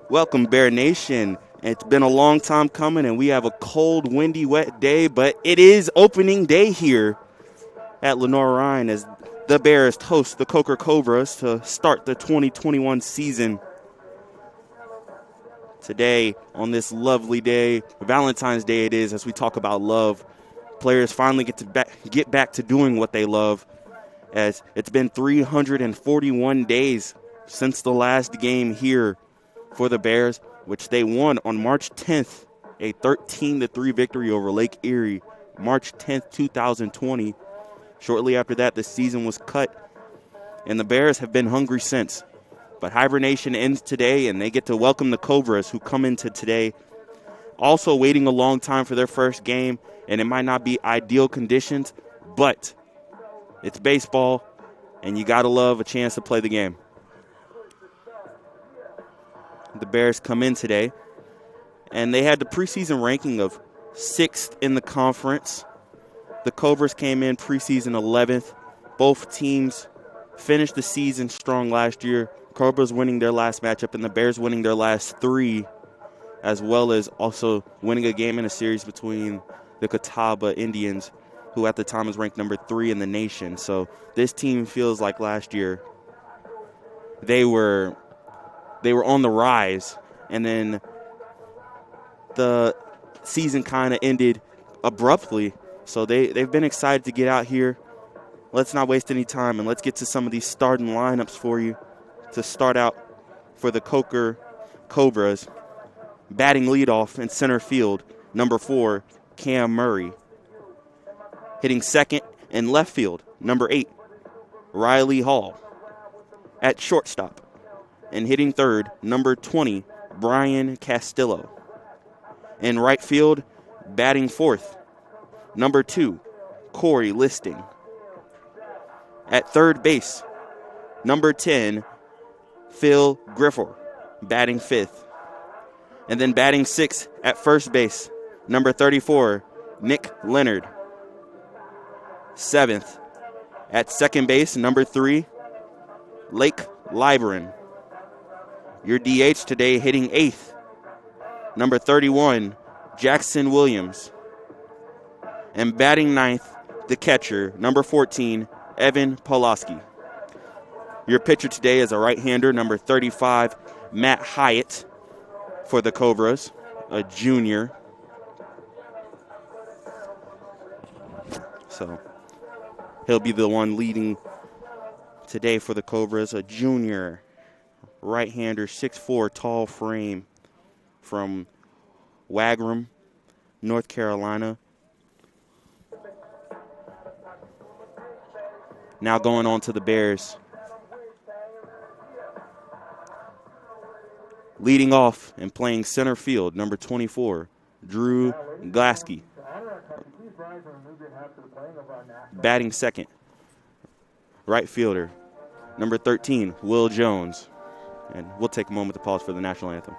Welcome, Bear Nation. It's been a long time coming, and we have a cold, windy, wet day, but it is opening day here at Lenoir-Rhyne as the Bears host the Coker Cobras to start the 2021 season. Today, on this lovely day, Valentine's Day it is, as we talk about love, players finally get back to doing what they love, as it's been 341 days since the last game here for the Bears, which they won on March 10th, a 13-3 victory over Lake Erie, March 10th, 2020. Shortly after that, the season was cut, and the Bears have been hungry since. But hibernation ends today, and they get to welcome the Cobras, who come into today also waiting a long time for their first game, and it might not be ideal conditions, but it's baseball, and you got to love a chance to play the game. The Bears come in today, and they had the preseason ranking of 6th in the conference. The Cobras came in preseason 11th. Both teams finished the season strong last year. Cobras winning their last matchup, and the Bears winning their last 3, as well as also winning a game in a series between the Catawba Indians, who at the time was ranked number 3 in the nation. So this team feels like last year they were on the rise, and then the season kind of ended abruptly. So they've been excited to get out here. Let's not waste any time, and let's get to some of these starting lineups for you to start out for the Coker Cobras. Batting leadoff in center field, number 4, Cam Murray. Hitting second in left field, number 8, Riley Hall. At shortstop and hitting third, number 20, Brian Castillo. In right field, batting fourth, number 2, Corey Listing. At third base, number 10, Phil Griffor, batting fifth. And then batting sixth at first base, number 34, Nick Leonard. Seventh, at second base, number 3, Lake Liberen. Your DH today hitting 8th, number 31, Jackson Williams. And batting 9th, the catcher, number 14, Evan Pulaski. Your pitcher today is a right-hander, number 35, Matt Hyatt for the Cobras, a junior. So he'll be the one leading today for the Cobras, a junior right-hander, 6'4", tall frame from Wagram, North Carolina. Now going on to the Bears. Leading off and playing center field, number 24, Drew Glaske. Batting second, right fielder, number 13, Will Jones. And we'll take a moment to pause for the national anthem.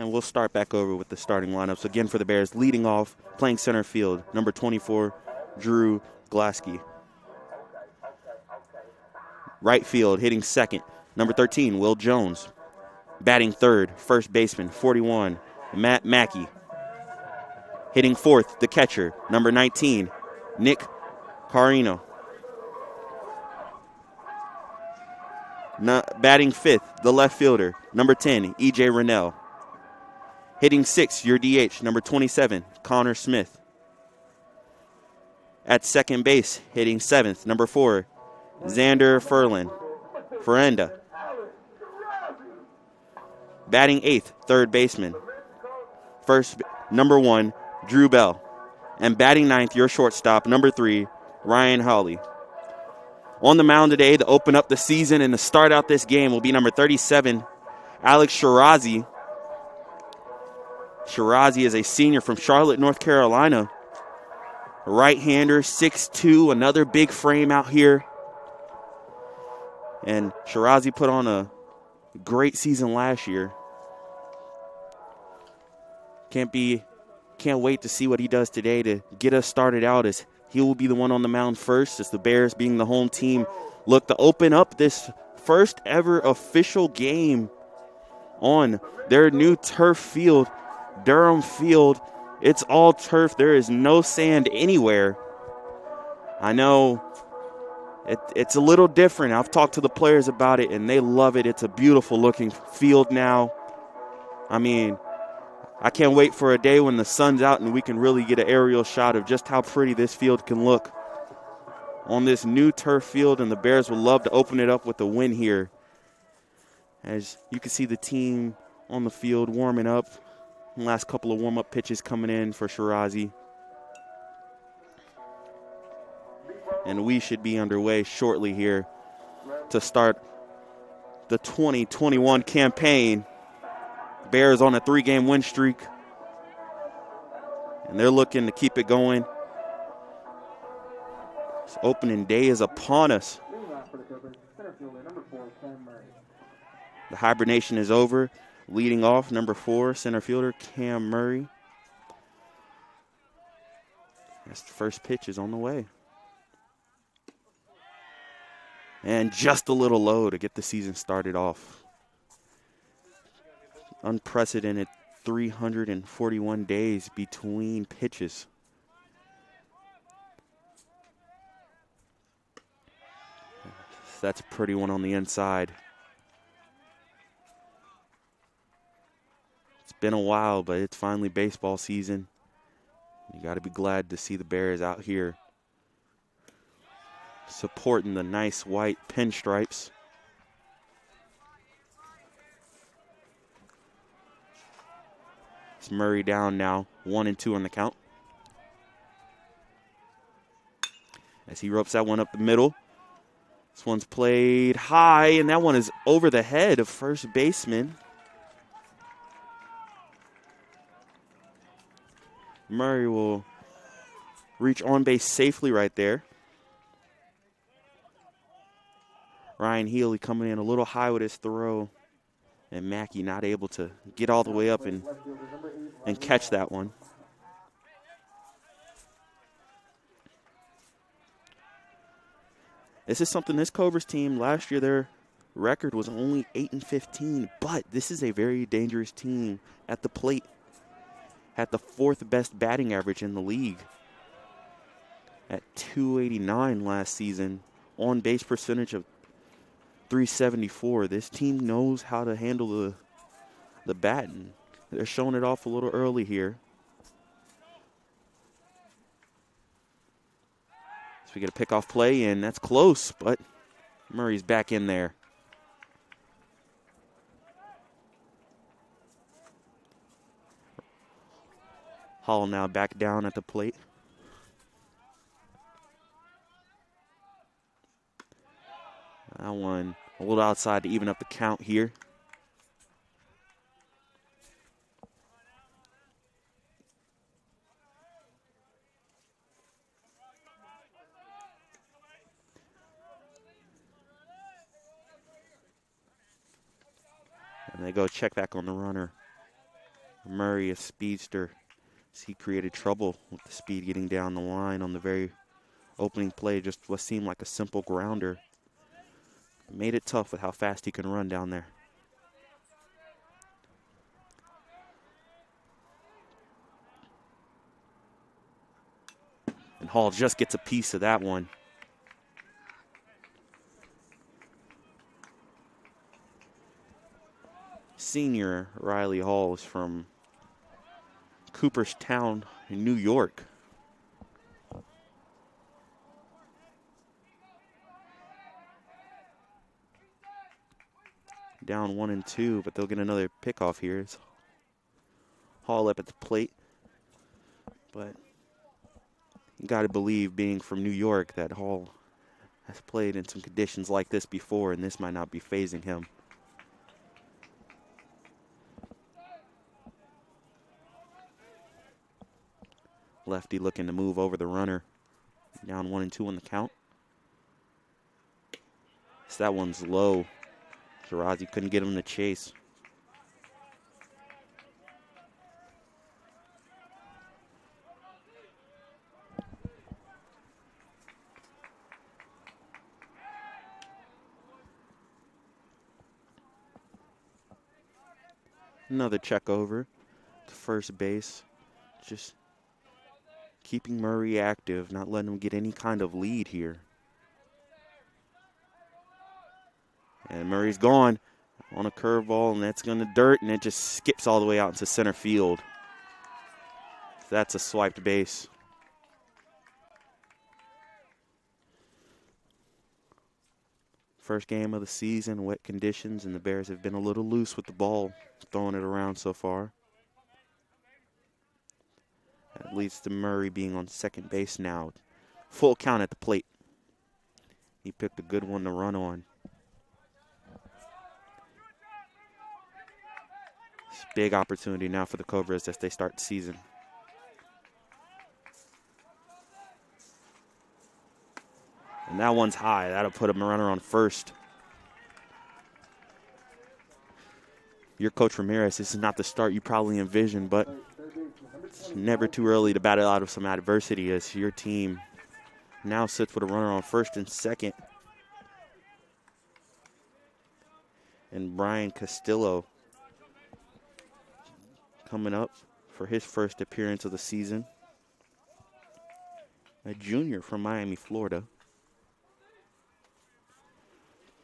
And we'll start back over with the starting lineups. Again for the Bears, leading off, playing center field, number 24, Drew Glaske. Right field, hitting second, number 13, Will Jones. Batting third, first baseman, 41, Matt Mackey. Hitting fourth, the catcher, number 19, Nick Carino. Batting fifth, the left fielder, number 10, E.J. Rennell. Hitting sixth, your DH, number 27, Connor Smith. At second base, hitting seventh, number 4, Xander Ferenda. Batting eighth, third baseman, number 1, Drew Bell. And batting ninth, your shortstop, number 3, Ryan Hawley. On the mound today to open up the season and to start out this game will be number 37, Alex Shirazi. Shirazi is a senior from Charlotte, North Carolina. Right-hander, 6'2", another big frame out here. And Shirazi put on a great season last year. Can't wait to see what he does today to get us started out, as he will be the one on the mound first, as the Bears, being the home team, look to open up this first ever official game on their new turf field, Durham Field. It's all turf. There is no sand anywhere. I know it's a little different. I've talked to the players about it, and they love it. It's a beautiful looking field now. I mean, I can't wait for a day when the sun's out and we can really get an aerial shot of just how pretty this field can look on this new turf field, and the Bears would love to open it up with a win here. As you can see the team on the field warming up. Last couple of warm-up pitches coming in for Shirazi. And we should be underway shortly here to start the 2021 campaign. Bears on a 3-game win streak, and they're looking to keep it going. This opening day is upon us. The hibernation is over. Leading off, number 4, center fielder Cam Murray. That's the first pitch is on the way. And just a little low to get the season started off. Unprecedented 341 days between pitches. That's a pretty one on the inside. It's been a while, but it's finally baseball season. You got to be glad to see the Bears out here supporting the nice white pinstripes. It's Murray down now, 1-2 on the count. As he ropes that one up the middle. This one's played high, and that one is over the head of first baseman. Murray will reach on base safely right there. Ryan Healy coming in a little high with his throw, and Mackey not able to get all the way up and catch that one. This is something this Cobras team, last year their record was only 8-15, but this is a very dangerous team at the plate. Had the 4th best batting average in the league at .289 last season. On base percentage of .374. This team knows how to handle the bat, and they're showing it off a little early here. So we get a pickoff play, and that's close, but Murray's back in there. Hall now back down at the plate. That one a little outside to even up the count here. And they go check back on the runner. Murray, a speedster, he created trouble with the speed getting down the line on the very opening play. Just what seemed like a simple grounder. Made it tough with how fast he can run down there. And Hall just gets a piece of that one. Senior Riley Hall is from Cooperstown in New York. Down 1-2, but they'll get another pickoff here. It's Hall up at the plate. But you got to believe, being from New York, that Hall has played in some conditions like this before, and this might not be phasing him. Lefty looking to move over the runner. Down 1-2 on the count. So that one's low. Shirazi couldn't get him to chase. Another check over to first base. Just keeping Murray active, not letting him get any kind of lead here. And Murray's gone on a curveball, and that's going to dirt, and it just skips all the way out into center field. That's a swiped base. First game of the season, wet conditions, and the Bears have been a little loose with the ball, throwing it around so far. That leads to Murray being on second base now. Full count at the plate. He picked a good one to run on. It's a big opportunity now for the Cobras as they start the season. And that one's high. That'll put a runner on first. Your Coach Ramirez, this is not the start you probably envisioned, but it's never too early to battle out of some adversity as your team now sits with a runner on first and second. And Brian Castillo coming up for his first appearance of the season. A junior from Miami, Florida.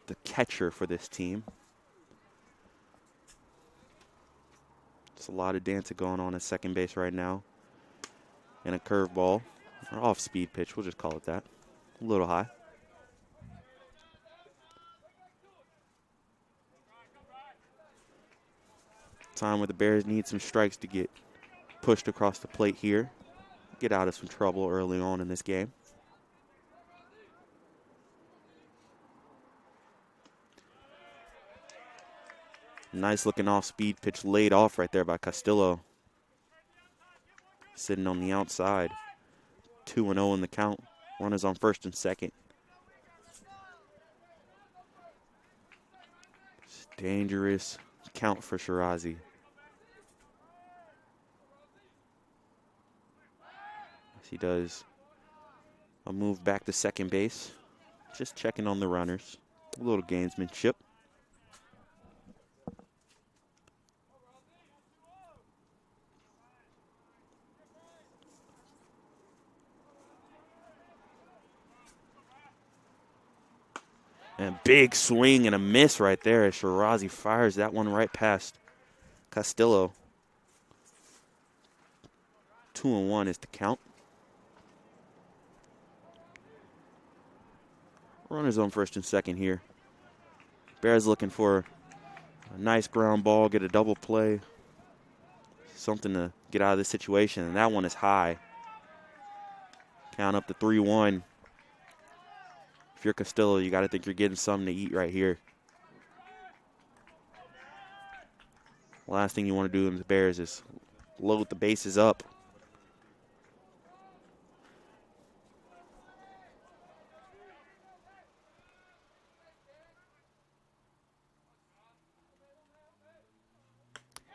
The catcher for this team. There's a lot of dancing going on at second base right now. And a curveball, or off-speed pitch, we'll just call it that. A little high. Time where the Bears need some strikes to get pushed across the plate here. Get out of some trouble early on in this game. Nice looking off-speed pitch laid off right there by Castillo. Sitting on the outside. 2-0 in the count. Runners on first and second. It's dangerous count for Shirazi. As he does a move back to second base. Just checking on the runners. A little gamesmanship. And big swing and a miss right there as Shirazi fires that one right past Castillo. 2-1 is the count. Runners on first and second here. Bears looking for a nice ground ball, get a double play. Something to get out of this situation, and that one is high. Count up to 3-1. If you're Castillo, you got to think you're getting something to eat right here. Last thing you want to do in the Bears is load the bases up.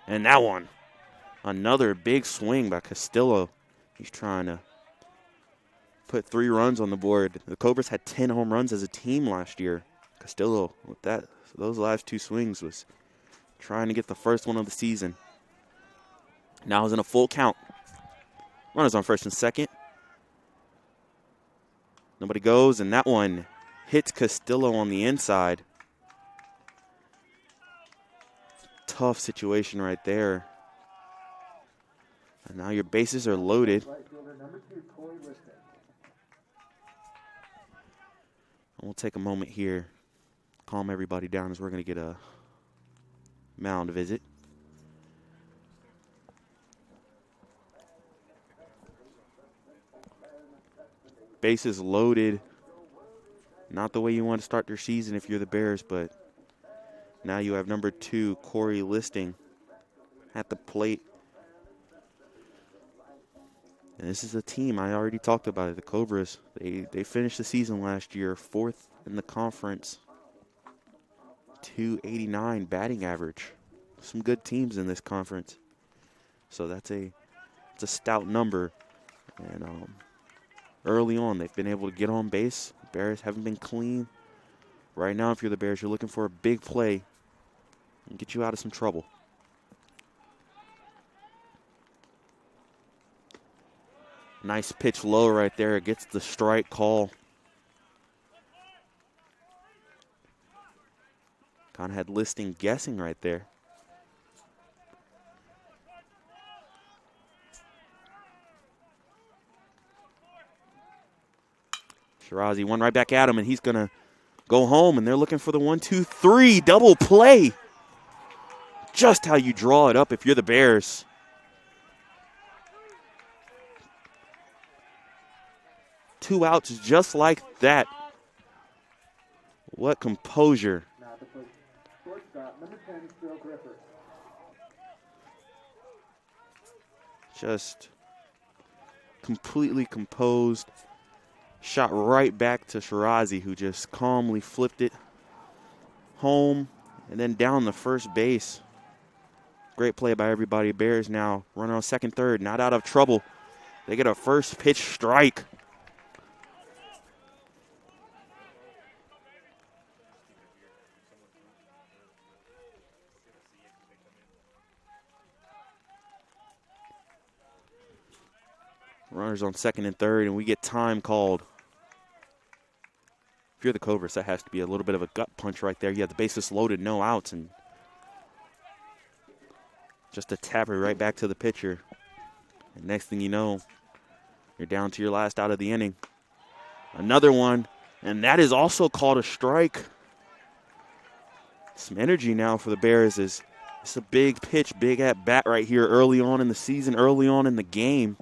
And that one Another big swing by Castillo. He's trying to put 3 runs on the board. The Cobras had 10 home runs as a team last year. Castillo, with those last 2 swings, was trying to get the first one of the season. Now he's in a full count. Runners on first and second. Nobody goes, and that one hits Castillo on the inside. Tough situation right there. And now your bases are loaded. We'll take a moment here, calm everybody down as we're going to get a mound visit. Bases loaded. Not the way you want to start your season if you're the Bears, but now you have number 2, Corey Listing, at the plate. And this is a team, I already talked about it, the Cobras. They finished the season last year 4th in the conference. 289 batting average. Some good teams in this conference. So it's a stout number. And early on, they've been able to get on base. The Bears haven't been clean. Right now, if you're the Bears, you're looking for a big play and get you out of some trouble. Nice pitch low right there. It gets the strike call. Kind of had Listing guessing right there. Shirazi one right back at him, and he's going to go home, and they're looking for the 1-2-3 double play. Just how you draw it up if you're the Bears. Two outs just like that. What composure. Just completely composed. Shot right back to Shirazi, who just calmly flipped it home and then down the first base. Great play by everybody. Bears now runner on second, third, not out of trouble. They get a first pitch strike. Runners on second and third, and we get time called. If you're the Cobras, that has to be a little bit of a gut punch right there. You have the bases loaded, no outs, and just a tapper right back to the pitcher. And next thing you know, you're down to your last out of the inning. Another one, and that is also called a strike. Some energy now for the Bears. It's a big pitch, big at bat right here early on in the season, early on in the game.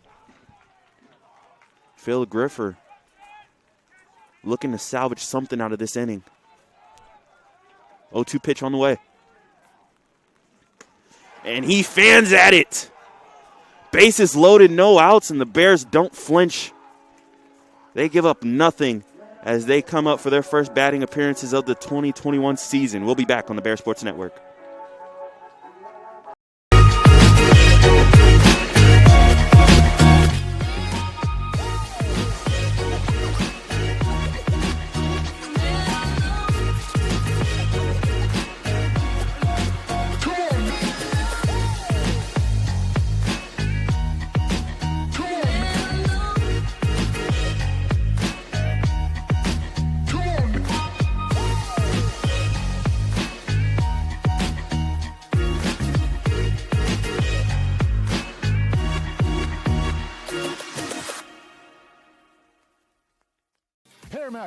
Phil Griffer looking to salvage something out of this inning. 0-2 pitch on the way. And he fans at it. Bases loaded, no outs, and the Bears don't flinch. They give up nothing as they come up for their first batting appearances of the 2021 season. We'll be back on the Bear Sports Network.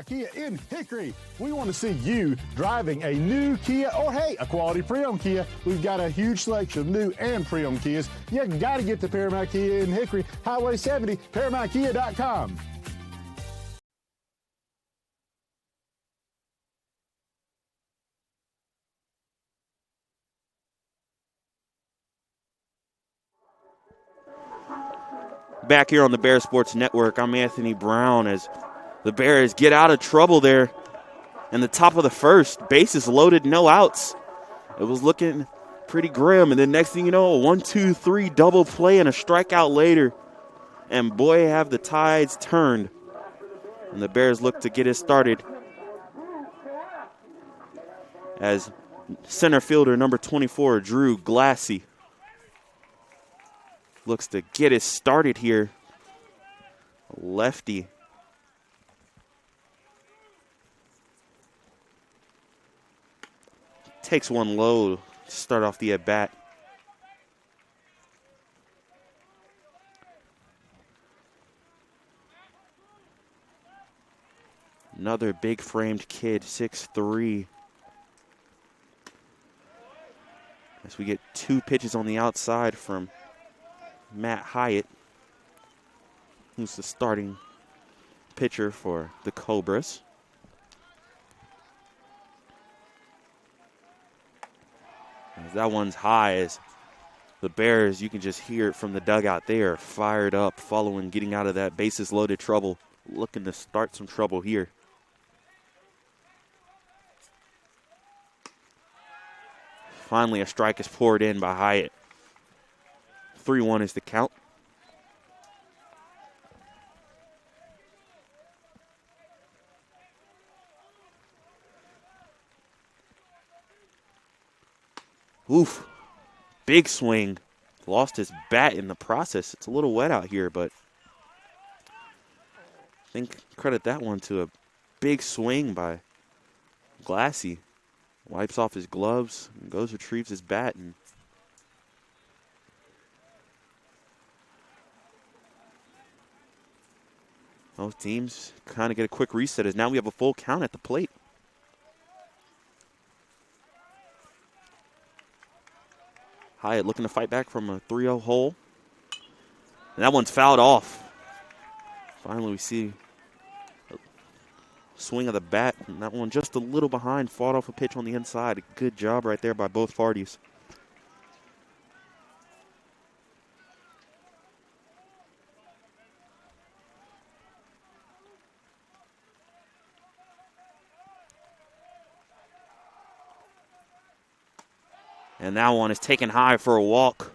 Kia in Hickory. We want to see you driving a new Kia or, hey, a quality pre-owned Kia. We've got a huge selection of new and pre-owned Kias. You got to get to Paramount Kia in Hickory, Highway 70, ParamountKia.com. Back here on the Bear Sports Network, I'm Anthony Brown as the Bears get out of trouble there in the top of the first. Bases loaded, no outs. It was looking pretty grim. And then next thing you know, a 1-2-3 double play and a strikeout later. And boy, have the tides turned. And the Bears look to get it started as center fielder number 24, Drew Glassy, looks to get it started here. Lefty. Takes one low to start off the at-bat. Another big-framed kid, 6'3". As we get 2 pitches on the outside from Matt Hyatt, who's the starting pitcher for the Cobras. As that one's high, as the Bears, you can just hear it from the dugout. They are fired up following getting out of that bases-loaded trouble, looking to start some trouble here. Finally, a strike is poured in by Hyatt. 3-1 is the count. Oof. Big swing. Lost his bat in the process. It's a little wet out here, but I think credit that one to a big swing by Glassy. Wipes off his gloves and goes retrieves his bat. And both teams kind of get a quick reset as now we have a full count at the plate. Hyatt looking to fight back from a 3-0 hole. And that one's fouled off. Finally we see a swing of the bat. And that one just a little behind, fought off a pitch on the inside. Good job right there by both parties. And that one is taken high for a walk.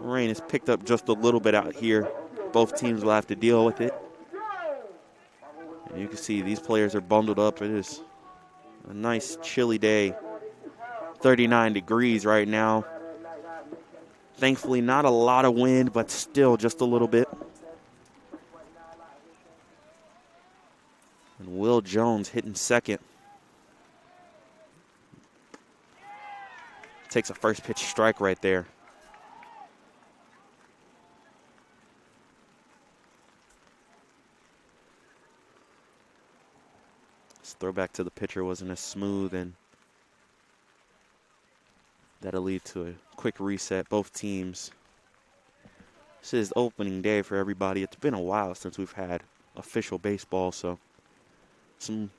Rain is picked up just a little bit out here. Both teams will have to deal with it. And you can see these players are bundled up. It is a nice chilly day. 39 degrees right now. Thankfully, not a lot of wind, but still just a little bit. And Will Jones hitting second. Takes a first pitch strike right there. This throwback to the pitcher wasn't as smooth, and that'll lead to a quick reset. Both teams. This is opening day for everybody. It's been a while since we've had official baseball, so some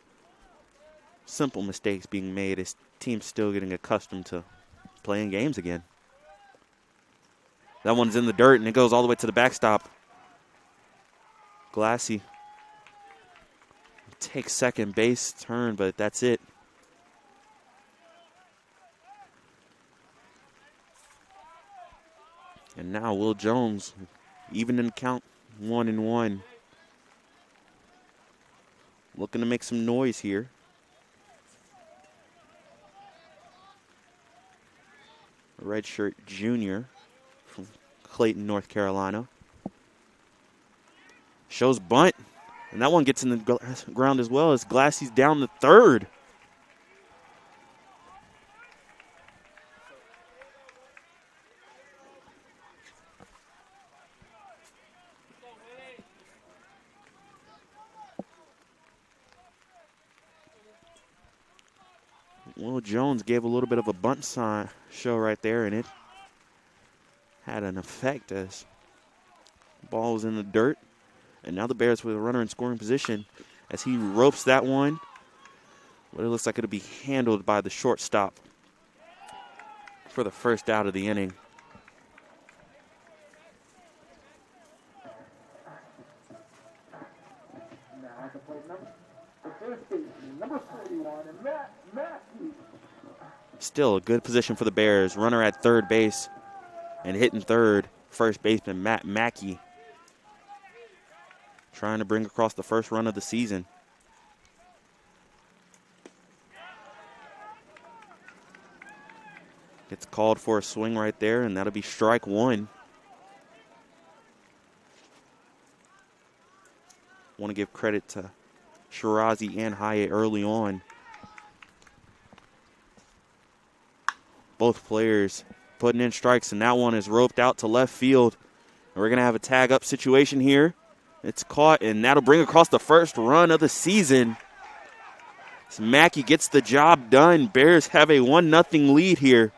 simple mistakes being made as teams still getting accustomed to playing games again. That one's in the dirt, and it goes all the way to the backstop. Glassy takes second base turn, but that's it. And now Will Jones, even in count, 1-1. Looking to make some noise here. A redshirt junior from Clayton, North Carolina. Shows bunt. And that one gets in the ground as well as Glassy's down the third. Will Jones gave a little bit of a bunt sign show right there, and it had an effect as the ball was in the dirt. And now the Bears with a runner in scoring position as he ropes that one. But it looks like it'll be handled by the shortstop for the first out of the inning. still a good position for the Bears. Runner at third base and hitting third, first baseman Matt Mackey. Trying to bring across the first run of the season. Gets called for a swing right there, and that'll be strike one. Want to give credit to Shirazi and Hyatt early on. Both players putting in strikes, and that one is roped out to left field. And we're going to have a tag-up situation here. It's caught, and that'll bring across the first run of the season. So Mackey gets the job done. Bears have a 1-0 lead here.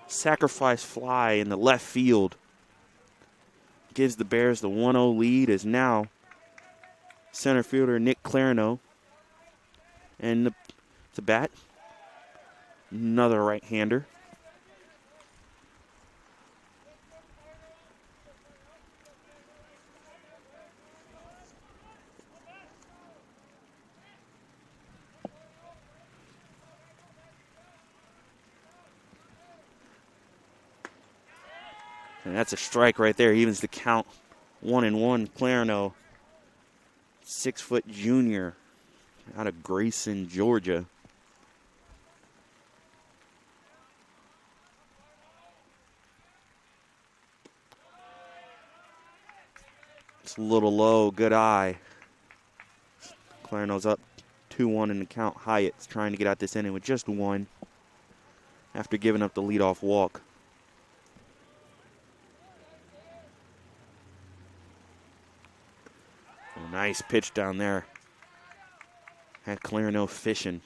Sacrifice fly in the left field. Gives the Bears the 1-0 lead as now center fielder Nick Clarino. And the bat, another right-hander. And that's a strike right there. Evens the count. 1-1. Clarino, 6-foot junior out of Grayson, Georgia. It's a little low. Good eye. Clarino's up 2-1 in the count. Hyatt's trying to get out this inning with just one after giving up the leadoff walk. Nice pitch down there. Had Clarino fishing.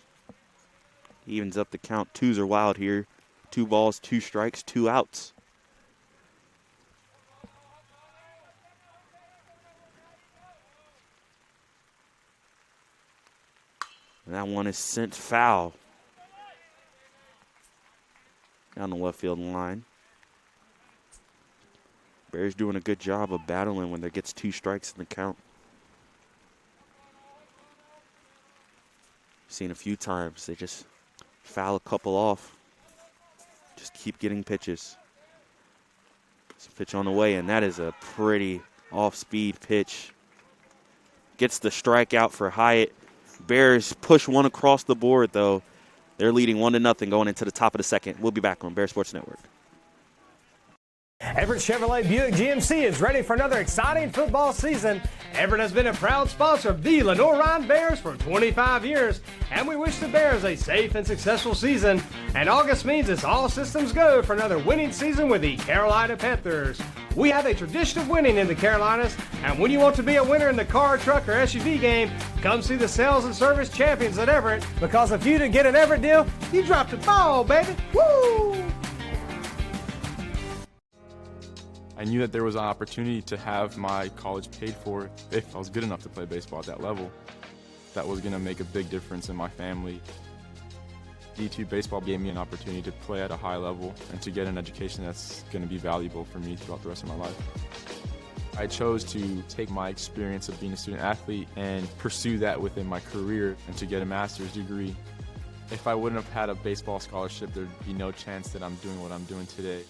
Evens up the count. Twos are wild here. 2 balls, 2 strikes, 2 outs. And that one is sent foul. Down the left field line. Bears doing a good job of battling when there gets 2 strikes in the count. Seen a few times. They just foul a couple off. Just keep getting pitches. It's a pitch on the way, and that is a pretty off-speed pitch. Gets the strikeout for Hyatt. Bears push one across the board, though. They're leading 1-0 going into the top of the second. We'll be back on Bear Sports Network. Everett Chevrolet Buick GMC is ready for another exciting football season. Everett has been a proud sponsor of the Lenoir-Rhyne Bears for 25 years, and we wish the Bears a safe and successful season. And August means it's all systems go for another winning season with the Carolina Panthers. We have a tradition of winning in the Carolinas, and when you want to be a winner in the car, truck, or SUV game, come see the sales and service champions at Everett, because if you didn't get an Everett deal, you dropped the ball, baby. Woo! I knew that there was an opportunity to have my college paid for if I was good enough to play baseball at that level. That was going to make a big difference in my family. D2 baseball gave me an opportunity to play at a high level and to get an education that's going to be valuable for me throughout the rest of my life. I chose to take my experience of being a student athlete and pursue that within my career and to get a master's degree. If I wouldn't have had a baseball scholarship, there'd be no chance that I'm doing what I'm doing today.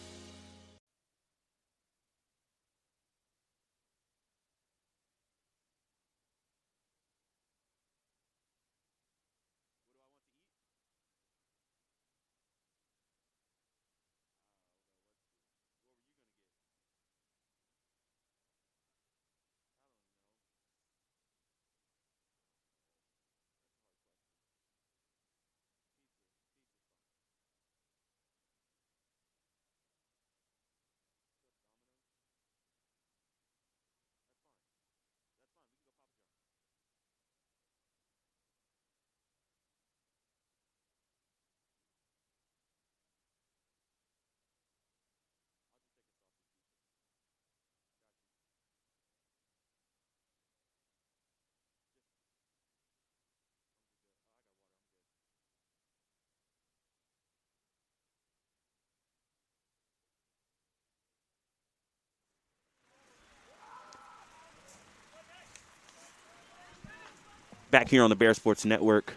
Back here on the Bear Sports Network,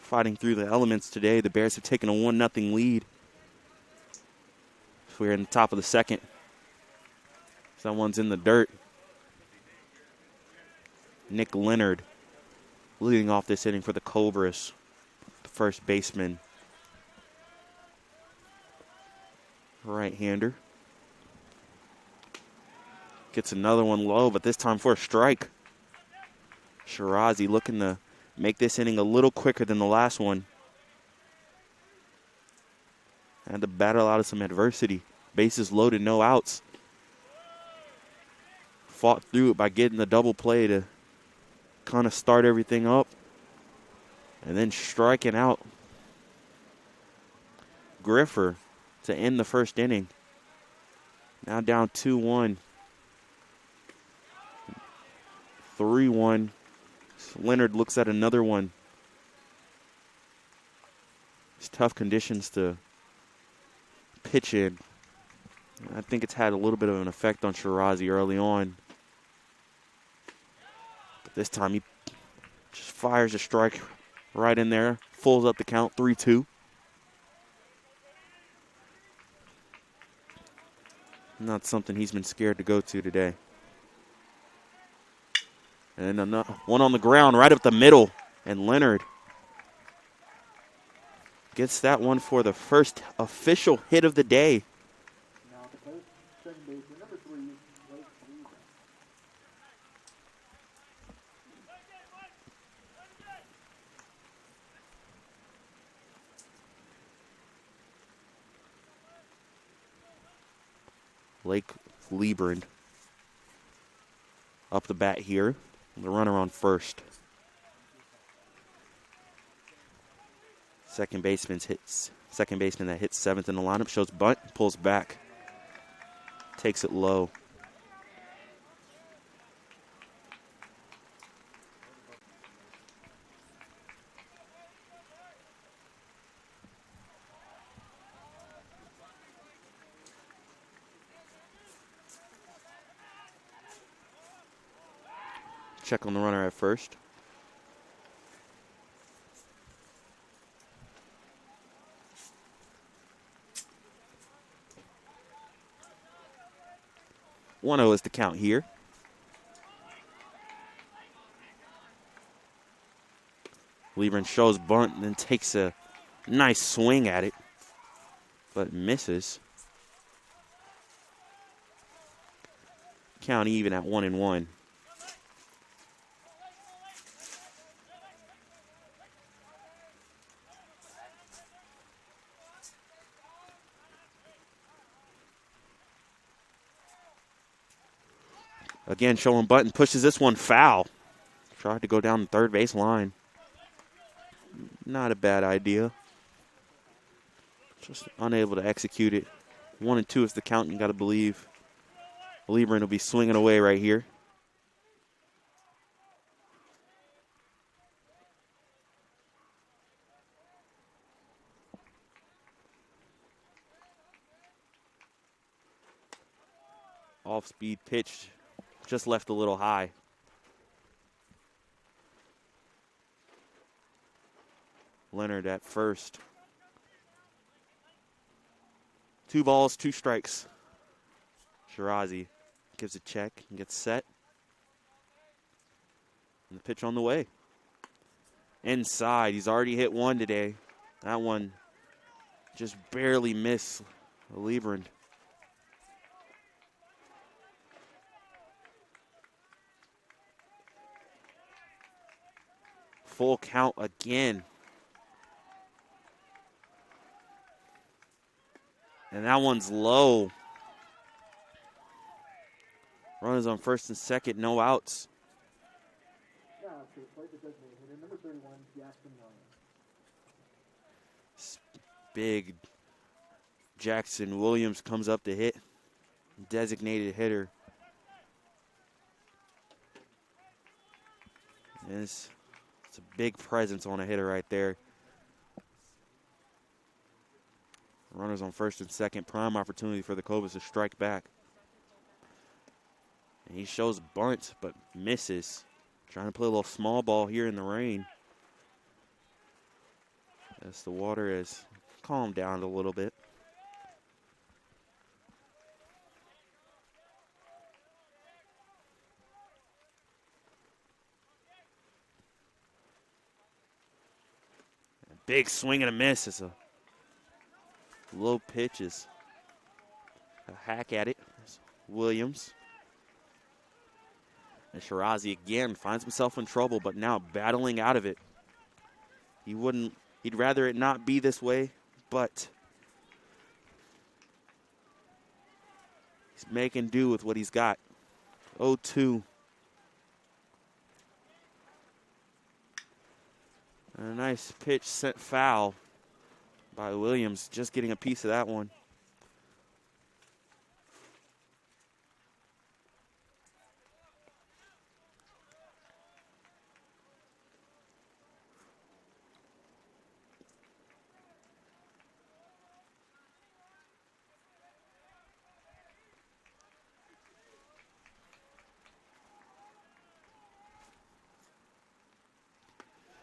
fighting through the elements today. The Bears have taken a 1-0 lead. We're in the top of the second. Someone's in the dirt. Nick Leonard leading off this inning for the Cobras, the first baseman. Right-hander. Gets another one low, but this time for a strike. Shirazi looking to make this inning a little quicker than the last one. Had to battle out of some adversity. Bases loaded, no outs. Fought through it by getting the double play to kind of start everything up. And then striking out Griffer to end the first inning. Now down 2-1. 3-1. Leonard looks at another one. It's tough conditions to pitch in. I think it's had a little bit of an effect on Shirazi early on. But this time he just fires a strike right in there. Pulls up the count, 3-2. Not something he's been scared to go to today. And another one on the ground right up the middle. And Leonard gets that one for the first official hit of the day. Blake Liebrand up the bat here. The runner on first. Second baseman that hits seventh in the lineup shows bunt, pulls back, takes it low. Check on the runner at first. One 0 is the count here. Liebrand shows bunt and then takes a nice swing at it, but misses. Count even at 1-1. Again, showing bunt, pushes this one foul. Tried to go down the third base line. Not a bad idea. Just unable to execute it. 1-2 is the count, you got to believe. Liebrand will be swinging away right here. Off-speed pitch. Just left a little high. Leonard at first. 2 balls, 2 strikes. Shirazi gives a check and gets set. And the pitch on the way. Inside. He's already hit one today. That one just barely missed Liebrand. Full count again. And that one's low. Runners on first and second, no outs. Big Jackson Williams comes up to hit. Designated hitter. And it's a big presence on a hitter right there. Runners on first and second. Prime opportunity for the Cobras to strike back. And he shows bunt, but misses. Trying to play a little small ball here in the rain. As the water has calmed down a little bit. Big swing and a miss. It's a low pitch is a hack at it. It's Williams. And Shirazi again finds himself in trouble, but now battling out of it. He'd rather it not be this way, but he's making do with what he's got. 0-2. And a nice pitch sent foul by Williams, just getting a piece of that one.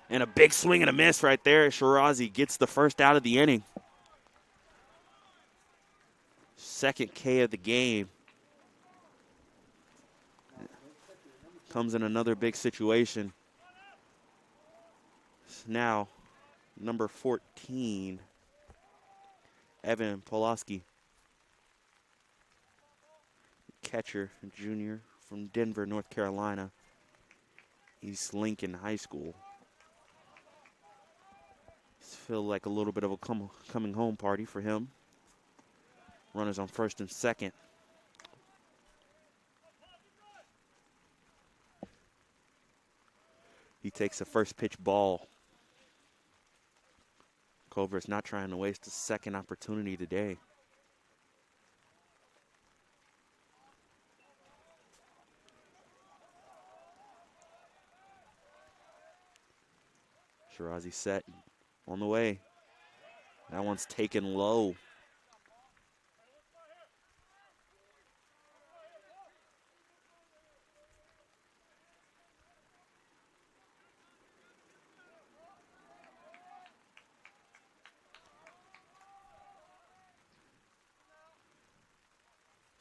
And a big swing and a miss right there. Shirazi gets the first out of the inning. Second K of the game. Comes in another big situation. Now, number 14, Evan Pulaski. Catcher, junior from Denver, North Carolina. East Lincoln High School. Feel like a little bit of a coming home party for him. Runners on first and second. He takes a first pitch ball. Culver's not trying to waste a second opportunity today. Shirazi set. On the way. That one's taken low.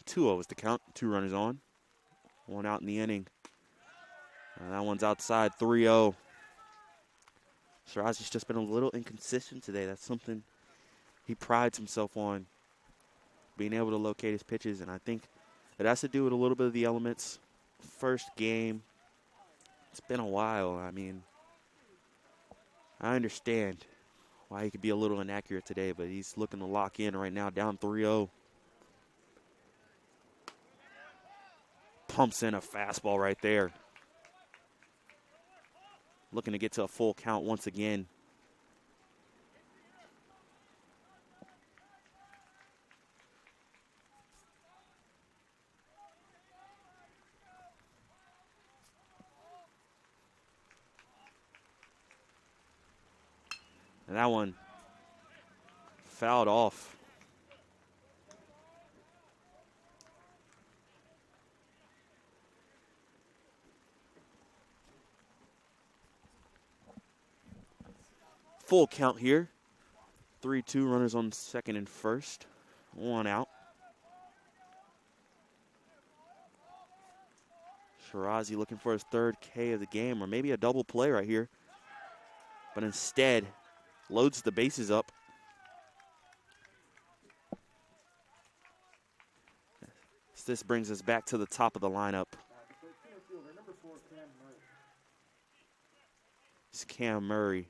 Two is the count. 2 runners on. 1 out in the inning. And that one's outside. 3-0. Shirazi's just been a little inconsistent today. That's something he prides himself on, being able to locate his pitches, and I think it has to do with a little bit of the elements. First game, it's been a while. I mean, I understand why he could be a little inaccurate today, but he's looking to lock in right now, down 3-0. Pumps in a fastball right there. Looking to get to a full count once again. And that one fouled off. Full count here. 3-2, runners on second and first. 1 out. Shirazi looking for his third K of the game, or maybe a double play right here. But instead, loads the bases up. This brings us back to the top of the lineup. It's Cam Murray.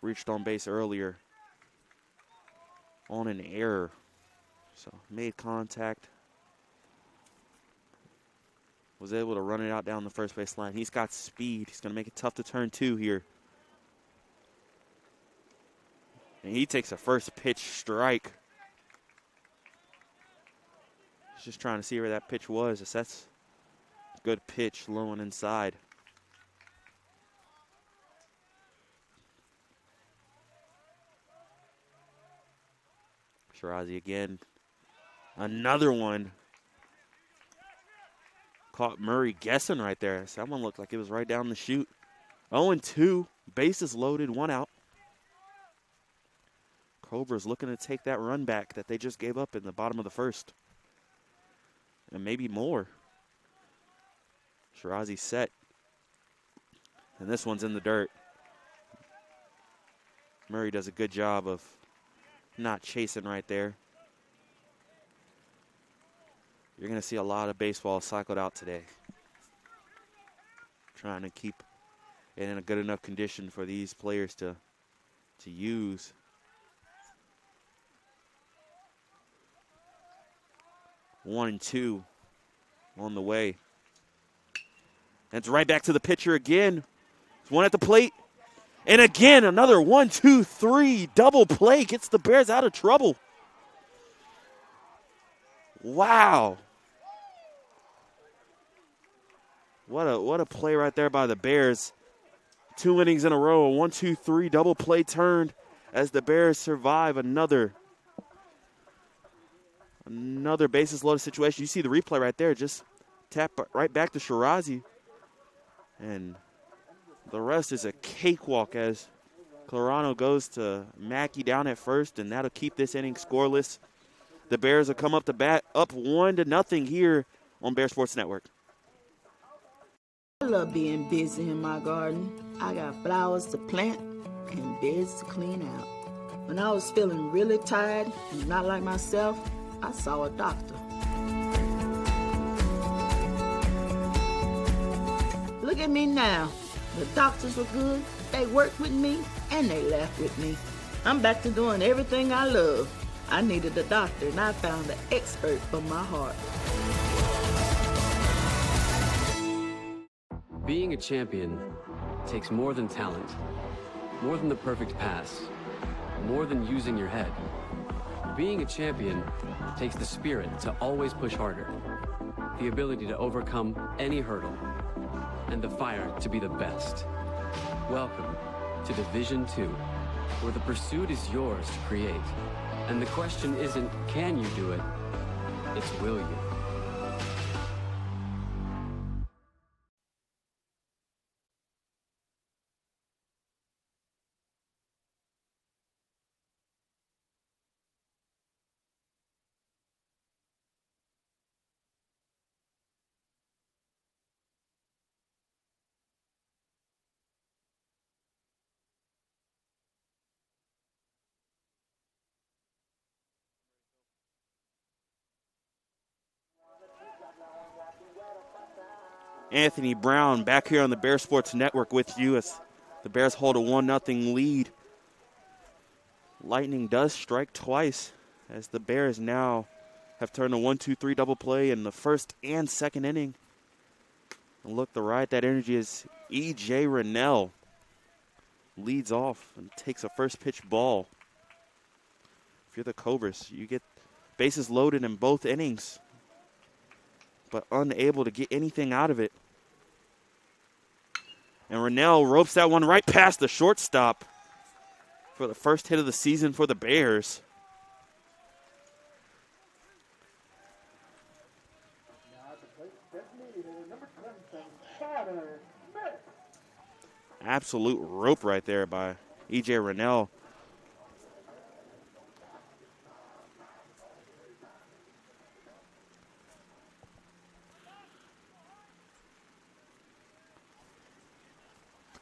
Reached on base earlier on an error. So made contact. Was able to run it out down the first base line. He's got speed. He's going to make it tough to turn 2 here. And he takes a first pitch strike. He's just trying to see where that pitch was. That's a good pitch, low and inside. Shirazi again. Another one. Caught Murray guessing right there. Someone looked like it was right down the chute. 0-2, bases loaded, 1 out. Cobras looking to take that run back that they just gave up in the bottom of the first. And maybe more. Shirazi set. And this one's in the dirt. Murray does a good job of not chasing right there. You're going to see a lot of baseball cycled out today. Trying to keep it in a good enough condition for these players to use. 1-2 on the way. And it's right back to the pitcher again. There's one at the plate. And again, another 1-2-3 double play gets the Bears out of trouble. Wow. What a play right there by the Bears. 2 innings in a row, a 1-2-3 double play turned as the Bears survive another bases loaded situation. You see the replay right there, just tap right back to Shirazi. And the rest is a cakewalk as Clarano goes to Mackey down at first, and that'll keep this inning scoreless. The Bears will come up to bat up 1-0 here on Bear Sports Network. I love being busy in my garden. I got flowers to plant and beds to clean out. When I was feeling really tired and not like myself, I saw a doctor. Look at me now. The doctors were good, they worked with me, and they laughed with me. I'm back to doing everything I love. I needed a doctor, and I found the expert for my heart. Being a champion takes more than talent, more than the perfect pass, more than using your head. Being a champion takes the spirit to always push harder, the ability to overcome any hurdle, and the fire to be the best. Welcome to Division II, where the pursuit is yours to create. And the question isn't, can you do it? It's, will you? Anthony Brown back here on the Bear Sports Network with you as the Bears hold a 1-0 lead. Lightning does strike twice as the Bears now have turned a 1-2-3 double play in the first and second inning. And look to right, that energy is E.J. Rennell leads off and takes a first pitch ball. If you're the Cobras, you get bases loaded in both innings, but unable to get anything out of it. And Rennell ropes that one right past the shortstop for the first hit of the season for the Bears. Absolute rope right there by E.J. Rennell.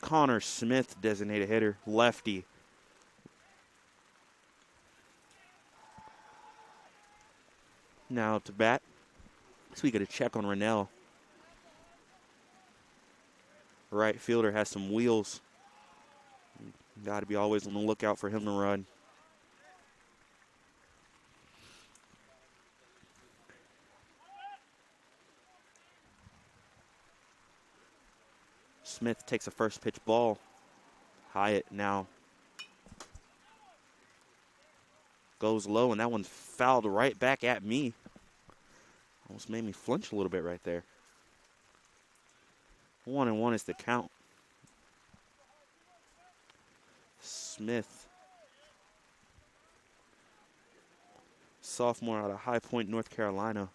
Connor Smith, designated hitter, lefty. Now to bat. So we get a check on Rennell. Right fielder has some wheels. Got to be always on the lookout for him to run. Smith takes a first pitch ball. Hyatt now goes low, and that one fouled right back at me. Almost made me flinch a little bit right there. 1-1 is the count. Smith, sophomore out of High Point, North Carolina.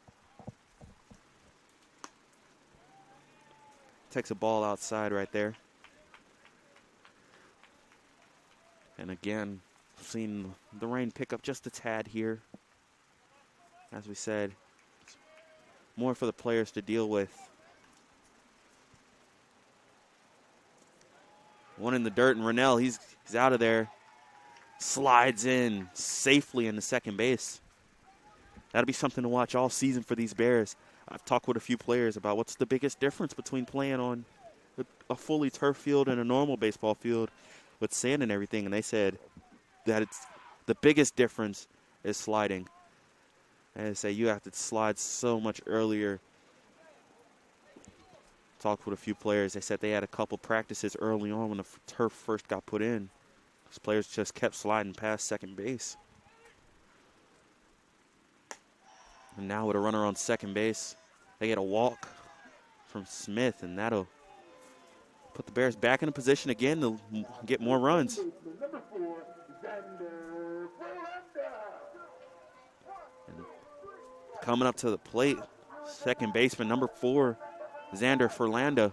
Takes a ball outside right there. And again, seen the rain pick up just a tad here. As we said, it's more for the players to deal with. One in the dirt, and Rennell, he's out of there. Slides in safely into second base. That'll be something to watch all season for these Bears. I've talked with a few players about what's the biggest difference between playing on a fully turf field and a normal baseball field with sand and everything, and they said that it's the biggest difference is sliding. And they say you have to slide so much earlier. Talked with a few players. They said they had a couple practices early on when the turf first got put in. These players just kept sliding past second base. And now with a runner on second base, they get a walk from Smith, and that'll put the Bears back in a position again to get more runs. And coming up to the plate, second baseman, number 4, Xander Furlanda.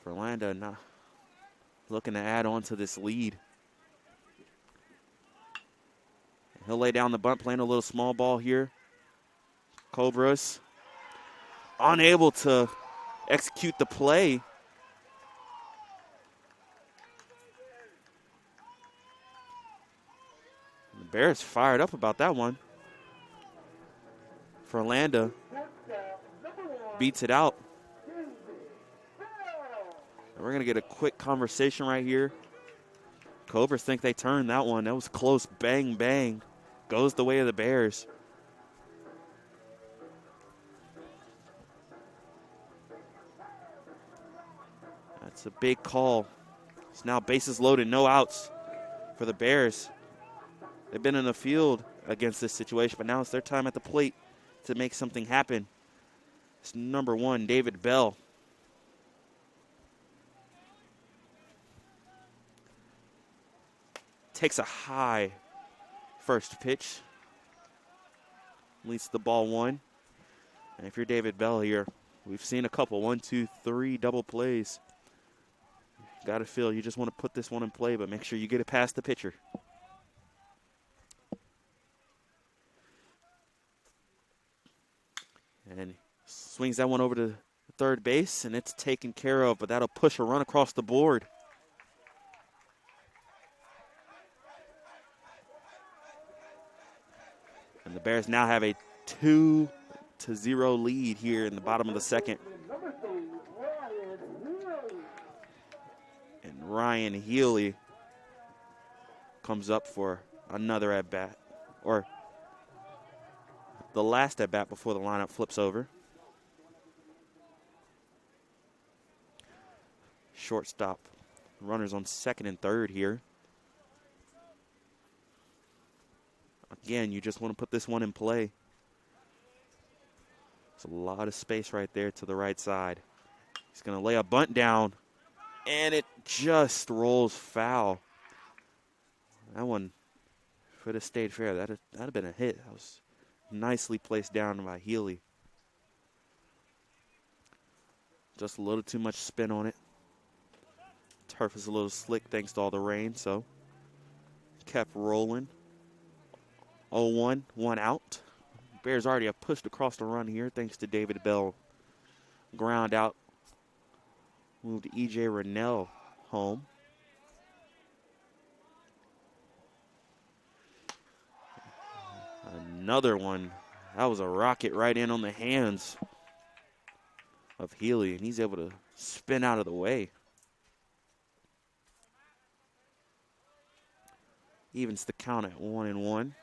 Furlanda not looking to add on to this lead. He'll lay down the bunt, playing a little small ball here. Cobras unable to execute the play. The Bears fired up about that one. Furlanda beats it out. And we're going to get a quick conversation right here. Cobras think they turned that one. That was close. Bang, bang. Goes the way of the Bears. That's a big call. It's now bases loaded, no outs for the Bears. They've been in the field against this situation, but now it's their time at the plate to make something happen. It's number 1, David Bell. Takes a high first pitch. Leads the ball 1. And if you're David Bell here, we've seen a couple, 1, 2, 3 double plays. Got to feel you just want to put this one in play, but make sure you get it past the pitcher. And swings that one over to third base, and it's taken care of, but that'll push a run across the board. And the Bears now have a 2-0 lead here in the bottom of the second. And Ryan Healy comes up for another at-bat, or the last at-bat before the lineup flips over. Shortstop. Runners on second and third here. Again, you just want to put this one in play. There's a lot of space right there to the right side. He's going to lay a bunt down, and it just rolls foul. That one, if it had stayed fair, that'd have been a hit. That was nicely placed down by Healy. Just a little too much spin on it. Turf is a little slick thanks to all the rain, so kept rolling. 0-1, 1 out. Bears already have pushed across the run here thanks to David Bell. Ground out. Moved E.J. Rennell home. Another one. That was a rocket right in on the hands of Healy, and he's able to spin out of the way. Evens the count at 1-1.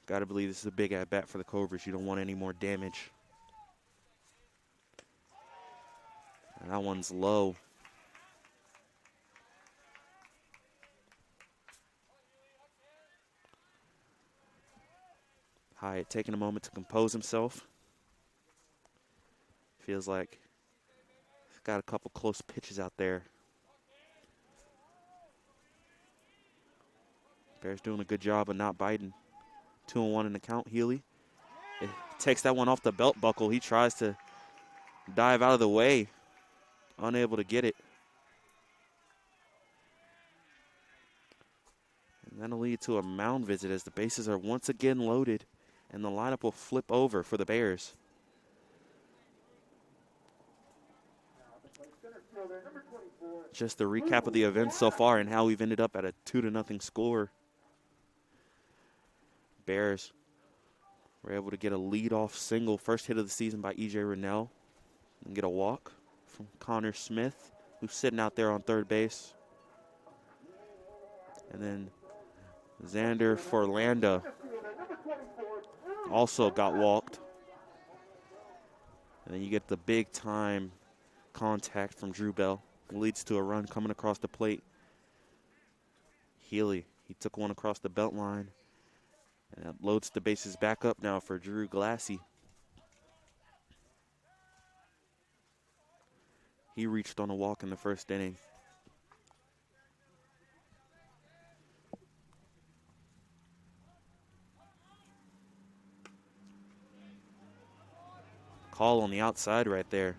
Got to believe this is a big at-bat for the Cobras. You don't want any more damage. And that one's low. Hyatt taking a moment to compose himself. Feels like he's got a couple close pitches out there. Bears doing a good job of not biting. 2-1 in the count. Healy takes that one off the belt buckle. He tries to dive out of the way. Unable to get it. And that'll lead to a mound visit as the bases are once again loaded, and the lineup will flip over for the Bears. Just a recap of the events so far and how we've ended up at a 2-0 score. Bears were able to get a leadoff single, first hit of the season by E.J. Rennell, and get a walk from Connor Smith, who's sitting out there on third base. And then Xander Forlanda also got walked. And then you get the big-time contact from Drew Bell. Leads to a run coming across the plate. Healy, he took one across the belt line. And that loads the bases back up now for Drew Glassy. He reached on a walk in the first inning. Call on the outside right there.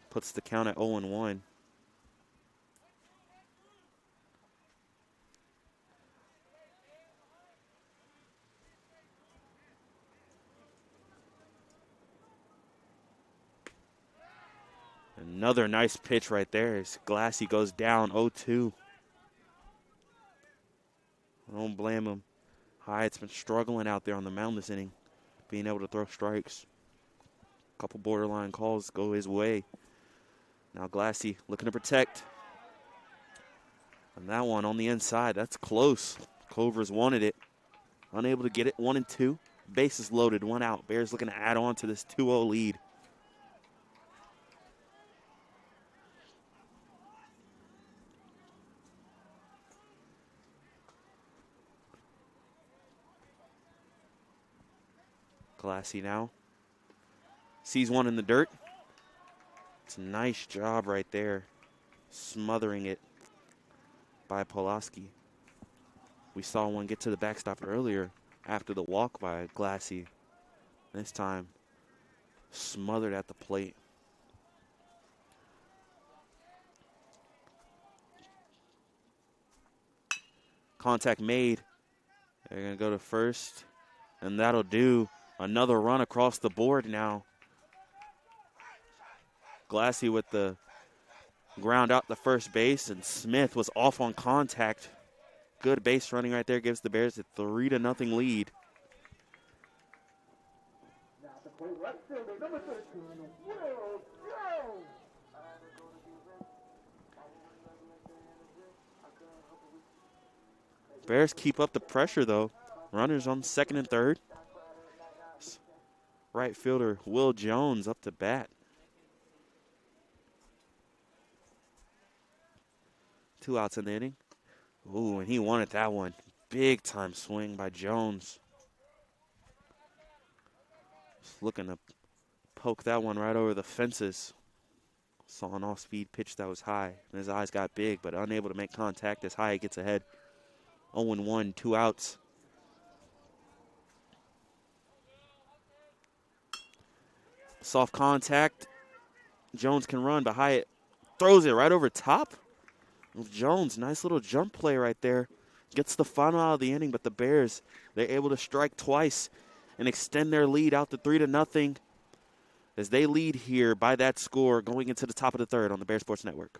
Puts the count at 0-1. Another nice pitch right there as Glassy goes down 0-2. I don't blame him. Hyatt's been struggling out there on the mound this inning, being able to throw strikes. A couple borderline calls go his way. Now Glassy looking to protect. And that one on the inside, that's close. Clovers wanted it. Unable to get it, 1-2. Bases loaded, one out. Bears looking to add on to this 2-0 lead. Glassy now sees one in the dirt. It's a nice job right there, smothering it by Pulaski. We saw one get to the backstop earlier after the walk by Glassy. This time, smothered at the plate. Contact made. They're going to go to first, and that'll do. Another run across the board now. Glassy with the ground out the first base, and Smith was off on contact. Good base running right there gives the Bears a 3-0 lead. Bears keep up the pressure though. Runners on second and third. Right fielder Will Jones up to bat. 2 outs in the inning. Ooh, and he wanted that one. Big time swing by Jones. Just looking to poke that one right over the fences. Saw an off-speed pitch that was high. And his eyes got big, but unable to make contact as Hyatt gets ahead. 0-1, 2 outs. Soft contact. Jones can run, but Hyatt throws it right over top. Jones, nice little jump play right there. Gets the final out of the inning, but the Bears, they're able to strike twice and extend their lead out to 3-0 as they lead here by that score going into the top of the third on the Bear Sports Network.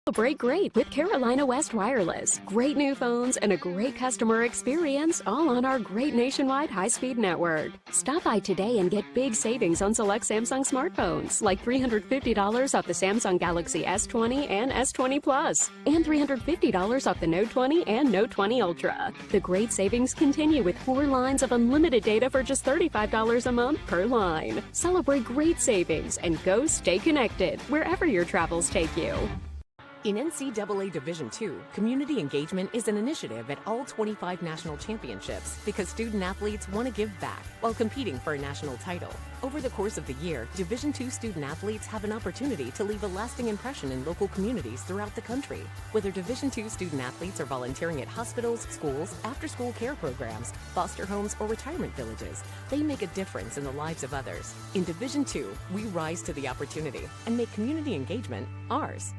Celebrate great with Carolina West Wireless. Great new phones and a great customer experience, all on our great nationwide high-speed network. Stop by today and get big savings on select Samsung smartphones, like $350 off the Samsung Galaxy S20 and S20 Plus, and $350 off the Note 20 and Note 20 Ultra. The great savings continue with 4 lines of unlimited data for just $35 a month per line. Celebrate great savings and go stay connected wherever your travels take you. In NCAA Division II, community engagement is an initiative at all 25 national championships because student athletes want to give back while competing for a national title. Over the course of the year, Division II student athletes have an opportunity to leave a lasting impression in local communities throughout the country. Whether Division II student athletes are volunteering at hospitals, schools, after-school care programs, foster homes, or retirement villages, they make a difference in the lives of others. In Division II, we rise to the opportunity and make community engagement ours.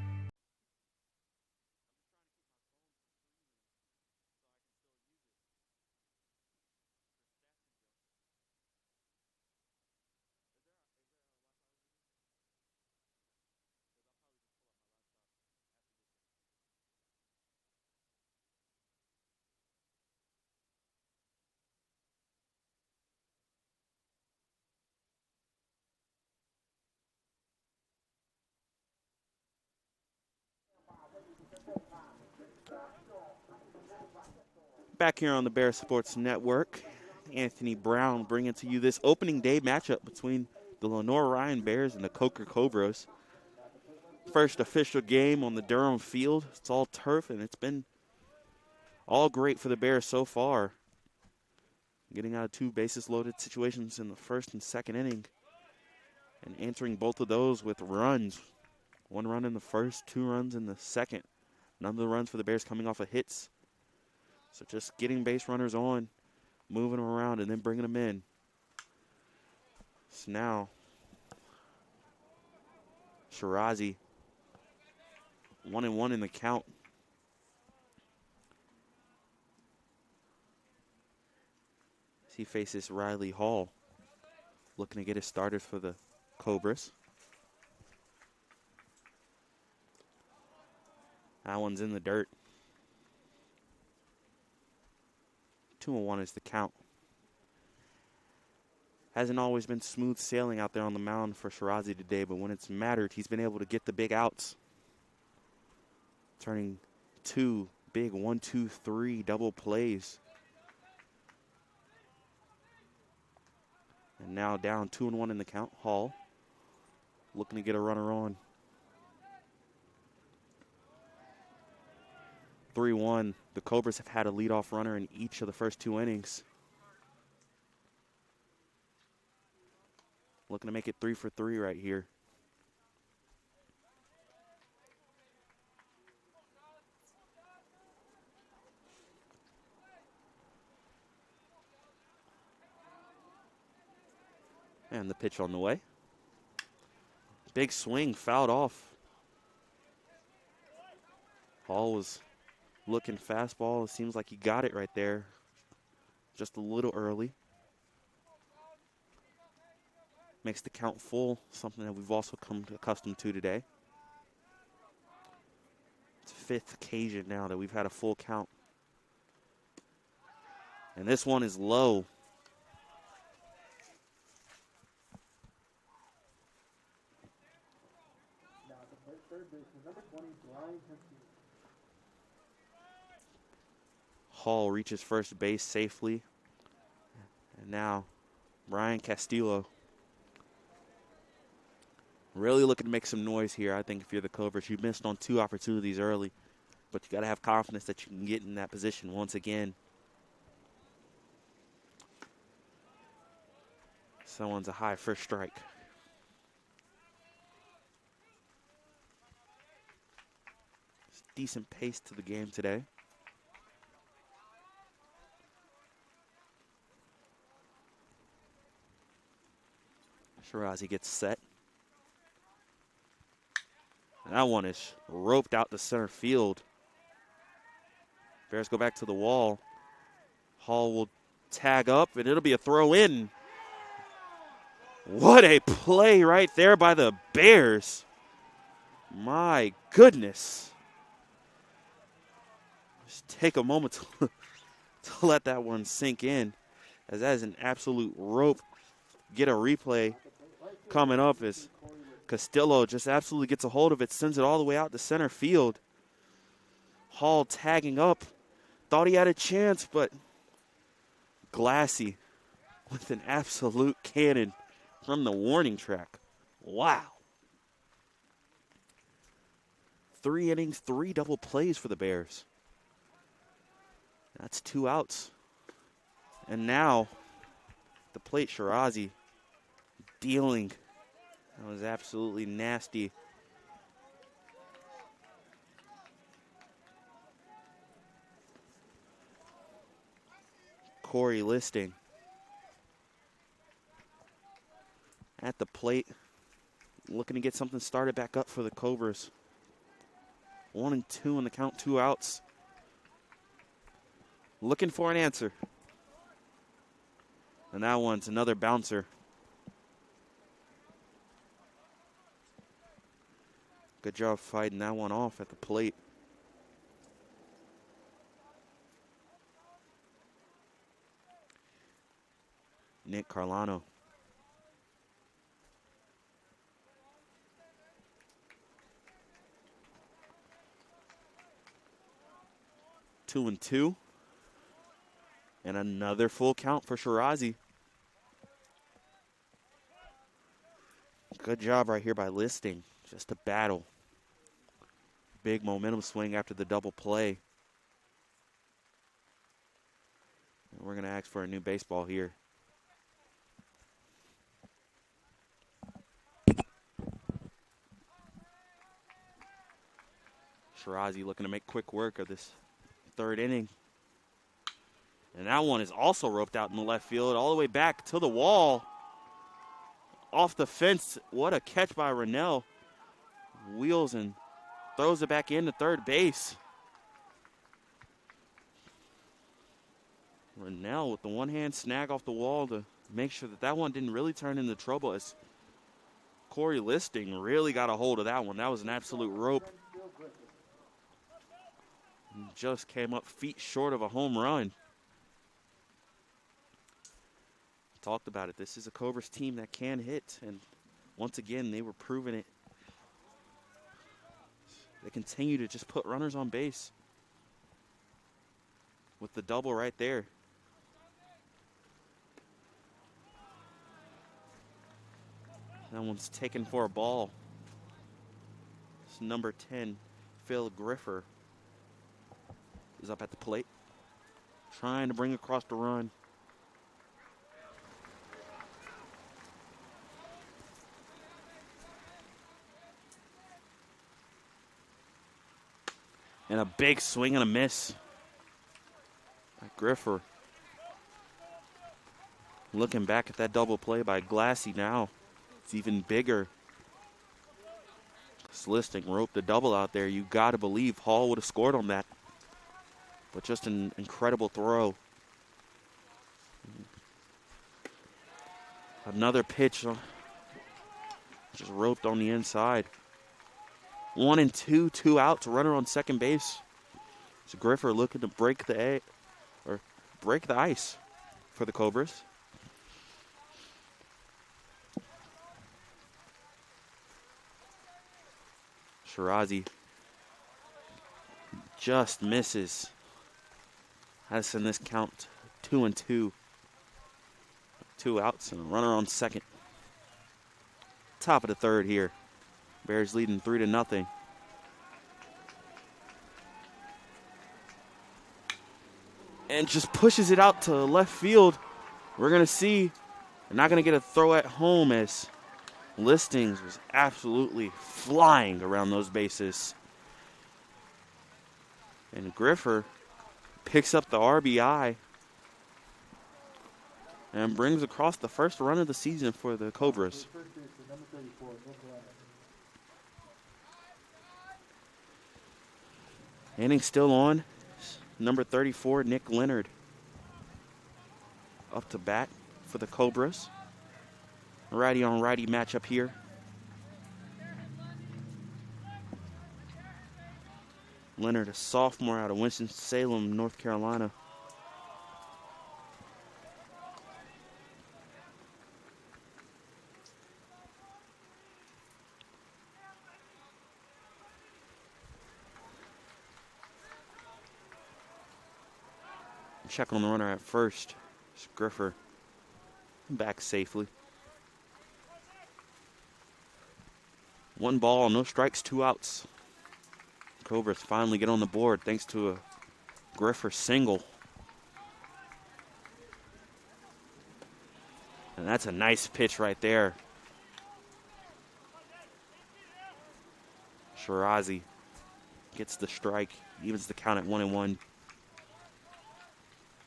Back here on the Bear Sports Network, Anthony Brown bringing to you this opening day matchup between the Lenoir-Rhyne Bears and the Coker Cobras. First official game on the Durham Field. It's all turf, and it's been all great for the Bears so far. Getting out of two bases-loaded situations in the first and second inning and answering both of those with runs. 1 run in the first, 2 runs in the second. None of the runs for the Bears coming off of hits. So just getting base runners on, moving them around, and then bringing them in. So now, Shirazi, 1-1 in the count. As he faces Riley Hall, looking to get it started for the Cobras. That one's in the dirt. 2-1 is the count. Hasn't always been smooth sailing out there on the mound for Shirazi today, but when it's mattered, he's been able to get the big outs. Turning 2 big 1-2-3 double plays. And now down 2-1 in the count. Hall looking to get a runner on. 3-1. The Cobras have had a leadoff runner in each of the first 2 innings. Looking to make it 3 for 3 right here. And the pitch on the way. Big swing, fouled off. Hall was looking fastball. It seems like he got it right there. Just a little early. Makes the count full, something that we've also come accustomed to today. It's 5th occasion now that we've had a full count. And this one is low. Hall reaches first base safely. And now Brian Castillo really looking to make some noise here. I think if you're the Cobras, you missed on 2 opportunities early, but you got to have confidence that you can get in that position once again. Someone's a high first strike. It's decent pace to the game today. Shirazi gets set. And that one is roped out to center field. Bears go back to the wall. Hall will tag up, and it'll be a throw in. What a play right there by the Bears. My goodness. Just take a moment to let that one sink in, as that is an absolute rope. Get a replay coming up as Castillo just absolutely gets a hold of it, sends it all the way out to center field. Hall tagging up. Thought he had a chance, but Glassy with an absolute cannon from the warning track. Wow. 3 innings, 3 double plays for the Bears. That's 2 outs. And now, the plate, Shirazi dealing. That was absolutely nasty. Corey Listing at the plate, looking to get something started back up for the Cobras. 1-2 on the count, 2 outs. Looking for an answer. And that one's another bouncer. Good job fighting that one off at the plate. Nick Carlano. Two and two. And another full count for Shirazi. Good job right here by Listing. Just a battle. Big momentum swing after the double play. And we're going to ask for a new baseball here. Shirazi looking to make quick work of this 3rd inning. And that one is also roped out in the left field, all the way back to the wall. Off the fence. What a catch by Rennell. Wheels and throws it back into third base. Rennell with the one-hand snag off the wall to make sure that one didn't really turn into trouble, as Corey Listing really got a hold of that one. That was an absolute rope. Just came up feet short of a home run. Talked about it. This is a Cobras team that can hit, and once again, they were proving it. They continue to just put runners on base with the double right there. That one's taken for a ball. It's number 10, Phil Griffer, is up at the plate, trying to bring across the run. And a big swing and a miss by Griffer. Looking back at that double play by Glassy now, it's even bigger. This Listing roped the double out there. You got to believe Hall would have scored on that. But just an incredible throw. Another pitch just roped on the inside. 1-2, 2 outs, runner on second base. So Griffer looking to break the ice for the Cobras. Shirazi just misses. Has in this count 2-2. 2 outs and a runner on second. Top of the 3rd here. Bears leading 3-0. And just pushes it out to left field. We're going to see, they're not going to get a throw at home, as Listings was absolutely flying around those bases. And Griffer picks up the RBI and brings across the first run of the season for the Cobras. Inning still on. Number 34, Nick Leonard, up to bat for the Cobras. Righty on righty matchup here. Leonard, a sophomore out of Winston-Salem, North Carolina. Check on the runner at first. It's Griffer back safely. 1 ball, no strikes, 2 outs. Cobras finally get on the board thanks to a Griffer single. And that's a nice pitch right there. Shirazi gets the strike, evens the count at 1-1.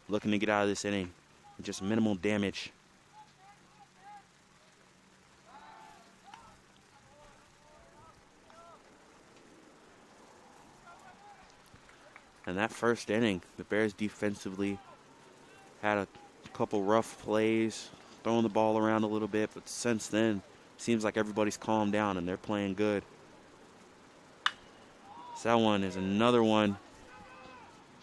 Looking to get out of this inning with just minimal damage. And that first inning, the Bears defensively had a couple rough plays, throwing the ball around a little bit, but since then, seems like everybody's calmed down and they're playing good. So that one is another one.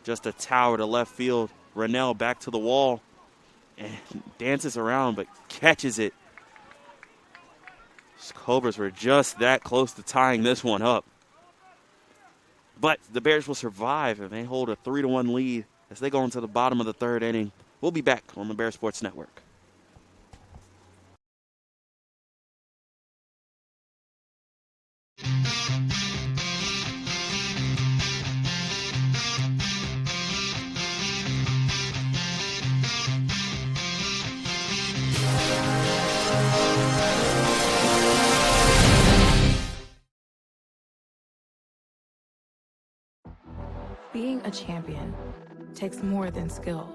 Just a tower to left field. Rennell back to the wall and dances around but catches it. Cobras were just that close to tying this one up. But the Bears will survive and they hold a 3-1 lead as they go into the bottom of the third inning. We'll be back on the Bear Sports Network. Being a champion takes more than skill,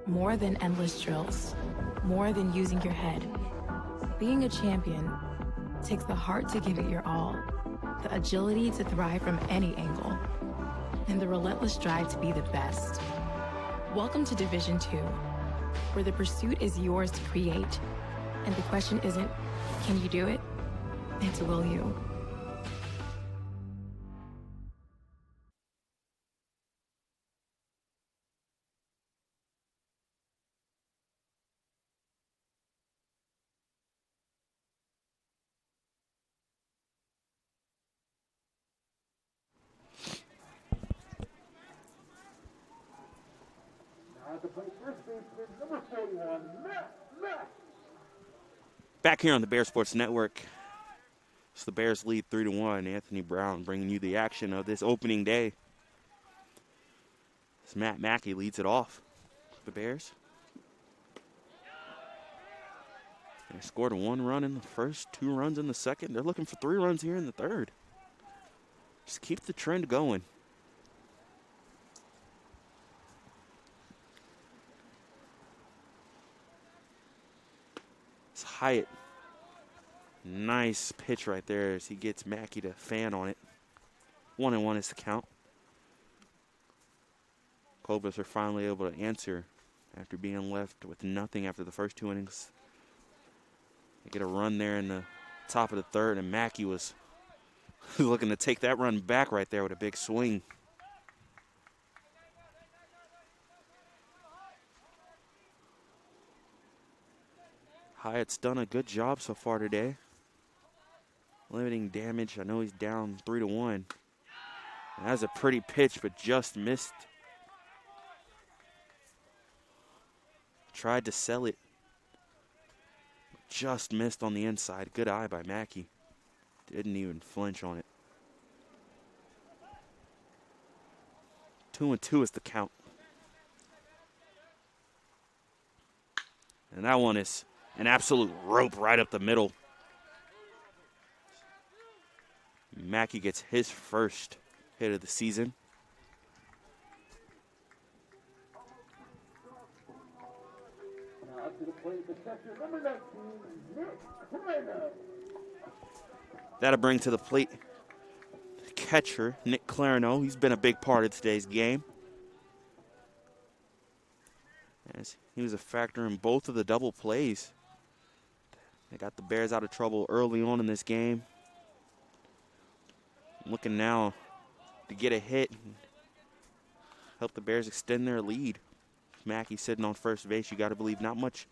more than endless drills, more than using your head. Being a champion takes the heart to give it your all, the agility to thrive from any angle, and the relentless drive to be the best. Welcome to Division 2, where the pursuit is yours to create, and the question isn't, can you do it? It's, will you? Back here on the Bear Sports Network, it's the Bears lead 3-1. Anthony Brown bringing you the action of this opening day. As Matt Mackey leads it off for the Bears. They scored 1 run in the first, 2 runs in the second. They're looking for 3 runs here in the third. Just keep the trend going. It's Hyatt. Nice pitch right there as he gets Mackey to fan on it. 1-1 is the count. Cobras are finally able to answer after being left with nothing after the first 2 innings. They get a run there in the top of the third, and Mackey was looking to take that run back right there with a big swing. Hyatt's done a good job so far today, limiting damage. I know he's down 3-1. And that was a pretty pitch, but just missed. Tried to sell it. Just missed on the inside. Good eye by Mackey. Didn't even flinch on it. 2-2 is the count. And that one is an absolute rope right up the middle. Mackey gets his first hit of the season. That'll bring to the plate catcher Nick Clarino. He's been a big part of today's game, as he was a factor in both of the double plays. They got the Bears out of trouble early on in this game. Looking now to get a hit and help the Bears extend their lead. Mackey sitting on first base. You got to believe not much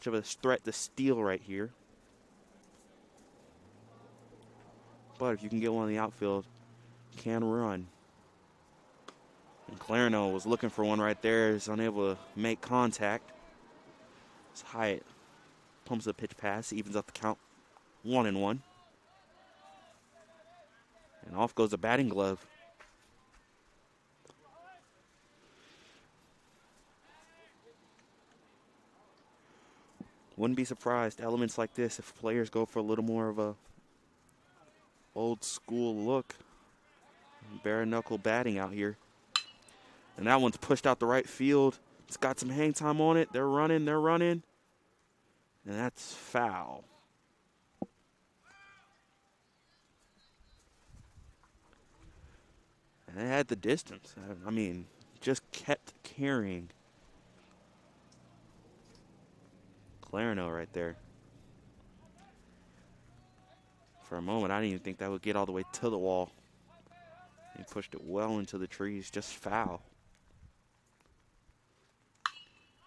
of a threat to steal right here. But if you can get one in the outfield, you can run. And Clarino was looking for one right there. Is unable to make contact. It's Hyatt pumps the pitch pass, evens up the count, 1-1. And And off goes the batting glove. Wouldn't be surprised, elements like this, if players go for a little more of a old school look. Bare knuckle batting out here. And that one's pushed out the right field. It's got some hang time on it. They're running. And that's foul. And it had the distance. I mean, just kept carrying. Clarino right there. For a moment, I didn't even think that would get all the way to the wall. He pushed it well into the trees, just foul.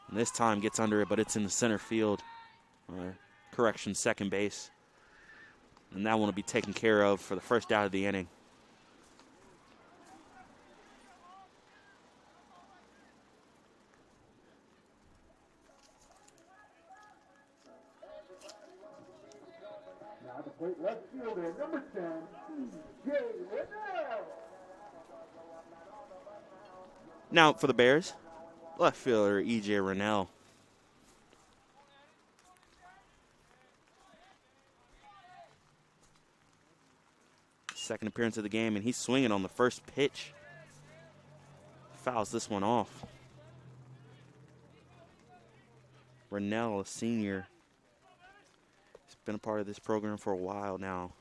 And this time gets under it, but it's in the center field. Correction, second base. And that one will be taken care of for the first out of the inning. Now the plate left fielder, number 10, E.J. Liddell. Now for the Bears, left fielder E.J. Rennell. Second appearance of the game, and he's swinging on the first pitch. Fouls this one off. Rennell, a senior. He's been a part of this program for a while now.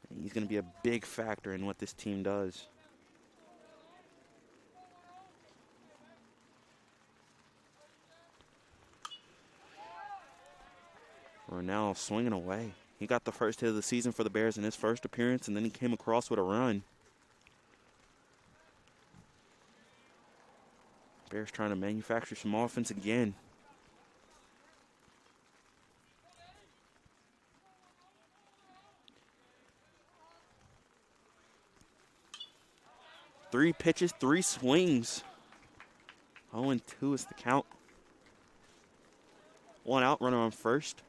And he's going to be a big factor in what this team does. Rennell swinging away. He got the first hit of the season for the Bears in his first appearance, and then he came across with a run. Bears trying to manufacture some offense again. Three pitches, three swings. 0-2 is the count. One out, runner on first.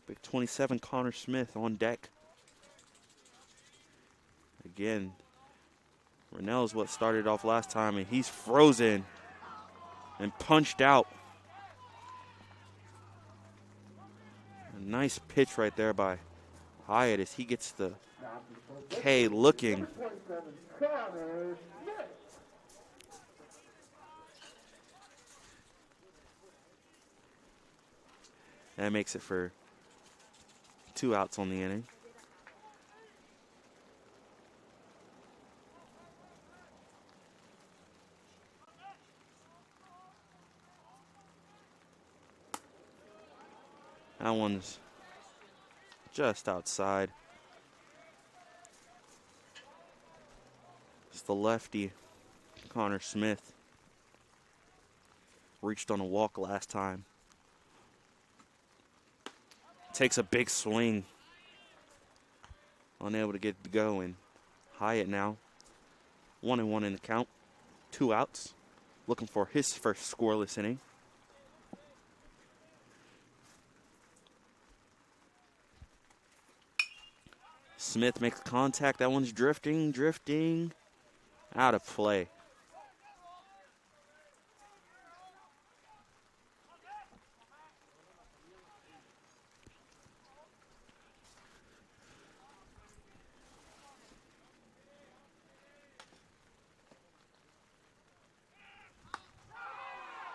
Big 27, Connor Smith on deck. Again, Rennell is what started off last time, and he's frozen and punched out. A nice pitch right there by Hyatt as he gets the K looking. That makes it for 2 outs on the inning. That one's just outside. It's the lefty, Connor Smith. Reached on a walk last time. Takes a big swing. Unable to get it going. Hyatt now. 1-1 in the count. 2 outs. Looking for his first scoreless inning. Smith makes contact. That one's drifting. Out of play.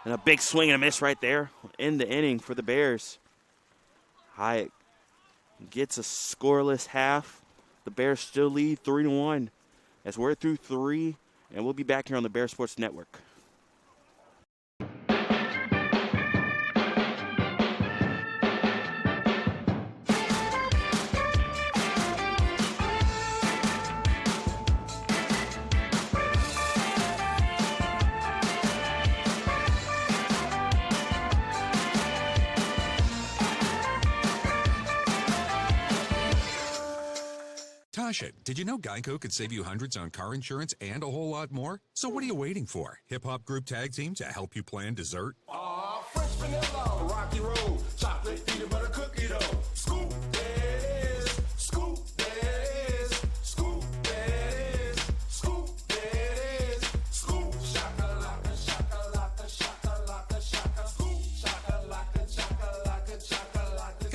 And a big swing and a miss right there in the inning for the Bears. Hyatt gets a scoreless half. The Bears still lead 3-1 as we're through 3, and we'll be back here on the Bear Sports Network. Tasha, did you know Geico could save you hundreds on car insurance and a whole lot more? So what are you waiting for? Hip-hop group tag team to help you plan dessert? French vanilla, rocky road, chocolate peanut butter cookie dough. Scoop, yeah.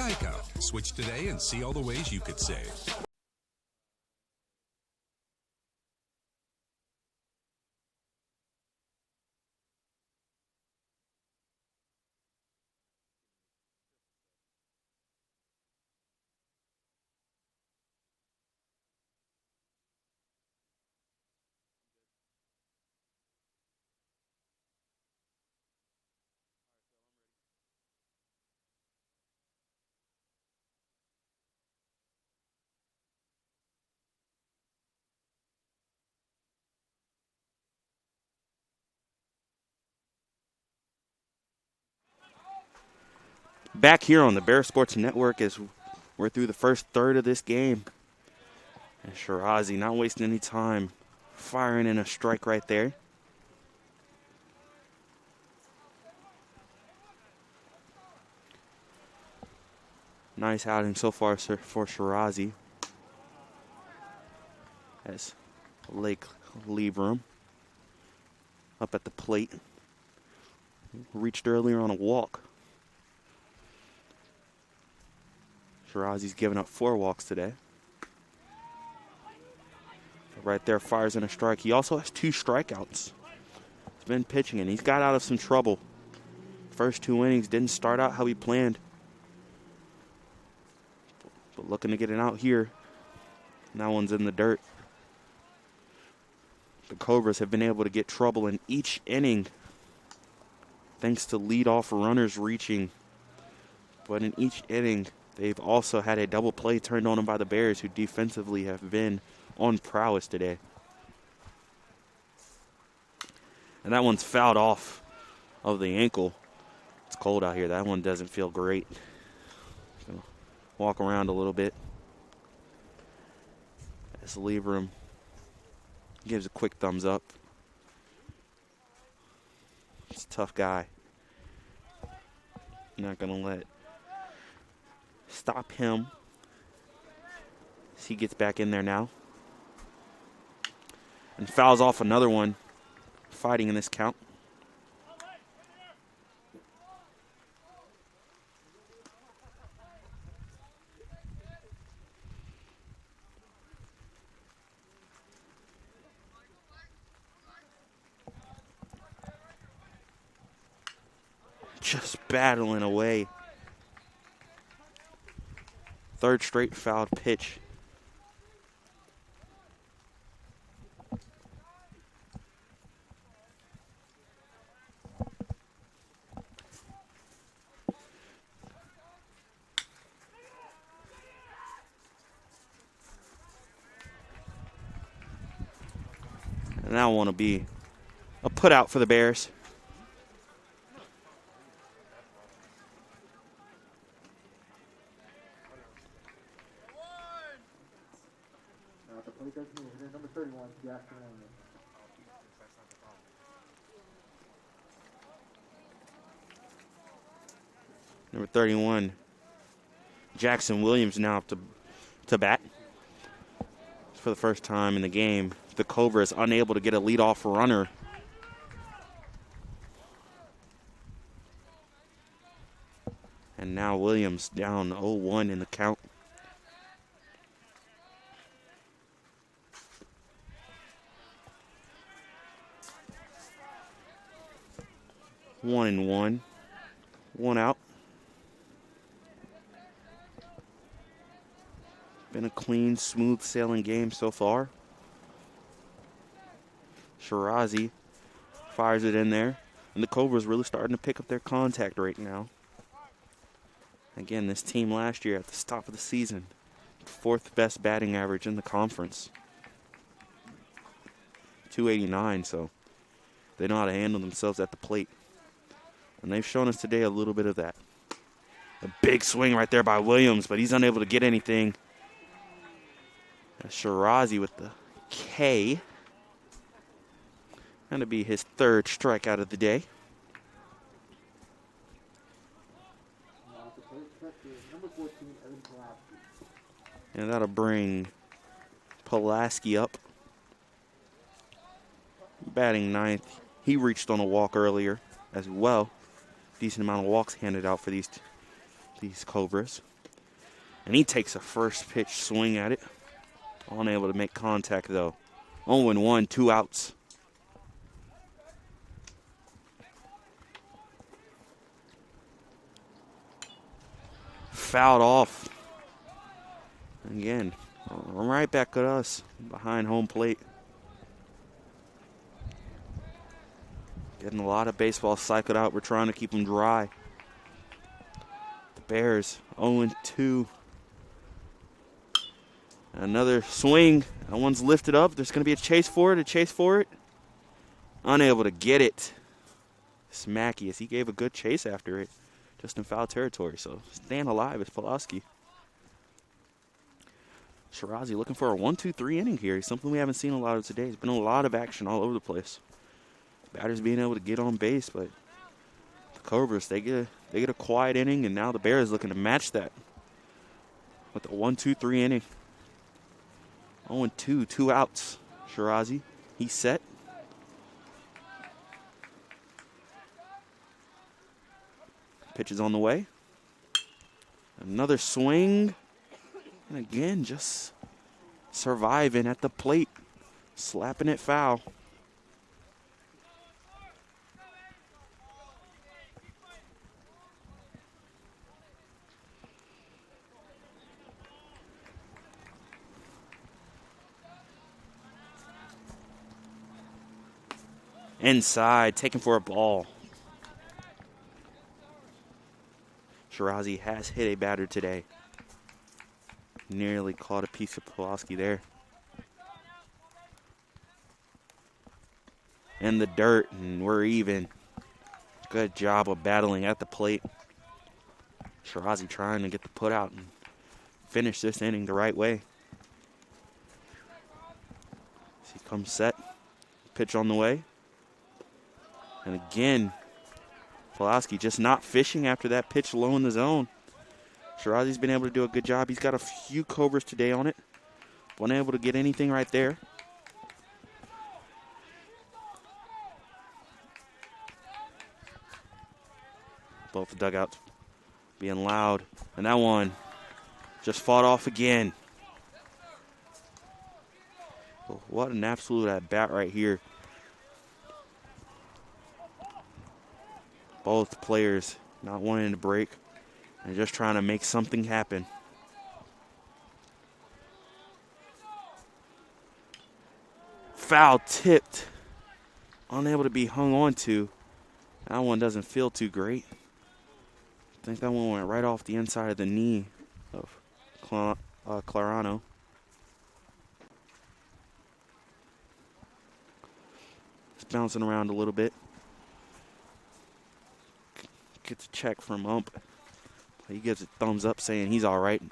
Geico. Switch today and see all the ways you could save. Back here on the Bear Sports Network as we're through the first third of this game. And Shirazi not wasting any time, firing in a strike right there. Nice outing so far for Shirazi. As Lake Liebram up at the plate. Reached earlier on a walk. Shirazi's given up 4 walks today. Right there, fires in a strike. He also has 2 strikeouts. He's been pitching and he's got out of some trouble. First 2 innings didn't start out how he planned. But looking to get it out here. And that one's in the dirt. The Cobras have been able to get trouble in each inning thanks to leadoff runners reaching. But in each inning, they've also had a double play turned on them by the Bears, who defensively have been on prowess today. And that one's fouled off of the ankle. It's cold out here. That one doesn't feel great. Gonna walk around a little bit. As Liebram gives a quick thumbs up. He's a tough guy. Not going to let stop him as he gets back in there now. And fouls off another one, fighting in this count. Just battling away. Third straight fouled pitch. And that one will be a put out for the Bears. Number 31, Jackson. Number 31, Jackson Williams now up to bat. For the first time in the game, the Cobras unable to get a leadoff runner. And now Williams down 0-1 in the count. One and one. One out. Been a clean, smooth sailing game so far. Shirazi fires it in there. And the Cobras really starting to pick up their contact rate now. Again, this team last year at the top of the season, 4th best batting average in the conference. 289, so they know how to handle themselves at the plate. And they've shown us today a little bit of that. A big swing right there by Williams, but he's unable to get anything. Shirazi with the K. Going to be his 3rd strikeout of the day. And that'll bring Pulaski up. Batting 9th. He reached on a walk earlier as well. Decent amount of walks handed out for these Cobras. And he takes a first pitch swing at it. Unable to make contact, though. 0-1, 2 outs. Fouled off. Again, right back at us behind home plate. Getting a lot of baseball cycled out. We're trying to keep them dry. The Bears 0-2. Another swing. That one's lifted up. There's going to be a chase for it. Unable to get it. Smacky as he gave a good chase after it. Just in foul territory. So staying alive is Pulaski. Shirazi looking for a 1-2-3 inning here. Something we haven't seen a lot of today. There's been a lot of action all over the place. Batters being able to get on base, but the Cobras, they get a quiet inning, and now the Bears looking to match that with a 1-2-3 inning. 0-2, 2 outs. Shirazi, he's set. Pitch is on the way. Another swing. And again, just surviving at the plate. Slapping it foul. Inside, taken for a ball. Shirazi has hit a batter today. Nearly caught a piece of Pulaski there. In the dirt, and we're even. Good job of battling at the plate. Shirazi trying to get the put out and finish this inning the right way. As he comes set. Pitch on the way. And again, Pulaski just not fishing after that pitch low in the zone. Shirazi's been able to do a good job. He's got a few Cobras today on it. Wasn't able to get anything right there. Both the dugouts being loud. And that one just fought off again. What an absolute at-bat right here. Both players not wanting to break and just trying to make something happen. Foul tipped. Unable to be hung on to. That one doesn't feel too great. I think that one went right off the inside of the knee of Clarano. It's bouncing around a little bit. Gets a check from ump. He gives a thumbs up saying he's all right.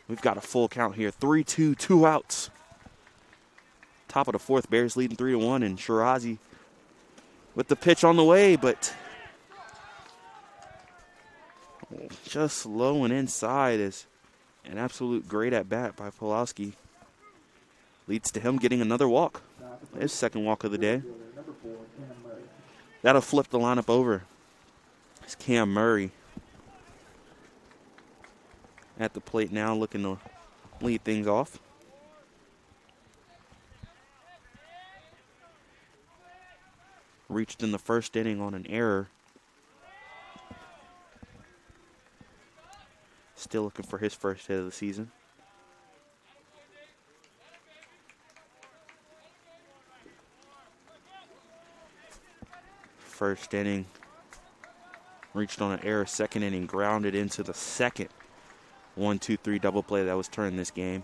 We've got a full count here. 3-2, 2 outs. Top of the fourth, Bears leading 3-1, and Shirazi with the pitch on the way, but just low and inside is an absolute great at-bat by Pulaski. Leads to him getting another walk. His second walk of the day. That'll flip the lineup over. It's Cam Murray at the plate now, looking to lead things off. Reached in the first inning on an error. Still looking for his first hit of the season. First inning. Reached on an error. Second inning, grounded into the second 1-2-3 double play that was turned this game.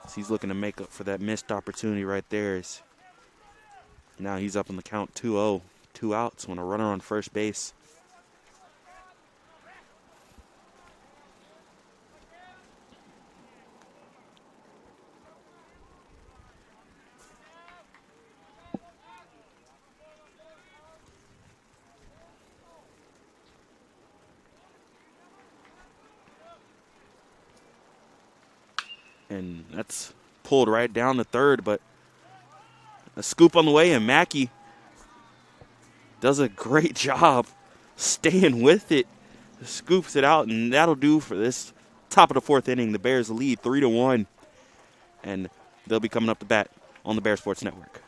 So he's looking to make up for that missed opportunity right there. Now he's up on the count 2-0. 2 outs when a runner on first base. And that's pulled right down the third, but a scoop on the way, and Mackey does a great job staying with it. scoops it out, and that'll do for this top of the fourth inning. The Bears lead 3-1, and they'll be coming up to bat on the Bear Sports Network.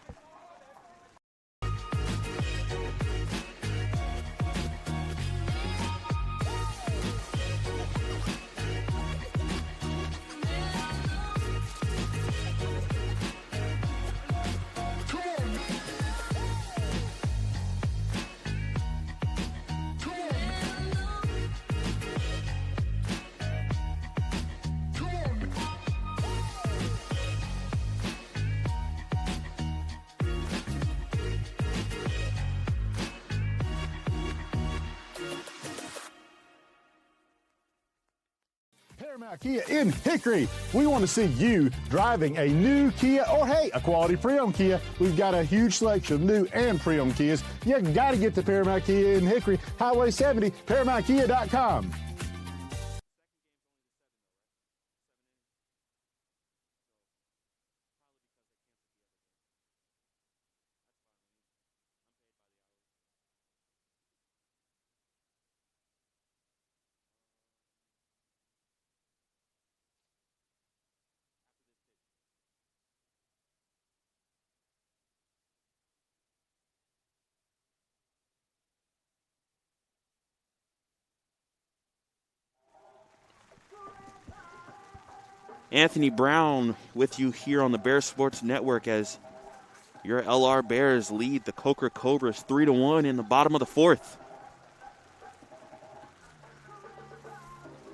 Kia in Hickory. We want to see you driving a new Kia or, hey, a quality pre-owned Kia. We've got a huge selection of new and pre-owned Kias. You got to get to Paramount Kia in Hickory, Highway 70, ParamountKia.com. Anthony Brown with you here on the Bear Sports Network as your LR Bears lead the Coker Cobras 3-1 in the bottom of the fourth.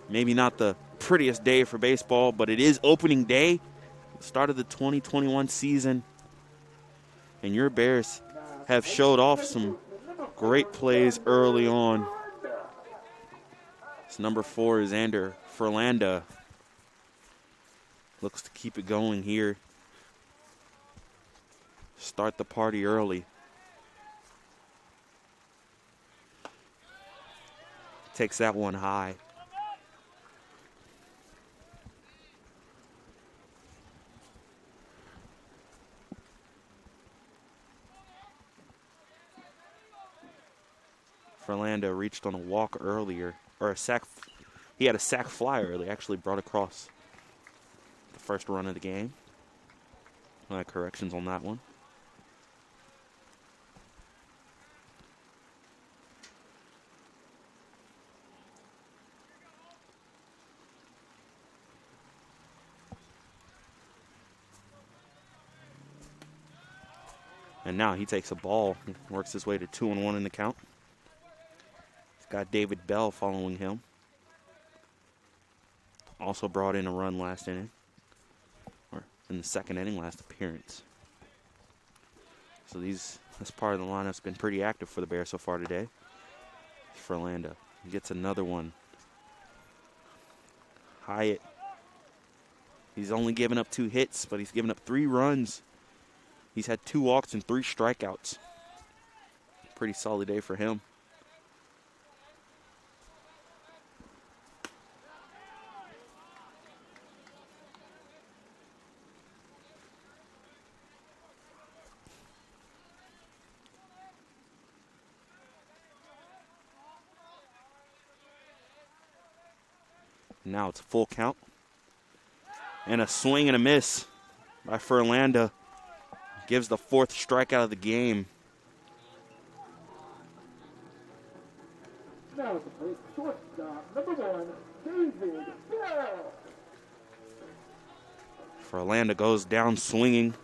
Maybe not the prettiest day for baseball, but it is opening day, the start of the 2021 season. And your Bears have showed off some great plays early on. It's number 4 is Xander Ferlanda. Looks to keep it going here. Start the party early. Takes that one high. Ferlanda reached on a walk earlier, or a sack. He had a sack fly early, actually brought across the first run of the game. Corrections on that one. And now he takes a ball, works his way to 2-1 in the count. He's got David Bell following him. Also brought in a run last inning, or in the second inning, last appearance. So this part of the lineup's been pretty active for the Bears so far today. Ferlanda gets another one. Hyatt, he's only given up 2 hits, but he's given up 3 runs. He's had 2 walks and 3 strikeouts. Pretty solid day for him. Now it's a full count. And a swing and a miss by Ferlanda. Gives the 4th strikeout of the game. Now to play shortstop, number 1, David Bell. Ferlanda goes down swinging.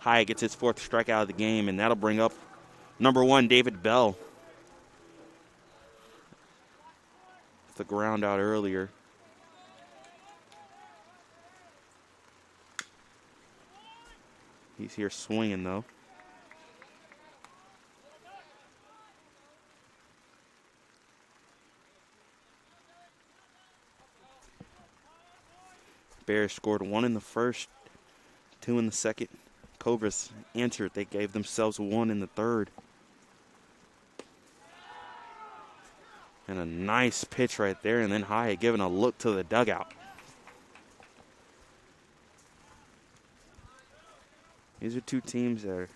Hyatt gets his 4th strikeout of the game, and that'll bring up number 1, David Bell. The ground out earlier. He's here swinging, though. Bears scored 1 in the first, 2 in the second. Cobras answered. They gave themselves 1 in the third. And a nice pitch right there, and then Hyatt giving a look to the dugout. These are 2 teams that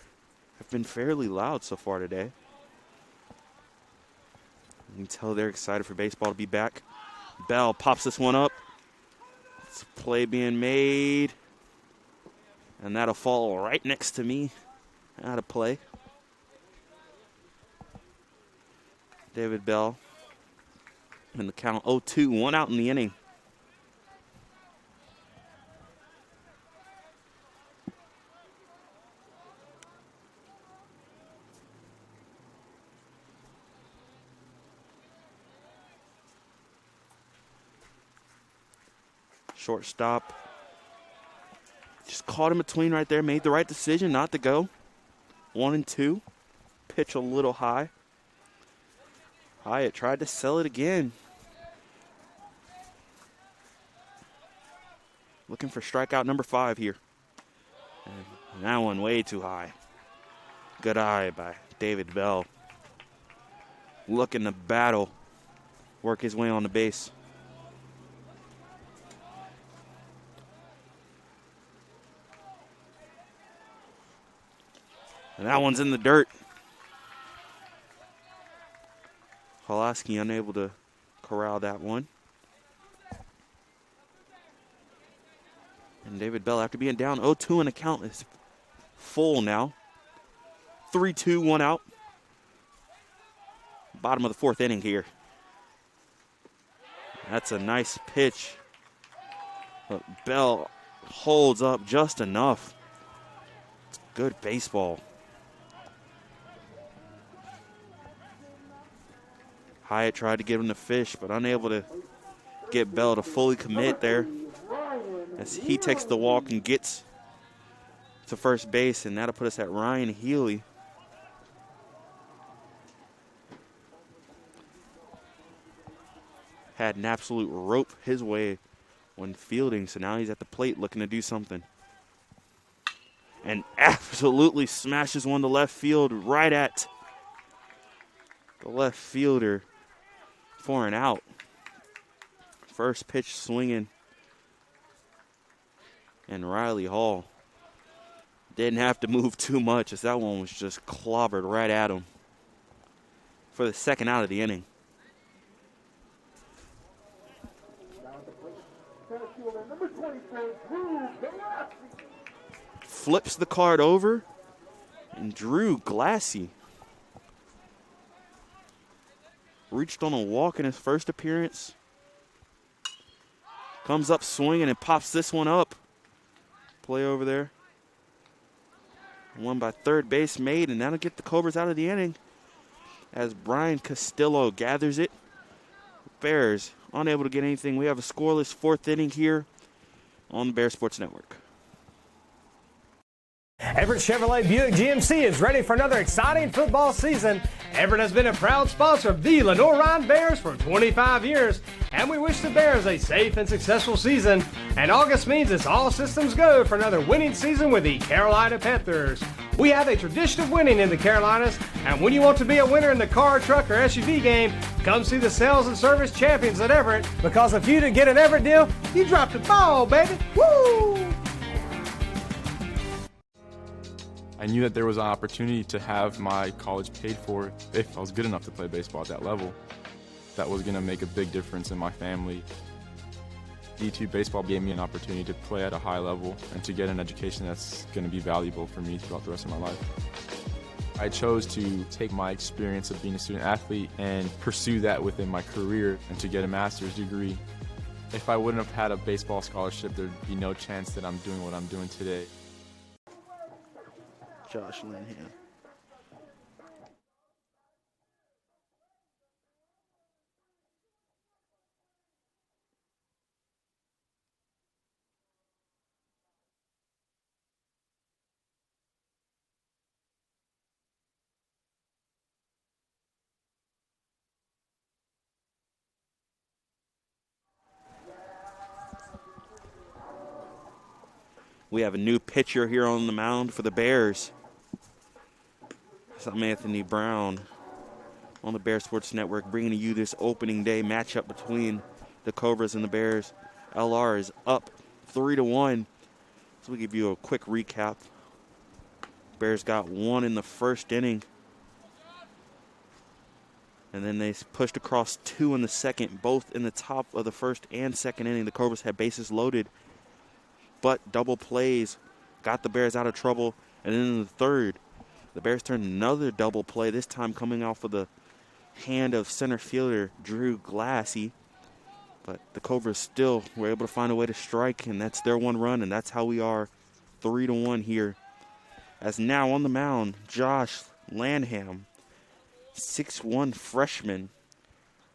have been fairly loud so far today. You can tell they're excited for baseball to be back. Bell pops this one up. It's a play being made. And that'll fall right next to me. Out of play. David Bell. And the count 0-2, 1 out in the inning. Shortstop. Just caught him between right there. Made the right decision not to go. 1-2. Pitch a little high. Hyatt tried to sell it again. Looking for strikeout number 5 here. And that one way too high. Good eye by David Bell. Looking to battle. Work his way on the base. And that one's in the dirt. Holoski unable to corral that one. And David Bell, after being down 0-2 in the count, is full now. 3-2, 1 out. Bottom of the 4th inning here. That's a nice pitch. But Bell holds up just enough. It's good baseball. Hyatt tried to get him to fish, but unable to get Bell to fully commit there. As he takes the walk and gets to first base, and that'll put us at Ryan Healy. Had an absolute rope his way when fielding, so now he's at the plate looking to do something. And absolutely smashes one to left field right at the left fielder for an out. First pitch swinging. And Riley Hall didn't have to move too much as that one was just clobbered right at him for the second out of the inning. Flips the card over, and Drew Glassy reached on a walk in his first appearance. Comes up swinging and pops this one up. Play over there. One by third base made, and that'll get the Cobras out of the inning as Brian Castillo gathers it. Bears unable to get anything. We have a scoreless 4th inning here on the Bear Sports Network. Everett Chevrolet Buick GMC is ready for another exciting football season. Everett has been a proud sponsor of the Lenoir-Rhyne Bears for 25 years, and we wish the Bears a safe and successful season. And August means it's all systems go for another winning season with the Carolina Panthers. We have a tradition of winning in the Carolinas, and when you want to be a winner in the car, truck, or SUV game, come see the sales and service champions at Everett, because if you didn't get an Everett deal, you dropped the ball, baby. Woo! I knew that there was an opportunity to have my college paid for if I was good enough to play baseball at that level. That was going to make a big difference in my family. D2 baseball gave me an opportunity to play at a high level and to get an education that's going to be valuable for me throughout the rest of my life. I chose to take my experience of being a student athlete and pursue that within my career and to get a master's degree. If I wouldn't have had a baseball scholarship, there'd be no chance that I'm doing what I'm doing today. Josh Linham. We have a new pitcher here on the mound for the Bears. I'm Anthony Brown on the Bear Sports Network, bringing you this opening day matchup between the Cobras and the Bears. LR is up 3-1. So we'll give you a quick recap. Bears got one in the first inning. And then they pushed across 2 in the second, both in the top of the first and second inning. The Cobras had bases loaded, but double plays got the Bears out of trouble. And then in the third, the Bears turned another double play, this time coming off of the hand of center fielder Drew Glassy. But the Cobras still were able to find a way to strike, and that's their one run, and that's how we are 3-1 here. As now on the mound, Josh Lanham, 6'1" freshman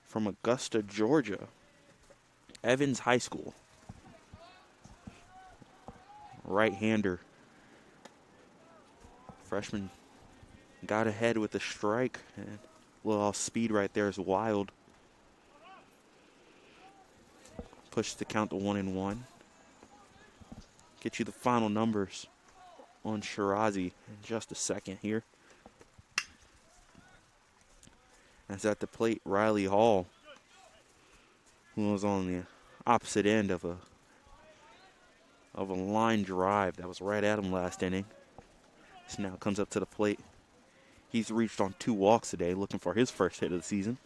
from Augusta, Georgia, Evans High School. Right-hander. Freshman got ahead with a strike, and a little off speed right there is wild. Push the count to 1-1. Get you the final numbers on Shirazi in just a second here. As at the plate, Riley Hall, who was on the opposite end of a line drive that was right at him last inning. This now comes up to the plate. He's reached on 2 walks today, looking for his first hit of the season.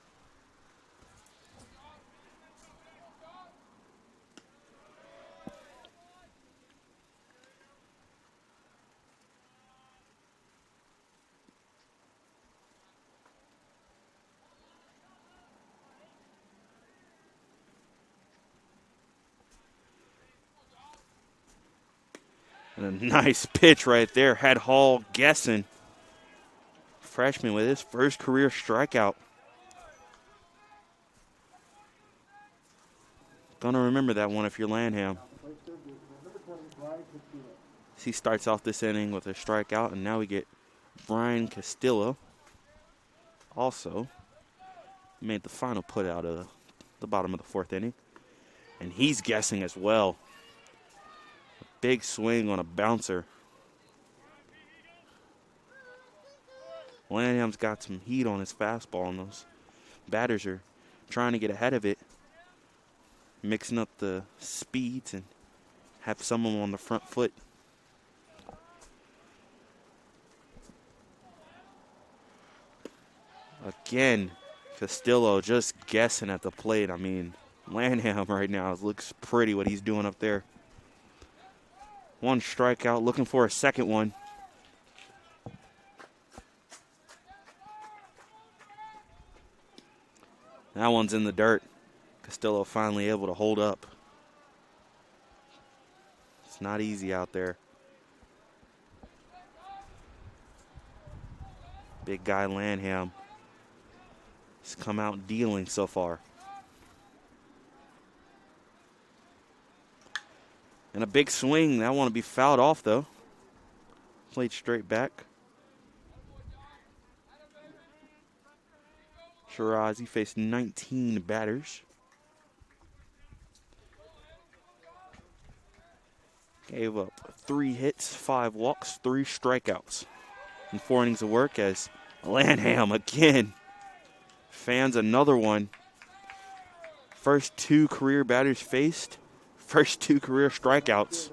And a nice pitch right there. Had Hall guessing. Freshman with his first career strikeout. Gonna remember that one if you're Lanham. He starts off this inning with a strikeout, and now we get Brian Castillo. Also made the final put out of the bottom of the 4th inning. And he's guessing as well. Big swing on a bouncer. Lanham's got some heat on his fastball, and those batters are trying to get ahead of it, mixing up the speeds and have some of them on the front foot. Again, Castillo just guessing at the plate. I mean, Lanham right now looks pretty what he's doing up there. 1 strikeout, looking for a second one. That one's in the dirt. Castillo finally able to hold up. It's not easy out there. Big guy Lanham has come out dealing so far. And a big swing. That one to be fouled off, though. Played straight back. Shirazi faced 19 batters. Gave up 3 hits, 5 walks, 3 strikeouts. And 4 innings of work as Lanham again fans another one. First 2 career batters faced. First 2 career strikeouts.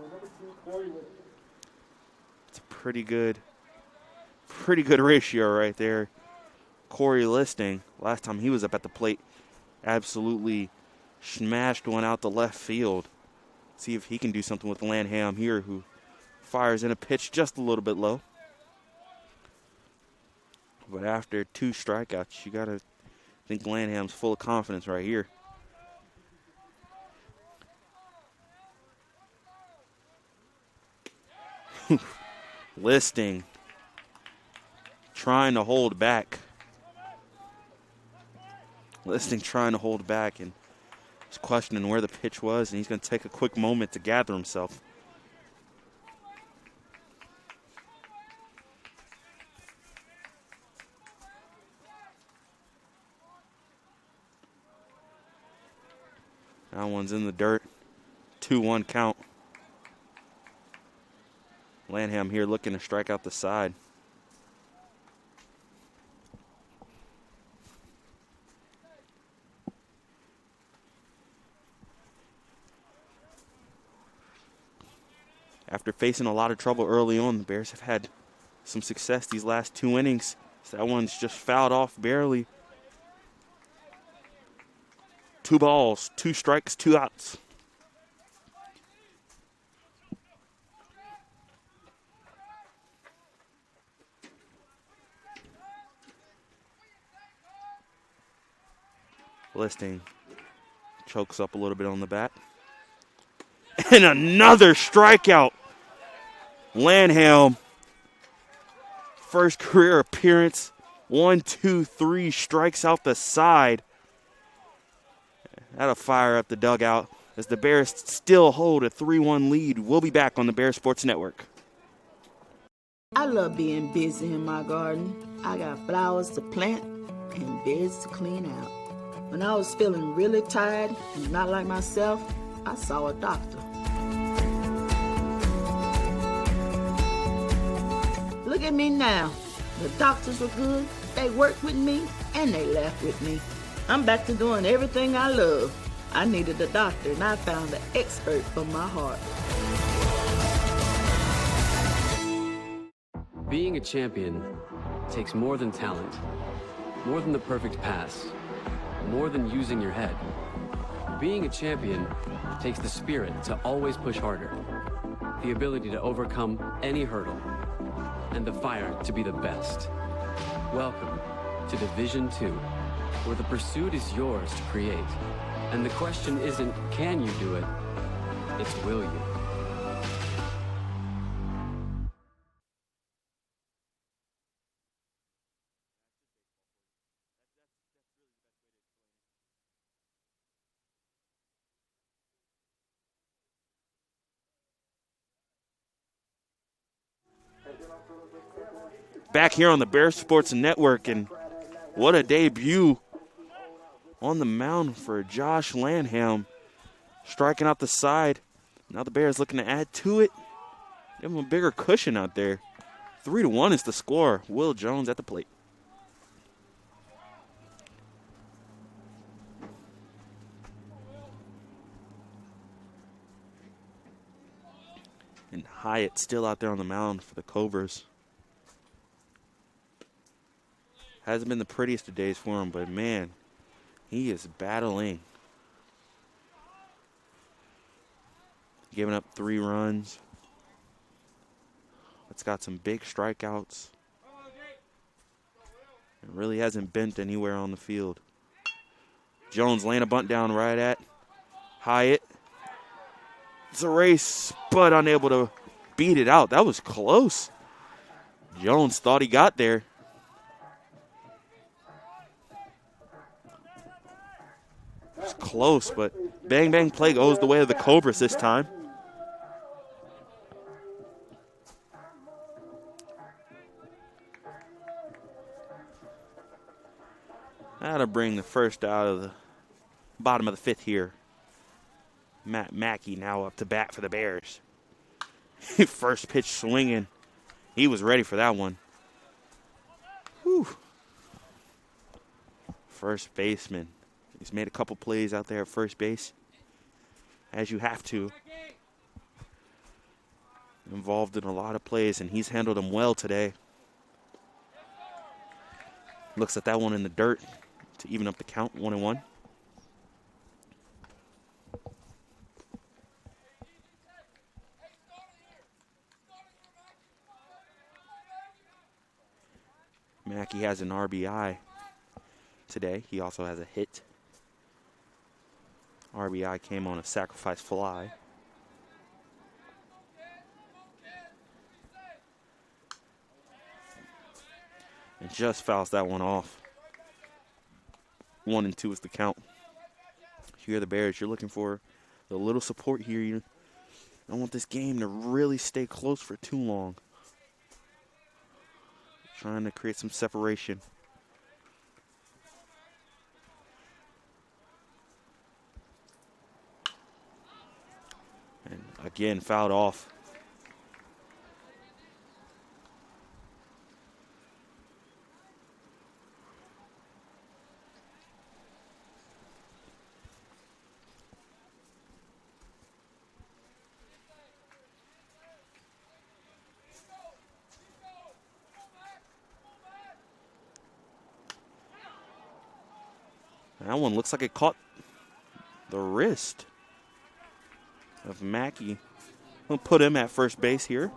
It's a pretty good ratio right there. Corey Listing, last time he was up at the plate, absolutely smashed one out to left field. See if he can do something with Lanham here, who fires in a pitch just a little bit low. But after 2 strikeouts, you got to think Lanham's full of confidence right here. Listing trying to hold back. Listing trying to hold back and was questioning where the pitch was, and he's going to take a quick moment to gather himself. That one's in the dirt. 2-1 count. Lanham here looking to strike out the side. After facing a lot of trouble early on, the Bears have had some success these last 2 innings. So that one's just fouled off barely. 2 balls, 2 strikes, 2 outs. Listing chokes up a little bit on the bat. And another strikeout. Lanham, first career appearance. 1, 2, 3 strikes out the side. That'll fire up the dugout as the Bears still hold a 3-1 lead. We'll be back on the Bears Sports Network. I love being busy in my garden. I got flowers to plant and beds to clean out. When I was feeling really tired and not like myself, I saw a doctor. Look at me now. The doctors were good, they worked with me, and they laughed with me. I'm back to doing everything I love. I needed a doctor, and I found the expert for my heart. Being a champion takes more than talent, more than the perfect pass, more than using your head. Being a champion takes the spirit to always push harder, the ability to overcome any hurdle, and the fire to be the best. Welcome to Division 2, where the pursuit is yours to create. And the question isn't, can you do it? It's, will you? Back here on the Bears Sports Network, and what a debut on the mound for Josh Lanham, striking out the side. Now the Bears looking to add to it. Give him a bigger cushion out there. 3-1 is the score. Will Jones at the plate. And Hyatt still out there on the mound for the Cobras. Hasn't been the prettiest of days for him, but man, he is battling. Giving up 3 runs. It's got some big strikeouts. It really hasn't bent anywhere on the field. Jones laying a bunt down right at Hyatt. It's a race, but unable to beat it out. That was close. Jones thought he got there. It's close, but bang, bang play goes the way of the Cobras this time. That'll bring the first out of the bottom of the 5th here. Matt Mackey now up to bat for the Bears. First pitch swinging. He was ready for that one. Whew. First baseman. He's made a couple plays out there at first base, as you have to. Involved in a lot of plays, and he's handled them well today. Looks at that one in the dirt to even up the count, 1-1. Mackey has an RBI today. He also has a hit. RBI came on a sacrifice fly. And just fouls that one off. 1-2 is the count. Here are the Bears. You're looking for a little support here. You don't want this game to really stay close for too long. Trying to create some separation. And again, fouled off. That one looks like it caught the wrist of Mackey. We'll put him at first base here.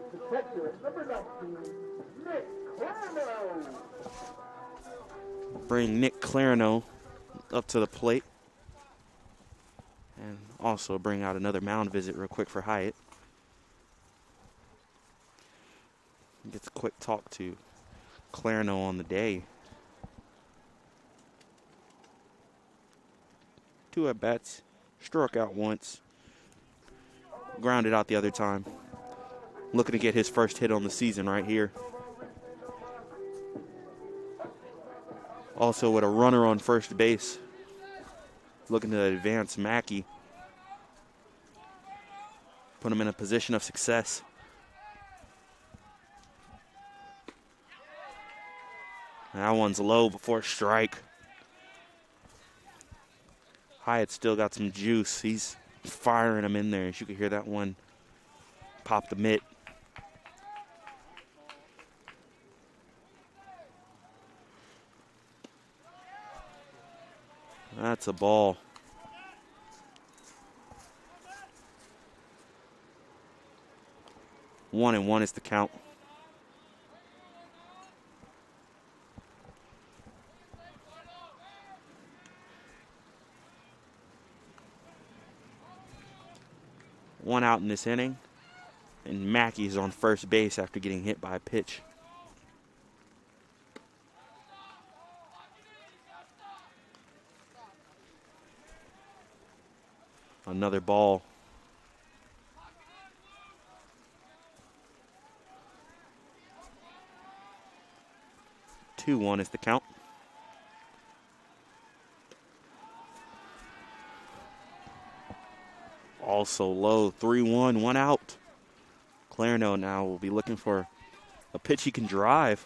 Protector, number 19, Nick Clarno. Bring Nick Clarno up to the plate. And also bring out another mound visit real quick for Hyatt. Gets a quick talk to Clarno on the day. 2 at-bats, struck out once, grounded out the other time. Looking to get his first hit on the season right here. Also with a runner on first base. Looking to advance Mackey. Put him in a position of success. That one's low before strike. Hyatt still got some juice. He's firing him in there. As you can hear that one pop the mitt. That's a ball. One and one is the count. One out in this inning, and Mackey's on first base after getting hit by a pitch. Another ball. Two one is the count. Also low, 3-1, one out. Clarno now will be looking for a pitch he can drive.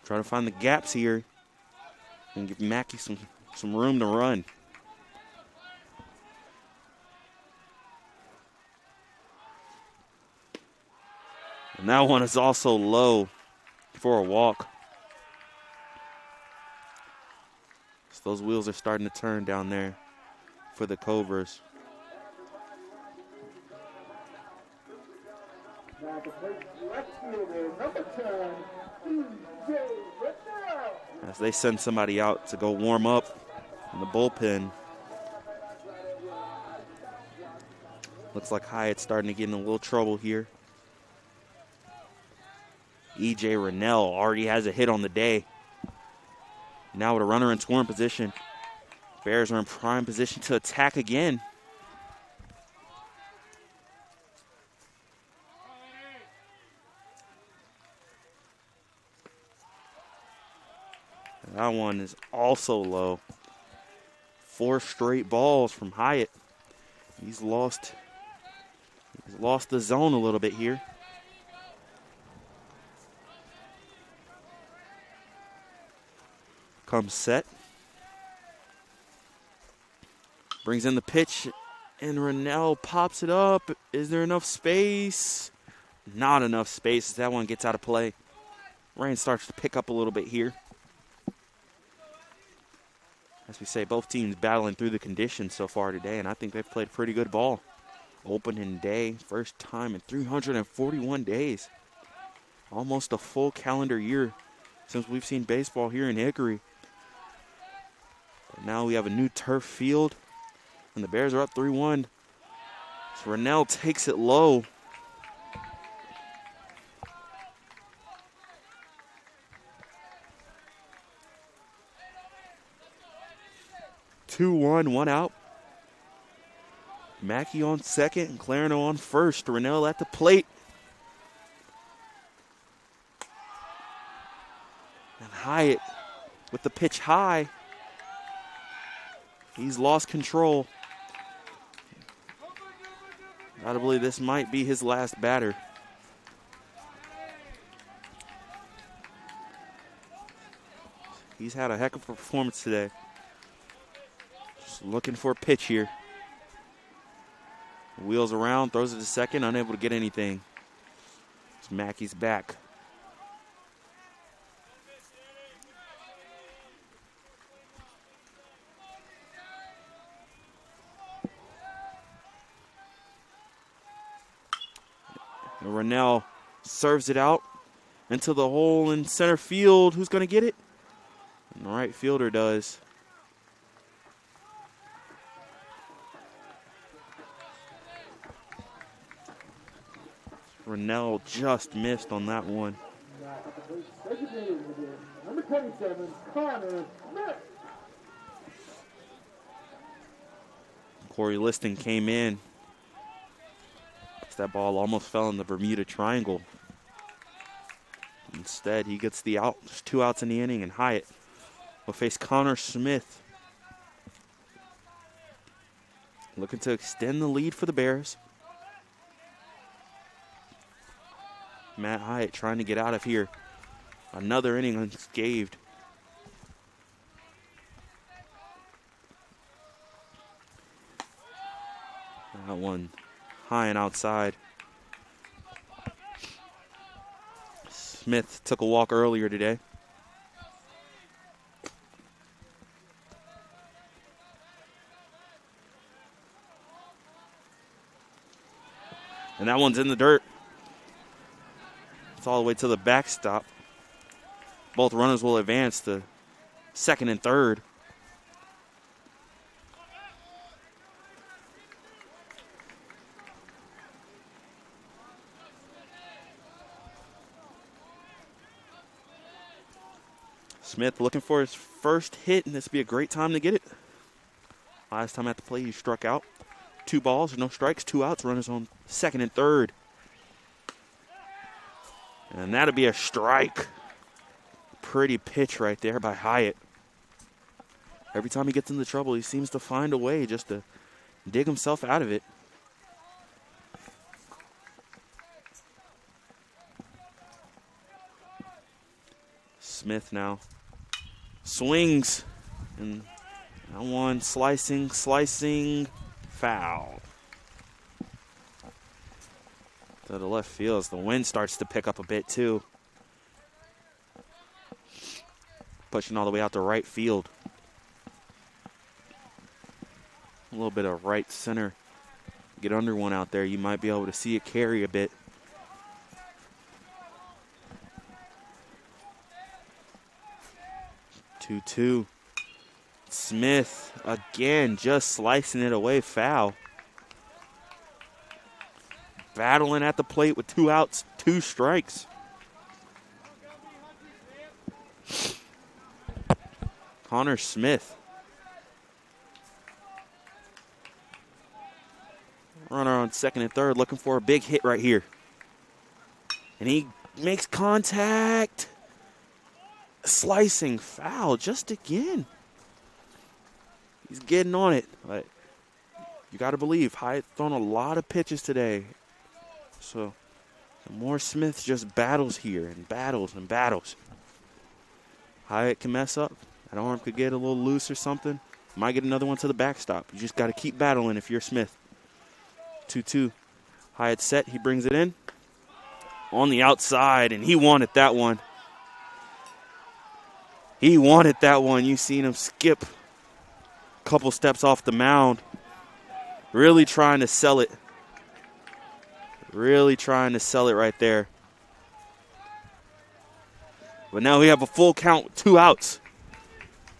Trying to find the gaps here and give Mackey some room to run. And that one is also low for a walk. So those wheels are starting to turn down there for the Cobras. Now the left fielder, number 10, DJ Rennell. As they send somebody out to go warm up in the bullpen. Looks like Hyatt's starting to get in a little trouble here. E.J. Rennell already has a hit on the day. Now with a runner in scoring position, Bears are in prime position to attack again. That one is also low. 4 straight balls from Hyatt. He's lost the zone a little bit here. Comes set. Brings in the pitch, and Rennell pops it up. Is there enough space? Not enough space. That one gets out of play. Rain starts to pick up a little bit here. As we say, both teams battling through the conditions so far today, and I think they've played pretty good ball. Opening day, first time in 341 days. Almost a full calendar year since we've seen baseball here in Hickory. But now we have a new turf field, and the Bears are up 3-1. So Rennell takes it low. Two, one out. Mackey on second and Clarno on first. Rennell at the plate. And Hyatt with the pitch high. He's lost control. Gotta believe this might be his last batter. He's had a heck of a performance today. Just looking for a pitch here. Wheels around, throws it to second, unable to get anything. It's Mackey's back. And Rennell serves it out into the hole in center field. Who's going to get it? And the right fielder does. Rennell just missed on that one. Number 27, Connor Smith. Corey Liston came in. That ball almost fell in the Bermuda Triangle. Instead, he gets the out. There's 2 outs in the inning, and Hyatt will face Connor Smith. Looking to extend the lead for the Bears. Matt Hyatt trying to get out of here. Another inning unscathed. That one high and outside. Smith took a walk earlier today. And that one's in the dirt. It's all the way to the backstop. Both runners will advance to second and third. Smith looking for his first hit, and this would be a great time to get it. Last time at the plate, he struck out. 2 balls, no strikes, 2 outs, runners on second and third. And that'll be a strike. Pretty pitch right there by Hyatt. Every time he gets into trouble, he seems to find a way just to dig himself out of it. Smith now swings, and that one slicing, foul. To the left field as the wind starts to pick up a bit too. Pushing all the way out to right field. A little bit of right center. Get under one out there, you might be able to see it carry a bit. Two. Smith again just slicing it away, foul. Battling at the plate with 2 outs, 2 strikes. Connor Smith. Runner on second and third looking for a big hit right here. And he makes contact. Slicing foul just again. He's getting on it. But you got to believe Hyatt's thrown a lot of pitches today. So the more Smith just battles here and battles and battles. Hyatt can mess up. That arm could get a little loose or something. Might get another one to the backstop. You just got to keep battling if you're Smith. 2-2. Hyatt set. He brings it in. On the outside, and he wanted that one. He wanted that one. You seen him skip a couple steps off the mound. Really trying to sell it. Really trying to sell it right there. But now we have a full count with 2 outs.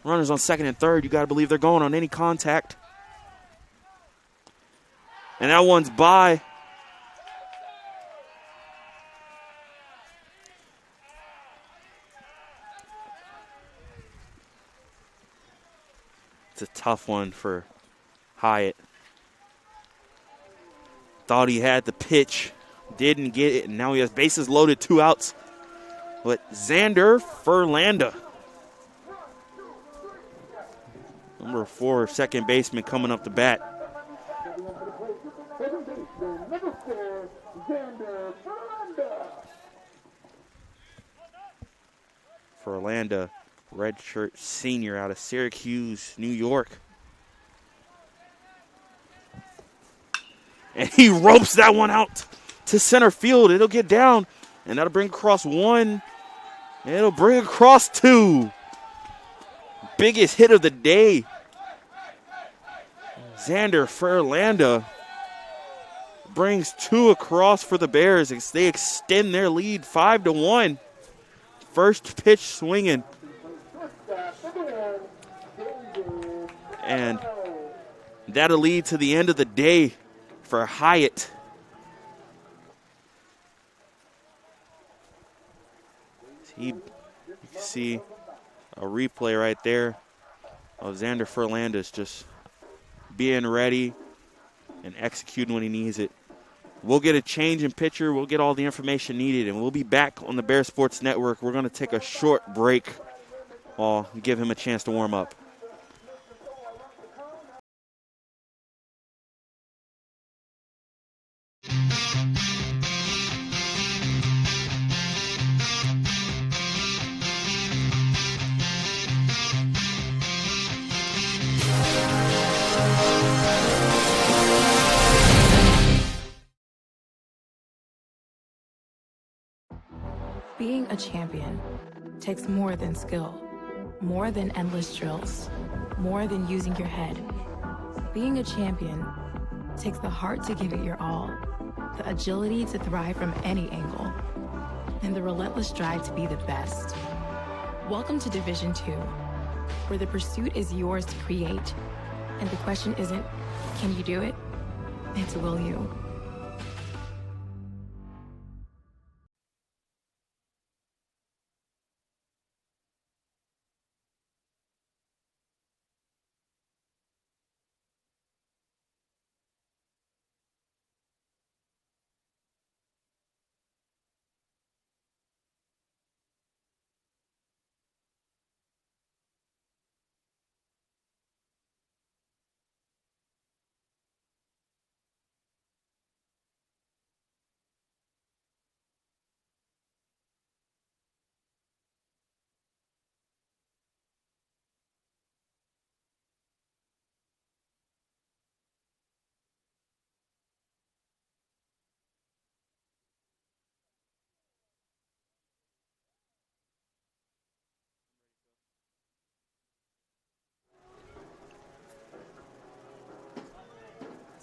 Runners on second and third. You got to believe they're going on any contact. And that one's by. It's a tough one for Hyatt. Thought he had the pitch, didn't get it, and now he has bases loaded, 2 outs. With Xander Furlanda, number 4, second baseman, coming up to bat. Number 4, Xander Furlanda. Furlanda, redshirt senior out of Syracuse, New York. And he ropes that one out to center field. It'll get down, and that'll bring across 1. It'll bring across 2. Biggest hit of the day. Xander Furlanda brings 2 across for the Bears as they extend their lead 5-1. First pitch swinging. And that'll lead to the end of the day for Hyatt. You can see a replay right there of Xander Furlandes just being ready and executing when he needs it. We'll get a change in pitcher. We'll get all the information needed, and we'll be back on the Bear Sports Network. We're going to take a short break while give him a chance to warm up. Being a champion takes more than skill, more than endless drills, more than using your head. Being a champion takes the heart to give it your all, the agility to thrive from any angle, and the relentless drive to be the best. Welcome to Division 2, where the pursuit is yours to create, and the question isn't, can you do it? It's, will you?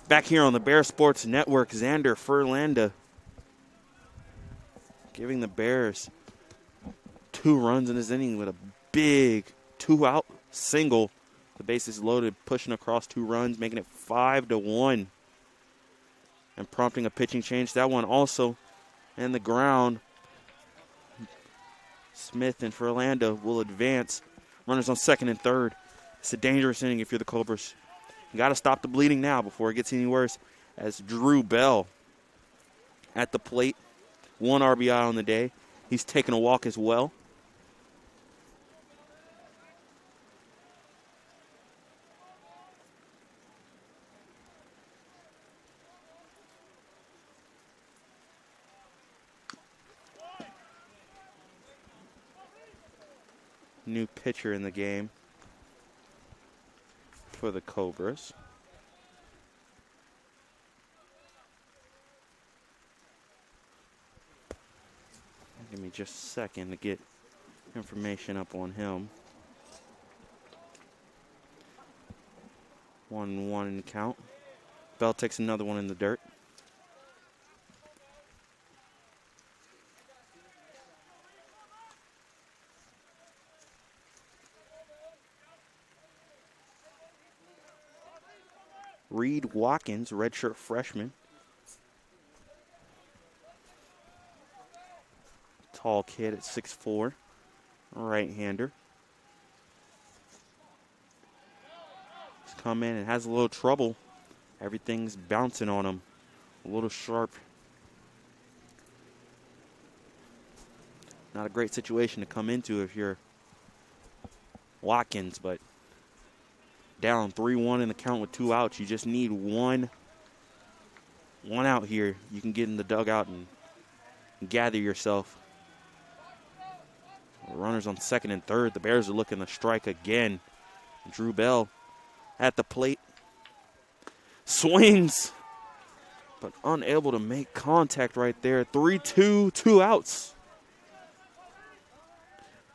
Back here on the Bear Sports Network, Xander Furlandes giving the Bears 2 runs in this inning with a big 2-out single. The bases loaded, pushing across 2 runs, making it 5-1. And prompting a pitching change. That one also in the ground. Smith and Furlandes will advance. Runners on second and third. It's a dangerous inning if you're the Cobras. You got to stop the bleeding now before it gets any worse. As Drew Bell at the plate, 1 RBI on the day. He's taking a walk as well. New pitcher in the game for the Cobras. Give me just a second to get information up on him. 1-1 in the count. Bell takes another one in the dirt. Reed Watkins, redshirt freshman. Tall kid at 6'4", right-hander. He's come in and has a little trouble. Everything's bouncing on him. A little sharp. Not a great situation to come into if you're Watkins, but down 3-1 in the count with 2 outs. You just need one out here. You can get in the dugout and gather yourself. Runners on second and third. The Bears are looking to strike again. Drew Bell at the plate. Swings, but unable to make contact right there. 3-2, 2 outs.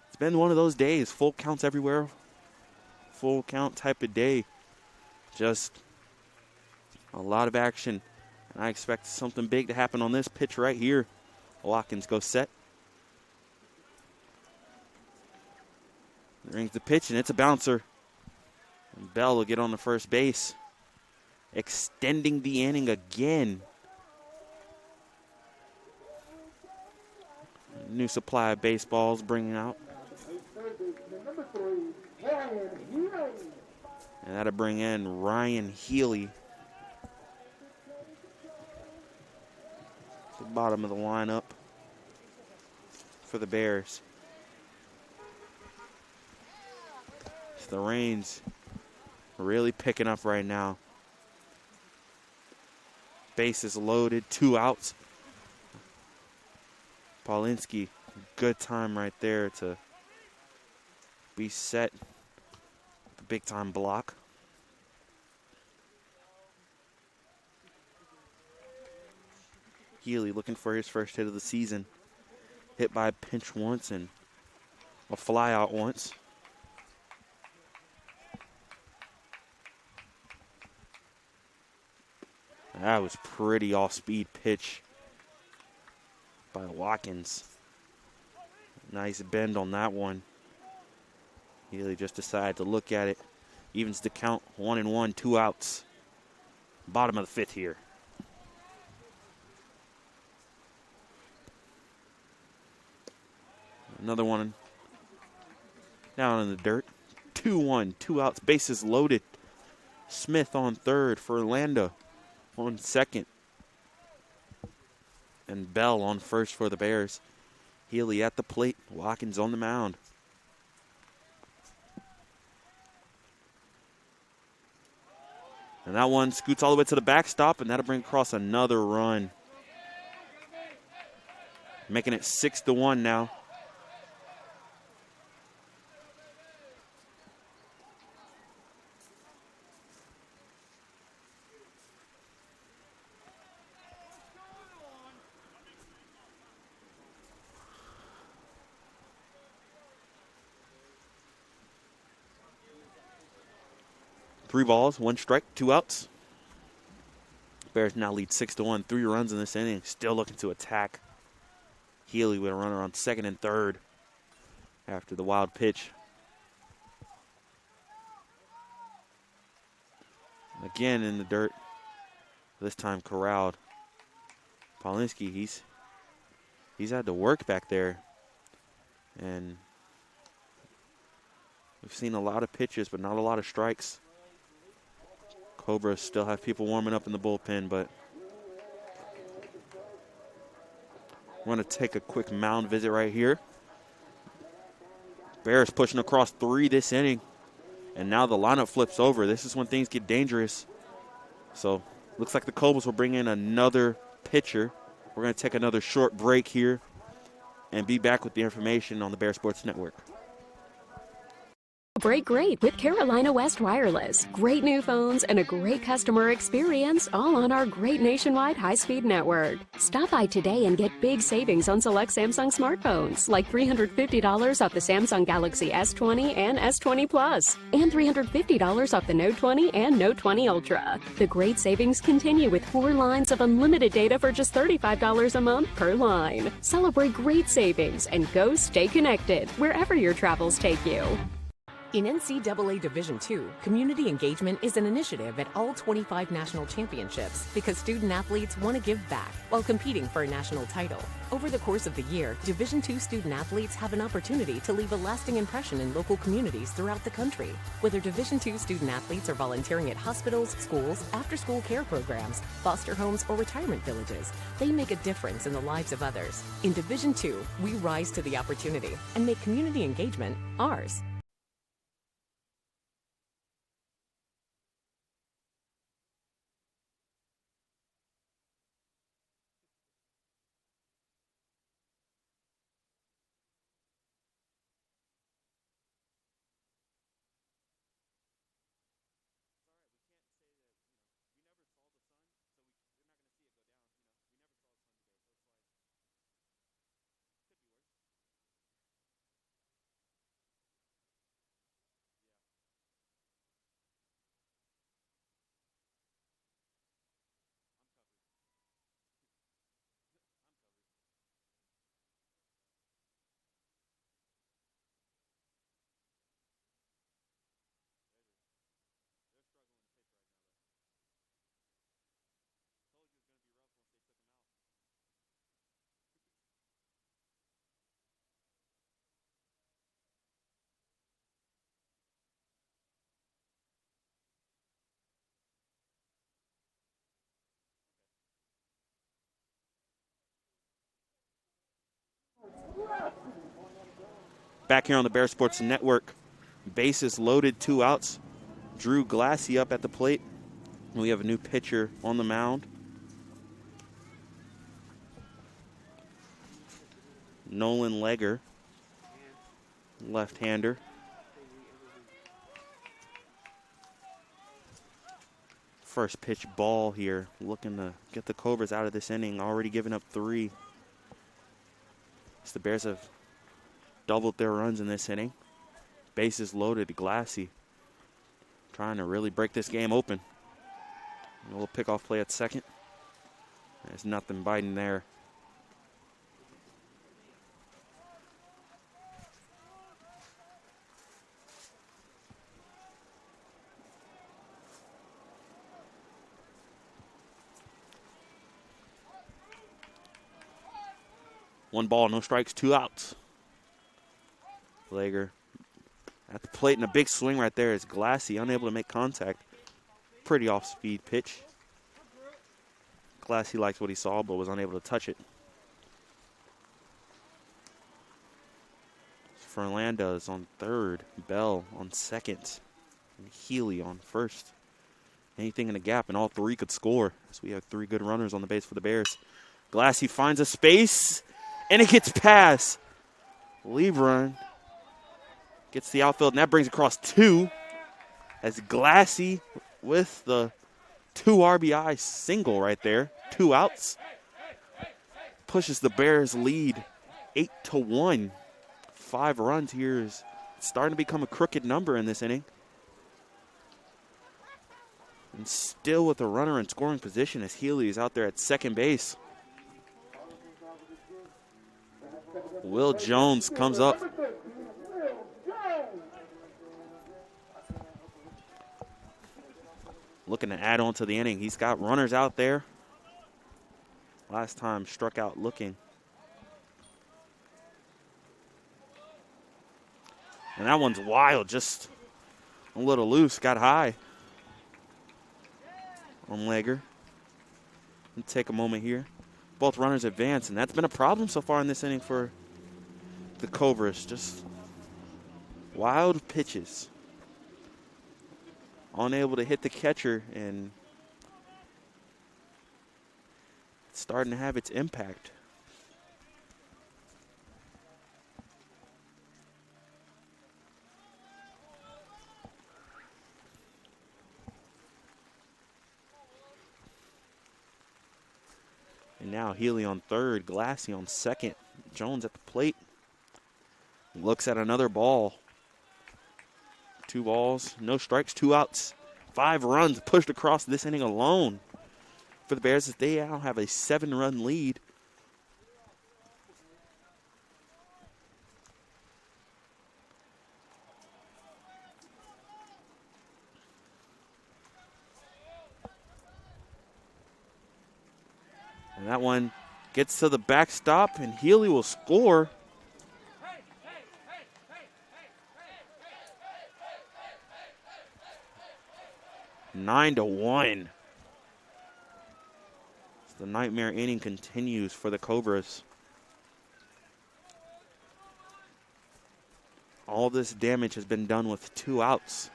It's been one of those days. Full counts everywhere. Full count type of day. Just a lot of action And I expect something big to happen on this pitch right here. Watkins goes set. Rings the pitch, and it's a bouncer. And Bell will get on the first base, extending the inning again. New supply of baseballs bringing out. And that'll bring in Ryan Healy. The bottom of the lineup for the Bears. So the rain's really picking up right now. Base is loaded, 2 outs. Paulinski, good time right there to be set. Big time block. Healy looking for his first hit of the season. Hit by a pinch once and a fly out once. That was pretty off-speed pitch by Watkins. Nice bend on that one. Healy just decided to look at it. Evens the count, 1-1, 2 outs. Bottom of the 5th here. Another one down in the dirt. 2-1, 2 outs, bases loaded. Smith on third for Orlando. On second. And Bell on first for the Bears. Healy at the plate. Watkins on the mound. And that one scoots all the way to the backstop, and that'll bring across another run. Making it 6-1 now. Three balls, 1 strike, 2 outs. Bears now lead 6-1, 3 runs in this inning. Still looking to attack. Healy with a runner on second and third after the wild pitch. Again in the dirt. This time corralled. Paulinski, he's had to work back there. And we've seen a lot of pitches, but not a lot of strikes. Cobras still have people warming up in the bullpen, but we're going to take a quick mound visit right here. Bears pushing across 3 this inning, and now the lineup flips over. This is when things get dangerous. So looks like the Cobras will bring in another pitcher. We're going to take another short break here and be back with the information on the Bear Sports Network. Break great with Carolina West Wireless. Great new phones and a great customer experience, all on our great nationwide high-speed network. Stop by today and get big savings on select Samsung smartphones, like $350 off the Samsung Galaxy S20 and S20 Plus, and $350 off the Note 20 and Note 20 Ultra. The great savings continue with 4 lines of unlimited data for just $35 a month per line. Celebrate great savings and go stay connected wherever your travels take you. In NCAA Division II, community engagement is an initiative at all 25 national championships because student athletes want to give back while competing for a national title. Over the course of the year, Division II student athletes have an opportunity to leave a lasting impression in local communities throughout the country. Whether Division II student athletes are volunteering at hospitals, schools, after-school care programs, foster homes, or retirement villages, they make a difference in the lives of others. In Division II, we rise to the opportunity and make community engagement ours. Back here on the Bear Sports Network, bases loaded, 2 outs. Drew Glassy up at the plate. We have a new pitcher on the mound. Nolan Legger, left-hander. First pitch ball here, looking to get the Cobras out of this inning, already giving up 3. So the Bears have doubled their runs in this inning. Bases loaded, Glassy trying to really break this game open. A little pickoff play at second. There's nothing biting there. One ball, no strikes, 2 outs. Legger at the plate, and a big swing right there is Glassy, unable to make contact. Pretty off-speed pitch. Glassy liked what he saw, but was unable to touch it. Fernandez on third, Bell on second, and Healy on first. Anything in the gap, and all 3 could score. So we have 3 good runners on the base for the Bears. Glassy finds a space, and it gets past. Lenoir-Rhyne gets the outfield, and that brings across 2 as Glassy with the 2 RBI single right there. 2 outs. Pushes the Bears lead 8-1. 5 runs here is starting to become a crooked number in this inning. And still with a runner in scoring position as Healy is out there at second base. Will Jones comes up. Looking to add on to the inning. He's got runners out there. Last time struck out looking. And that one's wild, just a little loose, got high on Legger. We'll take a moment here. Both runners advance, and that's been a problem so far in this inning for the Cobras. Just wild pitches. Unable to hit the catcher, and it's starting to have its impact. And now Healy on third, Glassy on second. Jones at the plate. Looks at another ball. 2 balls, no strikes, 2 outs. 5 runs pushed across this inning alone for the Bears as they now have a 7-run lead. And that one gets to the backstop, and Healy will score. Nine to 1. The nightmare inning continues for the Cobras. All this damage has been done with 2 outs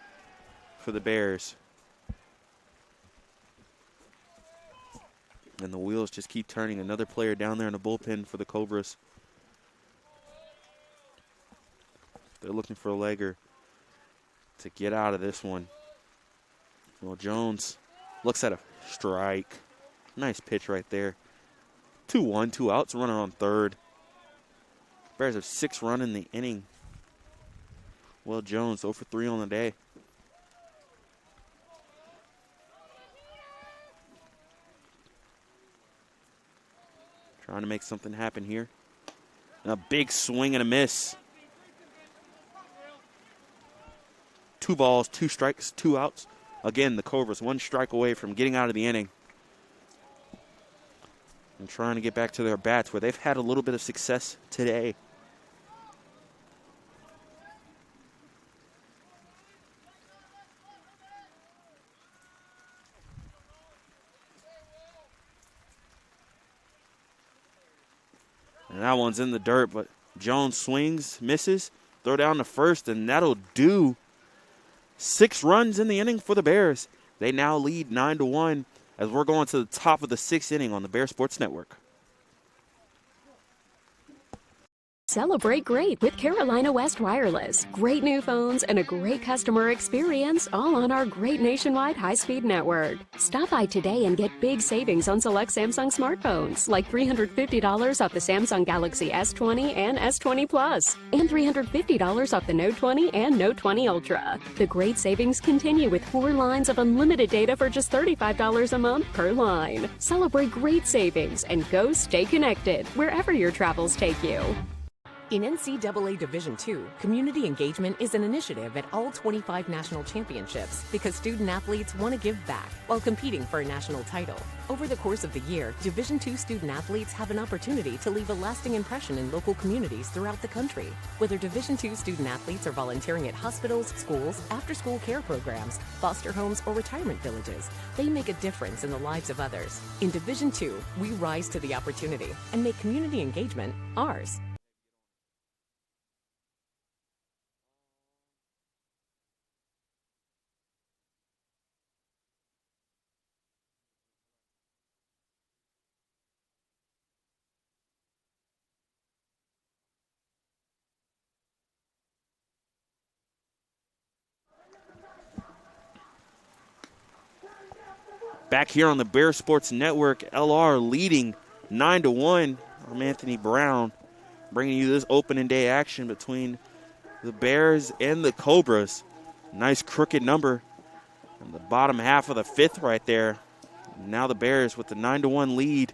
for the Bears. And the wheels just keep turning. Another player down there in the bullpen for the Cobras. They're looking for a Legger to get out of this one. Well, Jones looks at a strike. Nice pitch right there. 2-1, 2 outs, runner on third. Bears have 6 run in the inning. Will Jones 0 for 3 on the day. Trying to make something happen here. And a big swing and a miss. 2 balls, 2 strikes, 2 outs. Again, the Cobras 1 strike away from getting out of the inning and trying to get back to their bats where they've had a little bit of success today. And that one's in the dirt, but Jones swings, misses, throw down the first, and that'll do 6 runs in the inning for the Bears. They now lead 9-1 as we're going to the top of the 6th inning on the Bear Sports Network. Celebrate great with Carolina West Wireless. Great new phones and a great customer experience, all on our great nationwide high-speed network. Stop by today and get big savings on select Samsung smartphones, like $350 off the Samsung Galaxy S20 and S20 Plus, and $350 off the Note 20 and Note 20 Ultra. The great savings continue with 4 lines of unlimited data for just $35 a month per line. Celebrate great savings and go stay connected wherever your travels take you. In NCAA Division II, community engagement is an initiative at all 25 national championships because student athletes want to give back while competing for a national title. Over the course of the year, Division II student athletes have an opportunity to leave a lasting impression in local communities throughout the country. Whether Division II student athletes are volunteering at hospitals, schools, after-school care programs, foster homes, or retirement villages, they make a difference in the lives of others. In Division II, we rise to the opportunity and make community engagement ours. Back here on the Bear Sports Network, LR leading 9-1. I'm Anthony Brown, bringing you this opening day action between the Bears and the Cobras. Nice crooked number in the bottom half of the 5th right there. Now the Bears with the 9-1 lead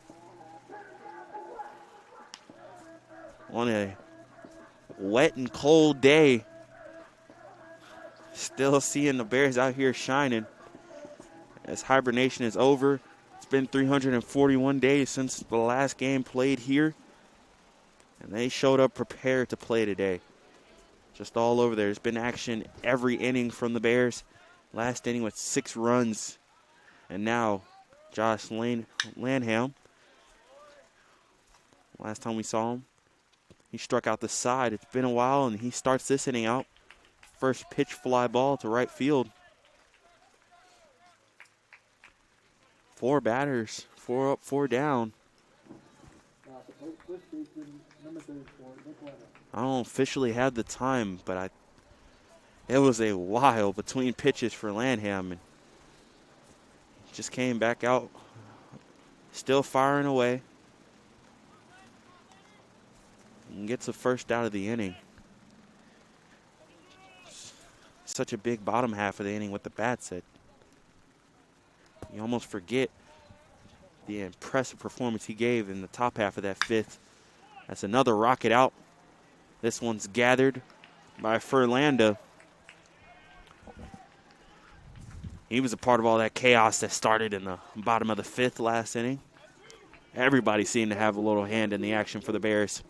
on a wet and cold day. Still seeing the Bears out here shining. As hibernation is over, it's been 341 days since the last game played here. And they showed up prepared to play today. Just all over there. There's been action every inning from the Bears. Last inning with 6 runs. And now Josh Lanham. Last time we saw him, he struck out the side. It's been a while, and he starts this inning out. First pitch fly ball to right field. 4 batters, 4 up, 4 down. I don't officially have the time, but it was a while between pitches for Lanham, and just came back out, still firing away, and gets the first out of the inning. Such a big bottom half of the inning with the bat set. You almost forget the impressive performance he gave in the top half of that 5th. That's another rocket out. This one's gathered by Furlanda. He was a part of all that chaos that started in the bottom of the 5th last inning. Everybody seemed to have a little hand in the action for the Bears.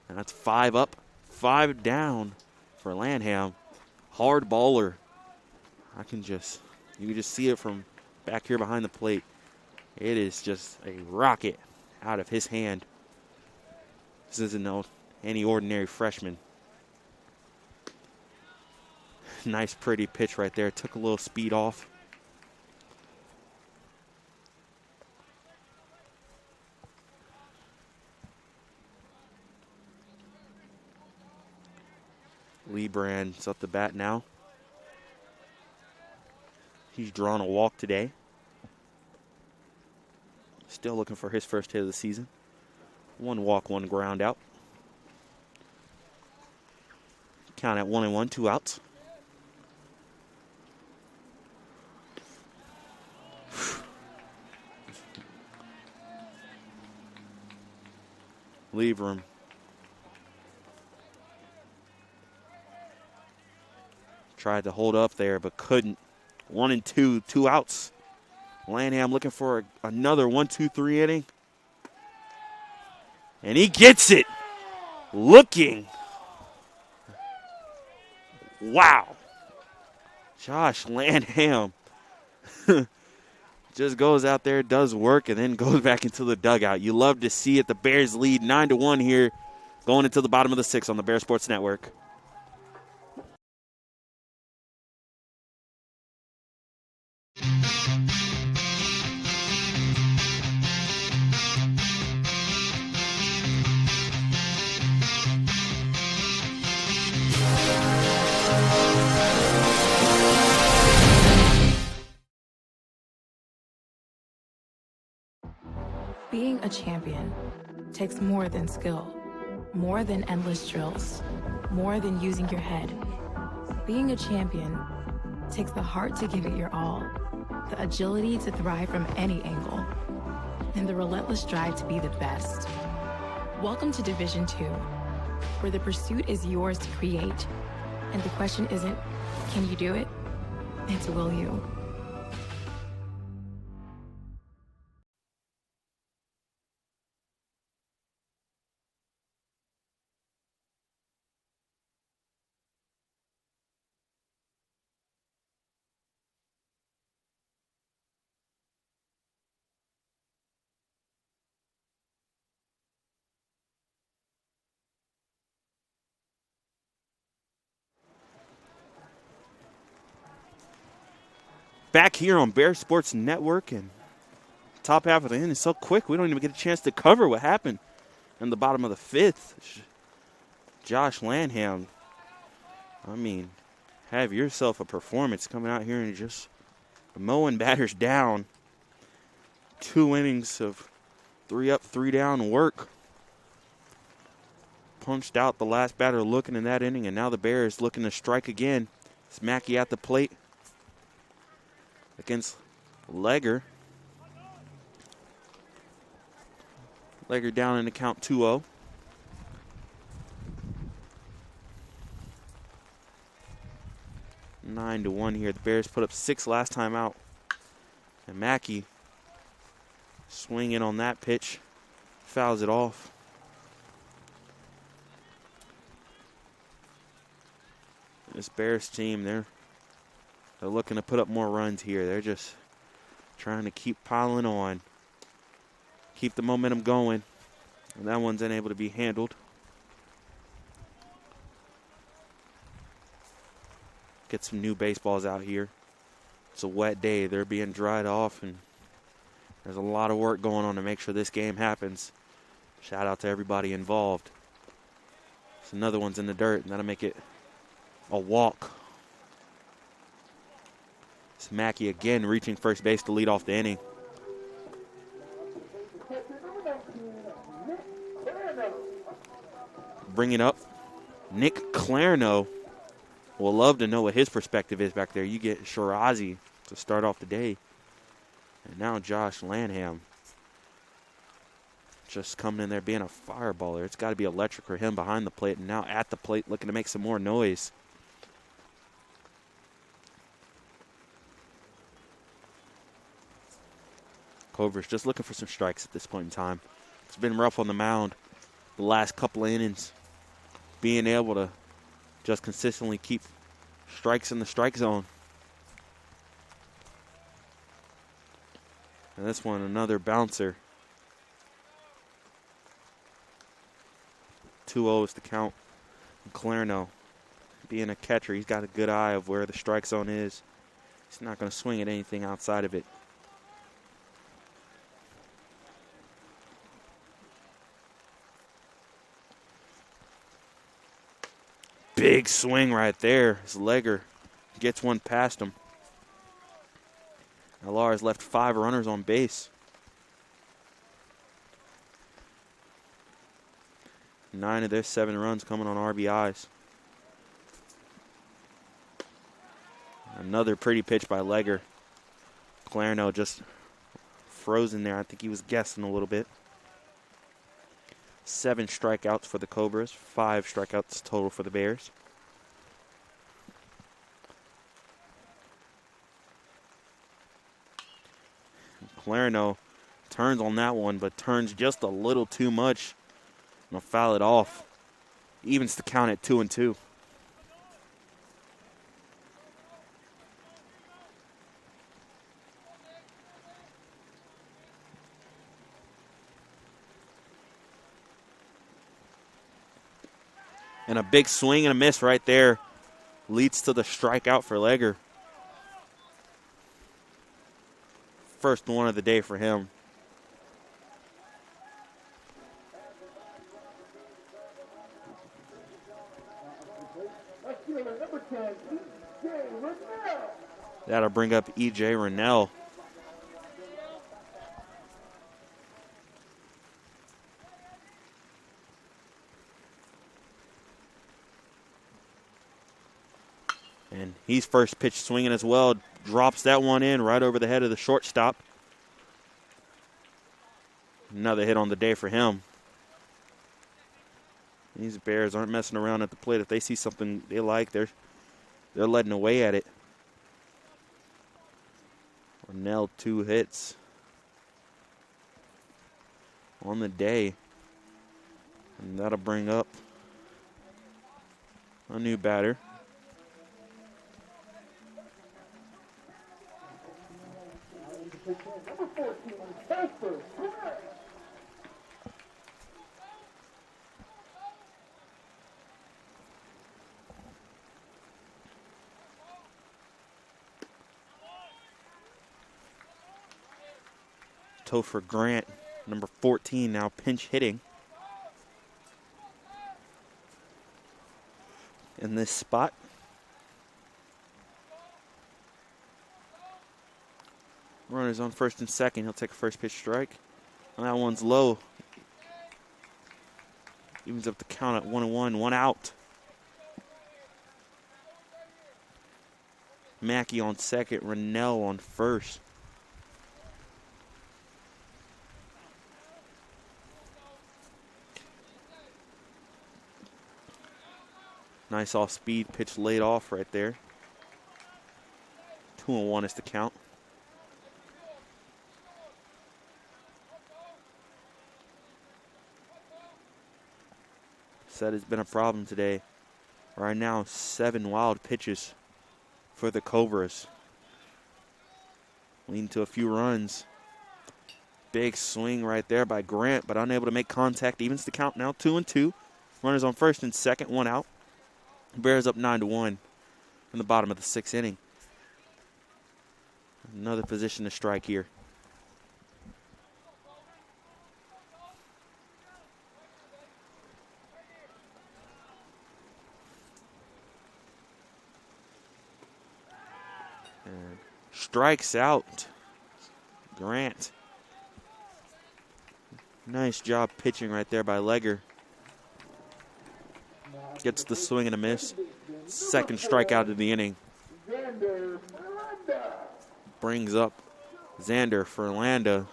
And that's 5 up, 5 down for Lanham. Hard baller. You can just see it from back here behind the plate. It is just a rocket out of his hand. This isn't any ordinary freshman. Nice, pretty pitch right there. Took a little speed off. Lee Brand's up the bat now. He's drawn a walk today. Still looking for his first hit of the season. 1 walk, 1 ground out. Count at 1-1, 2 outs. Leave room. Tried to hold up there, but couldn't. 1-2, 2 outs. Lanham looking for another 1-2-3 inning. And he gets it. Looking. Wow. Josh Lanham just goes out there, does work, and then goes back into the dugout. You love to see it. The Bears lead 9-1 here going into the bottom of the 6th on the Bear Sports Network. Being a champion takes more than skill, more than endless drills, more than using your head. Being a champion takes the heart to give it your all, the agility to thrive from any angle, and the relentless drive to be the best. Welcome to Division 2, where the pursuit is yours to create, and the question isn't, can you do it? It's will you? Back here on Bear Sports Network, and top half of the inning is so quick we don't even get a chance to cover what happened in the bottom of the 5th. Josh Lanham, I mean, have yourself a performance coming out here and just mowing batters down. 2 innings of 3 up, 3 down work. Punched out the last batter looking in that inning, and now the Bears looking to strike again. It's Mackey at the plate against Legger. Legger down in the count 2-0. Nine to 1 here. The Bears put up 6 last time out. And Mackey swinging on that pitch, fouls it off. This Bears team, they're looking to put up more runs here. They're just trying to keep piling on, keep the momentum going, and that one's unable to be handled. Get some new baseballs out here. It's a wet day. They're being dried off, and there's a lot of work going on to make sure this game happens. Shout out to everybody involved. So another one's in the dirt, and that'll make it a walk. It's Mackey again reaching first base to lead off the inning. Bringing up Nick Clarno. We'll love to know what his perspective is back there. You get Shirazi to start off the day. And now Josh Lanham just coming in there being a fireballer. It's got to be electric for him behind the plate, and now at the plate looking to make some more noise. Culver's just looking for some strikes at this point in time. It's been rough on the mound the last couple of innings. Being able to just consistently keep strikes in the strike zone. And this one, another bouncer. 2-0 is the count. And Clarno, being a catcher, he's got a good eye of where the strike zone is. He's not going to swing at anything outside of it. Big swing right there as Legger gets one past him. LR has left 5 runners on base. 9 of their 7 runs coming on RBIs. Another pretty pitch by Legger. Clarno just frozen there. I think he was guessing a little bit. 7 strikeouts for the Cobras, 5 strikeouts total for the Bears. Clarno turns on that one, but turns just a little too much. And will foul it off. Evens the count at 2-2. And a big swing and a miss right there leads to the strikeout for Legger. First one of the day for him. That'll bring up E.J. Rennell. And he's first pitch swinging as well. Drops that one in right over the head of the shortstop. Another hit on the day for him. These Bears aren't messing around at the plate. If they see something they like, they're letting away at it. Rennell, 2 hits on the day. And that'll bring up a new batter. Topher Grant, number 14, now pinch hitting in this spot. Runners on first and second. He'll take a first pitch strike. And that one's low. Evens up the count at 1-1, 1 out. Mackey on second, Rennell on first. Nice off-speed pitch laid off right there. 2-1 is the count. Said it's been a problem today. Right now, 7 wild pitches for the Cobras. Leading to a few runs. Big swing right there by Grant, but unable to make contact. Evens the count now, 2-2. Runners on first and second, 1 out. Bears up 9-1 in the bottom of the 6th inning. Another position to strike here. And strikes out Grant. Nice job pitching right there by Legger. Gets the swing and a miss. Second strikeout of the inning. Brings up Xander for Landa.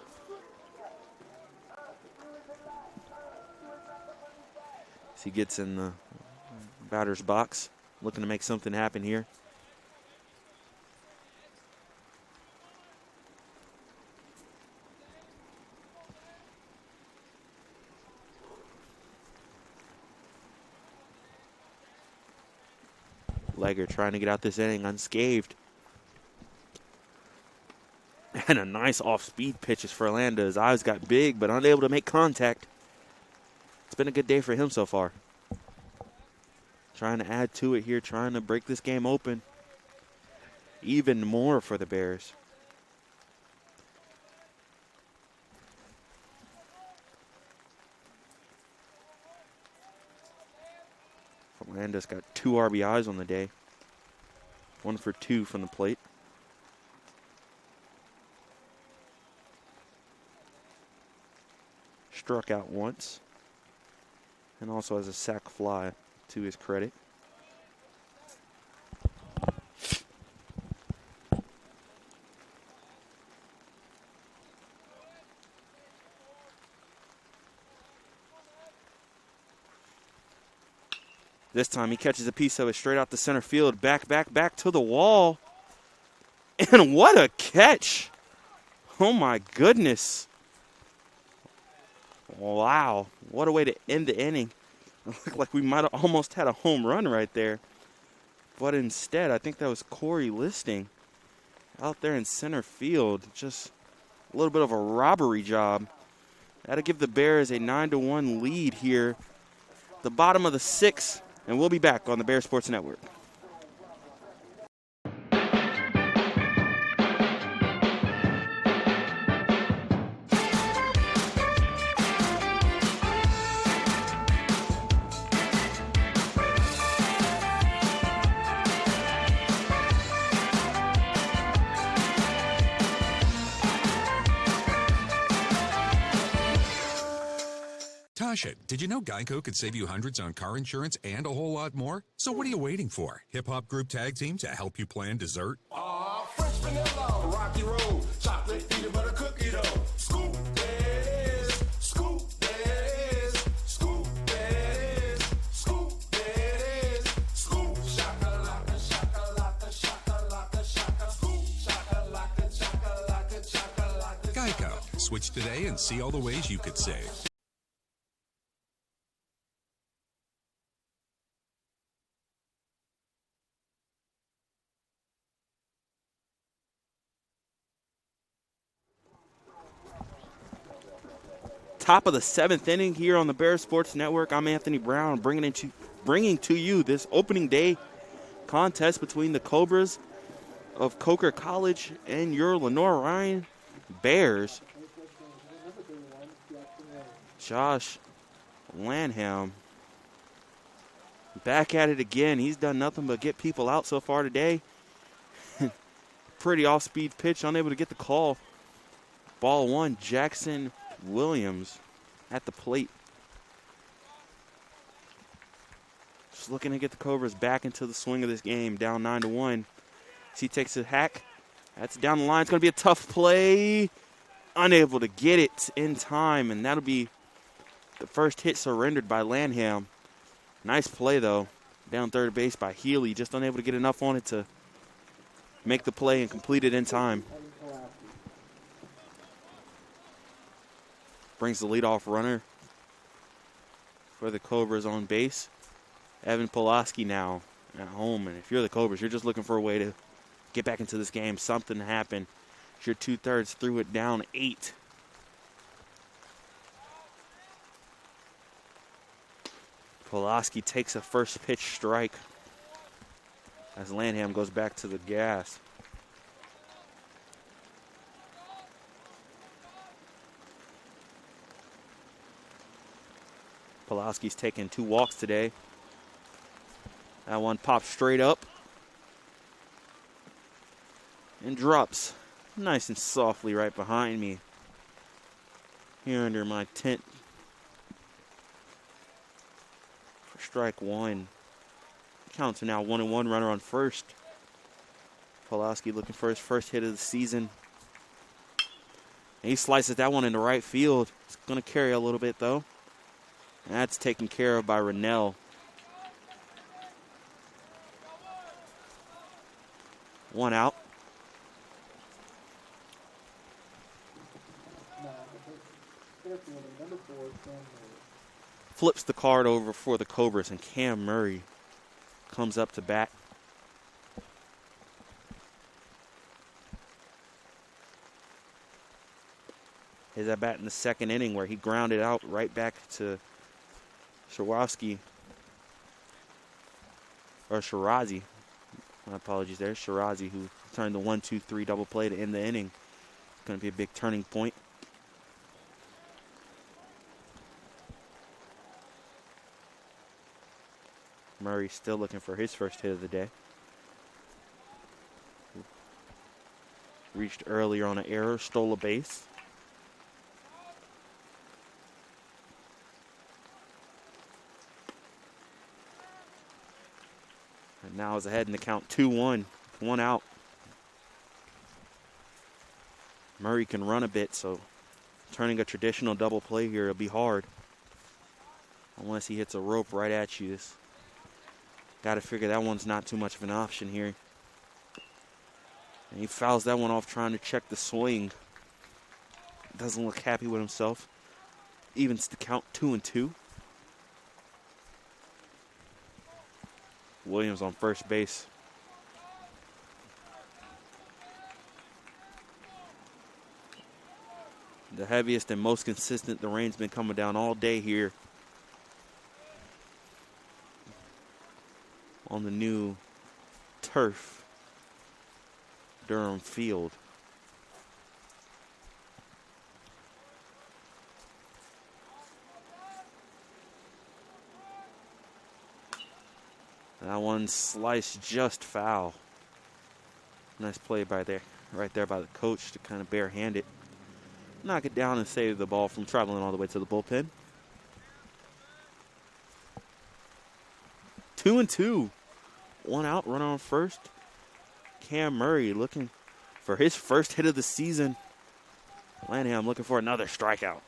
As he gets in the batter's box, looking to make something happen here. Legger trying to get out this inning unscathed. And a nice off-speed pitches for Landa. His eyes got big, but unable to make contact. It's been a good day for him so far. Trying to add to it here, trying to break this game open. Even more for the Bears. Landa's got 2 RBIs on the day. 1 for 2 from the plate. Struck out once. And also has a sac fly to his credit. This time he catches a piece of it straight out the center field. Back to the wall. And what a catch. Oh, my goodness. Wow. What a way to end the inning. It looked like we might have almost had a home run right there. But instead, I think that was Corey Listing out there in center field. Just a little bit of a robbery job. That'll give the Bears a 9-1 lead here. The bottom of the 6th. And we'll be back on the Bear Sports Network. Tasha, did you know Geico could save you hundreds on car insurance and a whole lot more? So what are you waiting for? Hip Hop Group Tag Team to help you plan dessert? Fresh vanilla, rocky road, chocolate peanut butter cookie dough. Scoop this, scoop this, scoop this, scoop this, scoop shakalaka, shakalaka, shakalaka, shaka, scoop shakalaka, shakalaka, shakalaka. Geico. Switch today and see all the ways you could save. Top of the 7th inning here on the Bear Sports Network. I'm Anthony Brown, bringing to you this opening day contest between the Cobras of Coker College and your Lenoir-Rhyne Bears. Josh Lanham back at it again. He's done nothing but get people out so far today. Pretty off-speed pitch, unable to get the call. Ball one, Jackson Williams at the plate. Just looking to get the Cobras back into the swing of this game, down 9-1. He takes a hack. That's down the line. It's going to be a tough play. Unable to get it in time, and that'll be the first hit surrendered by Lanham. Nice play, though. Down third base by Healy. Just unable to get enough on it to make the play and complete it in time. Brings the leadoff runner for the Cobras on base. Evan Pulaski now at home. And if you're the Cobras, you're just looking for a way to get back into this game. Something happened. You're 2/3 through it, down 8. Pulaski takes a first pitch strike as Lanham goes back to the gas. Pulaski's taking 2 walks today. That one pops straight up and drops nice and softly right behind me here under my tent for strike 1. Counts are now 1-1, runner on first. Pulaski looking for his first hit of the season. And he slices that one into right field. It's going to carry a little bit, though. And that's taken care of by Rennell. One out. Flips the card over for the Cobras, and Cam Murray comes up to bat. His at bat in the second inning where he grounded out right back to Shirazi. My apologies there. Shirazi, who turned the 1-2-3 double play to end the inning. It's going to be a big turning point. Murray still looking for his first hit of the day. Reached earlier on an error, stole a base. And now is ahead in the count 2-1, 1 out. Murray can run a bit, so turning a traditional double play here will be hard. Unless he hits a rope right at you. Got to figure that one's not too much of an option here. And he fouls that one off trying to check the swing. Doesn't look happy with himself. Evens the count 2-2. Williams on first base. The heaviest and most consistent the rain's been coming down all day here. on the new turf, Durham Field. That one sliced just foul. Nice play right there by the coach to kind of barehand it. Knock it down and save the ball from traveling all the way to the bullpen. 2-2. One out, runner on first. Cam Murray looking for his first hit of the season. Lanham looking for another strikeout.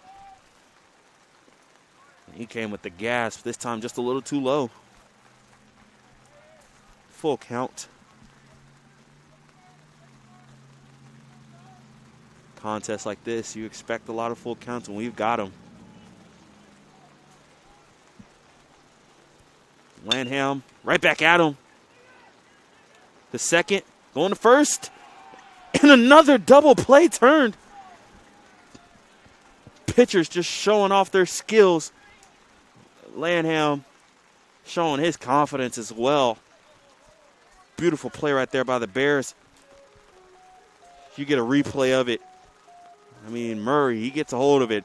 He came with the gasp, this time just a little too low. Full count. Contests like this, you expect a lot of full counts, and we've got them. Lanham right back at him. The second, going to first, and another double play turned. Pitchers just showing off their skills. Lanham showing his confidence as well. Beautiful play right there by the Bears. You get a replay of it. I mean, Murray, he gets a hold of it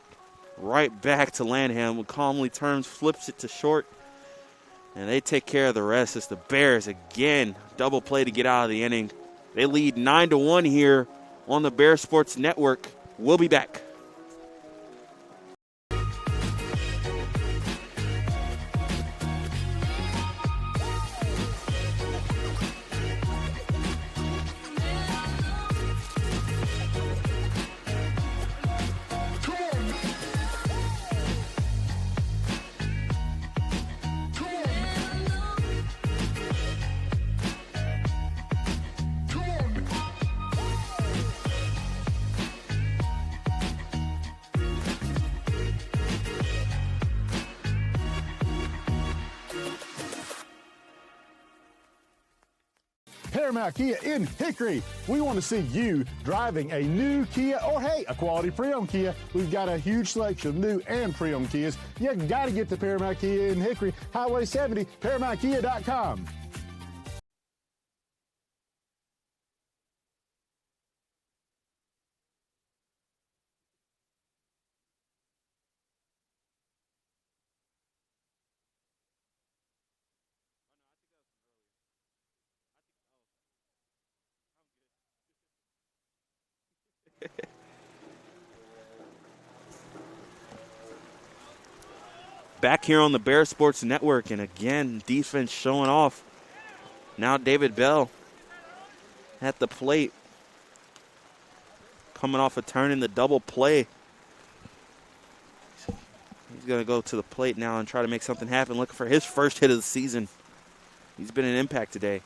right back to Lanham. Calmly turns, flips it to short. And they take care of the rest. It's the Bears again. Double play to get out of the inning. They lead 9-1 here on the Bear Sports Network. We'll be back. Paramount Kia in Hickory. We want to see you driving a new Kia or, hey, a quality pre-owned Kia. We've got a huge selection of new and pre-owned Kias. You got to get to Paramount Kia in Hickory, Highway 70, ParamountKia.com. Back here on the Bear Sports Network, and again, defense showing off. Now David Bell at the plate. Coming off a turn in the double play. He's going to go to the plate now and try to make something happen, looking for his first hit of the season. He's been an impact today.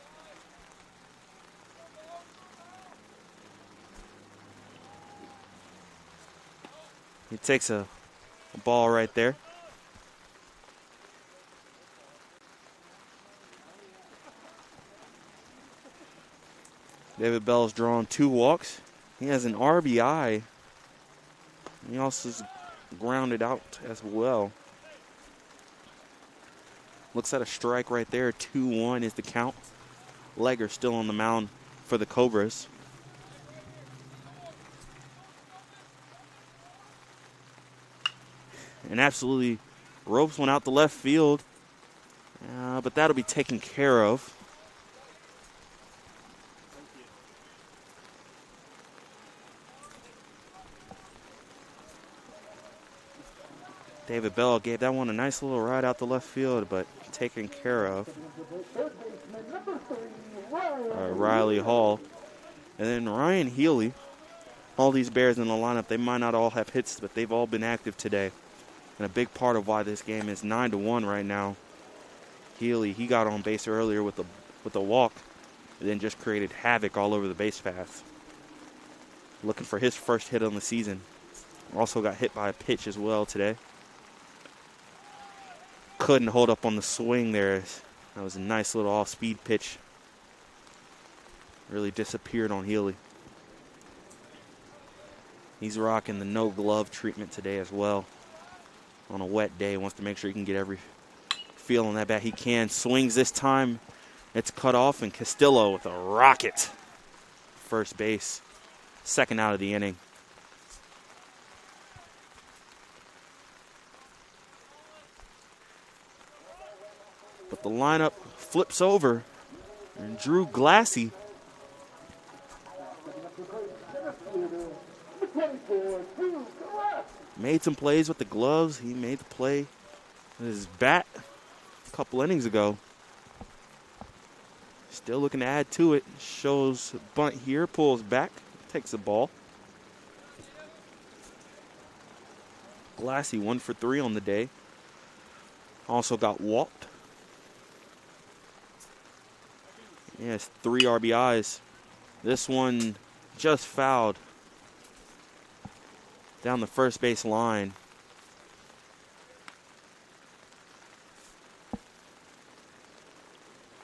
He takes a ball right there. David Bell's drawn 2 walks. He has an RBI. He also is grounded out as well. Looks at a strike right there. 2-1 is the count. Legger still on the mound for the Cobras. And absolutely ropes one out the left field. But that'll be taken care of. David Bell gave that one a nice little ride out the left field, but taken care of. Riley Hall. And then Ryan Healy. All these Bears in the lineup, they might not all have hits, but they've all been active today. And a big part of why this game is 9-1 right now. Healy, he got on base earlier with a walk, and then just created havoc all over the base paths. Looking for his first hit on the season. Also got hit by a pitch as well today. Couldn't hold up on the swing there. That was a nice little off-speed pitch. Really disappeared on Healy. He's rocking the no-glove treatment today as well. On a wet day, wants to make sure he can get every feel on that bat he can. Swings this time It's cut off, and Castillo with a rocket. First base. Second out of the inning. But the lineup flips over, and Drew Glassy made some plays with the gloves. He made the play with his bat a couple innings ago. Still looking to add to it. Shows bunt here, pulls back, takes the ball. Glassy 1 for 3 on the day. Also got walked. Yes, 3 RBIs. This one just fouled down the first base line.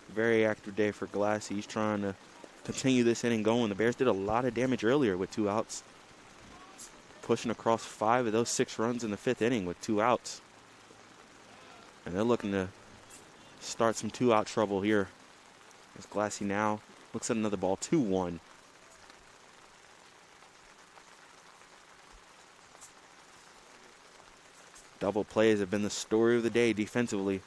Very active day for Glassy. He's trying to continue this inning going. The Bears did a lot of damage earlier with 2 outs. Pushing across 5 of those 6 runs in the 5th inning with 2 outs. And they're looking to start some 2-out trouble here. As Glassy now looks at another ball, 2-1. Double plays have been the story of the day defensively,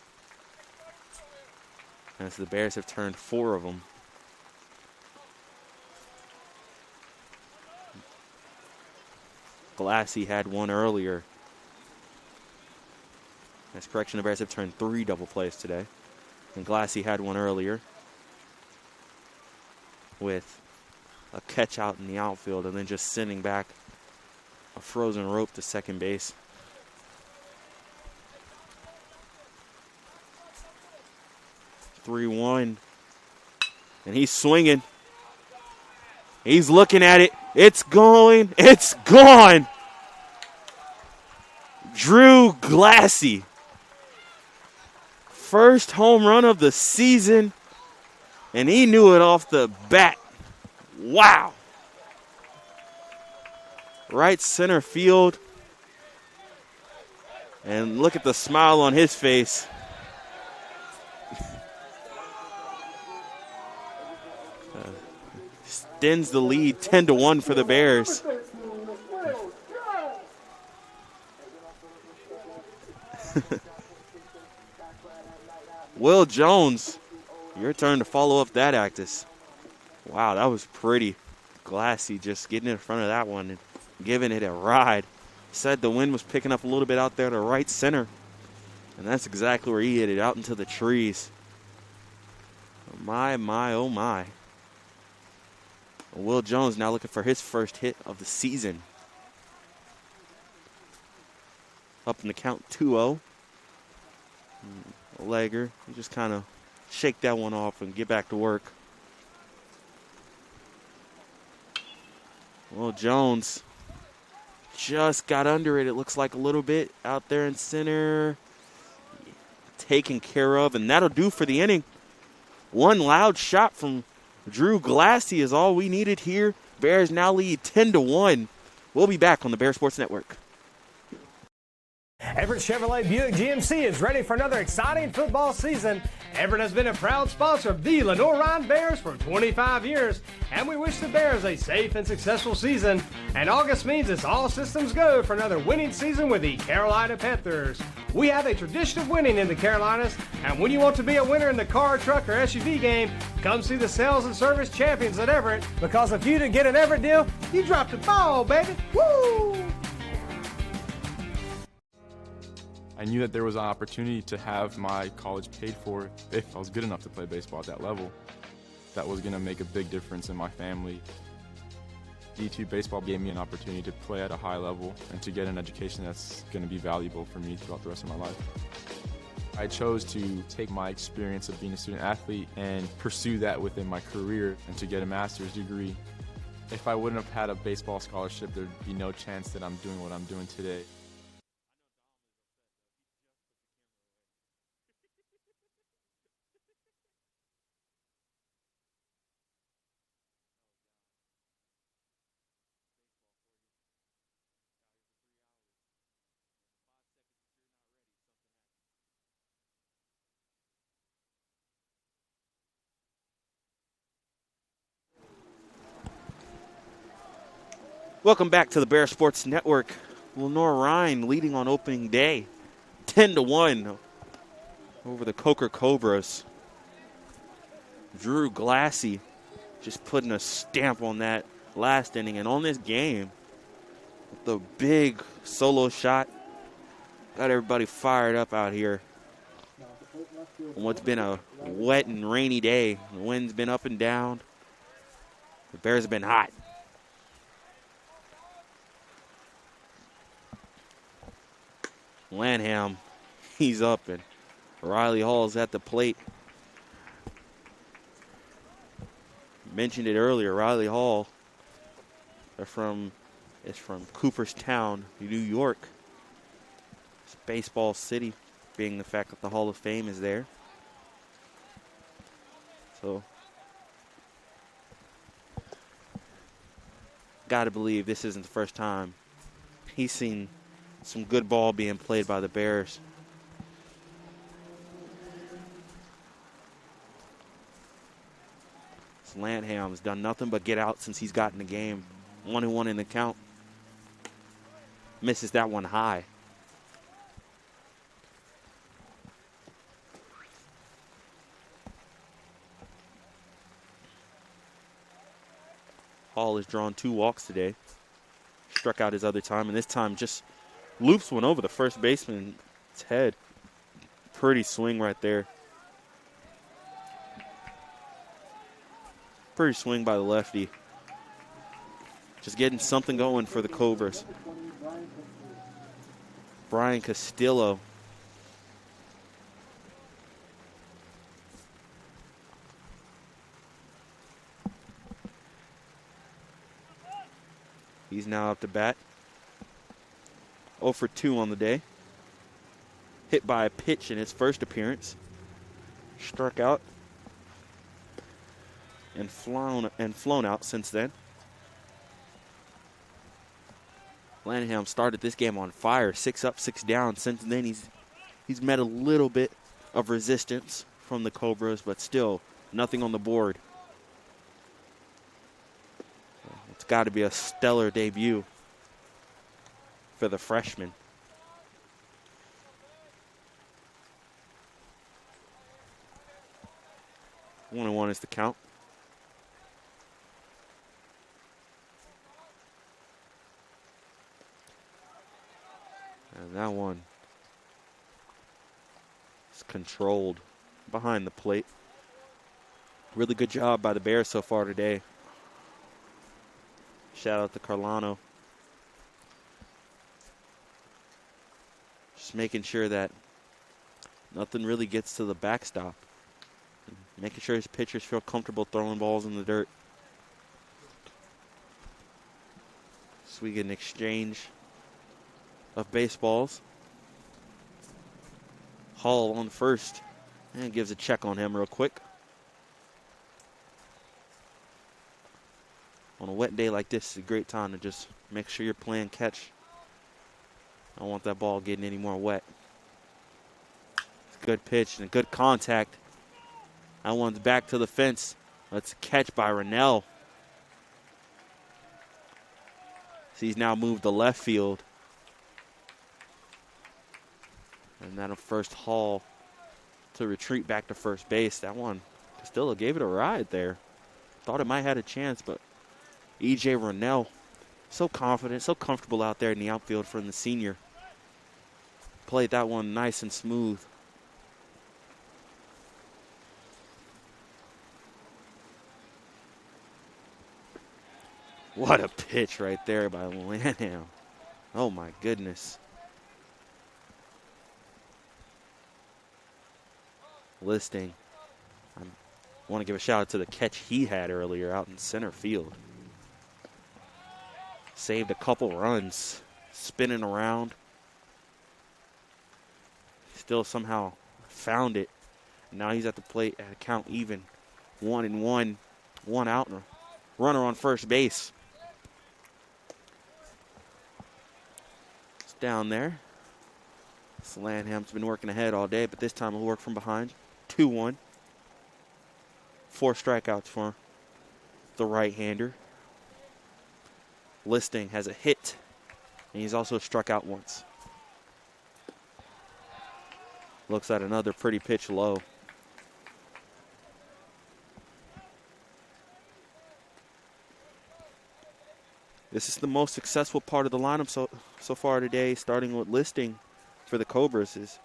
as the Bears have turned 4 of them. Glassy had one earlier. That's correction, the Bears have turned 3 double plays today. And Glassy had one earlier with a catch out in the outfield and then just sending back a frozen rope to second base. (3-1), and he's swinging. He's looking at it. It's going. It's gone. Drew Glassy. First home run of the season, and he knew it off the bat. Wow. Right center field. And look at the smile on his face. Extends the lead 10-1 for the Bears. Will Jones, your turn to follow up that Actus. Wow, that was pretty. Glassy just getting in front of that one and giving it a ride. Said the wind was picking up a little bit out there to right center. And that's exactly where he hit it, out into the trees. My, oh my. Will Jones now looking for his first hit of the season. Up in the count 2-0. Legger, you just kind of shake that one off and get back to work. Will Jones just got under it. It looks like a little bit out there in center. Taken care of, and that'll do for the inning. One loud shot from Drew Glassy is all we needed here. Bears now lead 10-1. We'll be back on the Bear Sports Network. Everett Chevrolet Buick GMC is ready for another exciting football season. Everett has been a proud sponsor of the Lenoir-Rhyne Bears for 25 years, and we wish the Bears a safe and successful season. And August means it's all systems go for another winning season with the Carolina Panthers. We have a tradition of winning in the Carolinas, and when you want to be a winner in the car, truck, or SUV game, come see the sales and service champions at Everett, because if you didn't get an Everett deal, you dropped the ball, baby. Woo! I knew that there was an opportunity to have my college paid for if I was good enough to play baseball at that level. That was going to make a big difference in my family. D2 baseball gave me an opportunity to play at a high level and to get an education that's going to be valuable for me throughout the rest of my life. I chose to take my experience of being a student athlete and pursue that within my career and to get a master's degree. If I wouldn't have had a baseball scholarship, there'd be no chance that I'm doing what I'm doing today. Welcome back to the Bear Sports Network. Lenoir-Rhyne leading on opening day, 10-1 over the Coker Cobras. Drew Glassy just putting a stamp on that last inning, and on this game, the big solo shot got everybody fired up out here. On what's been a wet and rainy day, the wind's been up and down. The Bears have been hot. Lanham, he's up, and Riley Hall's at the plate. Mentioned it earlier, Riley Hall is from Cooperstown, New York. It's baseball city, being the fact that the Hall of Fame is there. So, gotta believe this isn't the first time he's seen some good ball being played by the Bears. Lanham's done nothing but get out since he's gotten the game. 1-1 in the count. Misses that one high. Hall has drawn 2 walks today. Struck out his other time, and this time just loops one over the first baseman's head. Pretty swing right there. Pretty swing by the lefty. Just getting something going for the Cobras. Brian Castillo. He's now up to bat. 0 for 2 on the day. Hit by a pitch in his first appearance. Struck out and flown out since then. Lanham started this game on fire, 6 up, 6 down. Since then, he's met a little bit of resistance from the Cobras, but still nothing on the board. It's got to be a stellar debut for the freshman. 1-1 is the count. And that one is controlled behind the plate. Really good job by the Bears so far today. Shout out to Carlano. Just making sure that nothing really gets to the backstop. Making sure his pitchers feel comfortable throwing balls in the dirt. So we get an exchange of baseballs. Hall on first and gives a check on him real quick. On a wet day like this, it's a great time to just make sure you're playing catch. I don't want that ball getting any more wet. It's a good pitch and a good contact. That one's back to the fence. That's a catch by Rennell. So he's now moved to left field. And that'll first Hall to retreat back to first base. That one, Castillo gave it a ride there. Thought it might have had a chance, but E.J. Rennell, so confident, so comfortable out there in the outfield from the senior. Played that one nice and smooth. What a pitch right there by Lanham. Oh, my goodness. Listing. I want to give a shout out to the catch he had earlier out in center field. Saved a couple runs, spinning around. Still somehow found it. Now he's at the plate at a count even. 1-1, 1 out, and a runner on first base. It's down there. Lanham's been working ahead all day, but this time he'll work from behind. 2-1. 4 strikeouts for the right-hander. Listing has a hit, and he's also struck out once. Looks at another pretty pitch low. This is the most successful part of the lineup so far today, starting with Listing for the Cobras. Is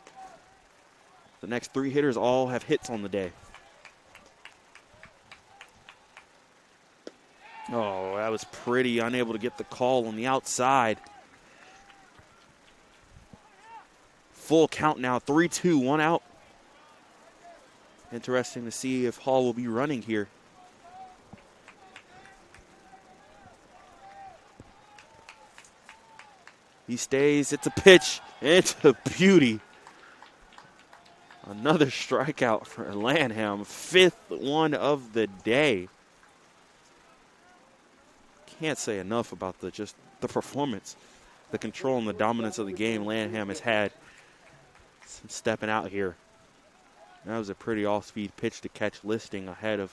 the next three hitters all have hits on the day. Oh, that was pretty. Unable to get the call on the outside. Full count now, 3-2, one out. Interesting to see if Hall will be running here. He stays. It's a pitch. It's a beauty. Another strikeout for Lanham. 5th one of the day. Can't say enough about the performance, the control and the dominance of the game Lanham has had since stepping out here. That was a pretty off-speed pitch to catch Listing ahead of.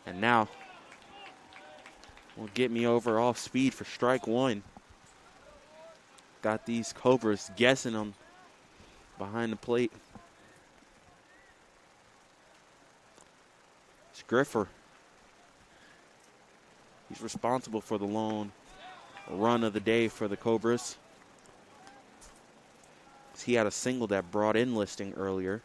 And now will get me over off speed for strike one. Got these Cobras guessing on behind the plate. It's Griffer. He's responsible for the lone run of the day for the Cobras. He had a single that brought in Listing earlier.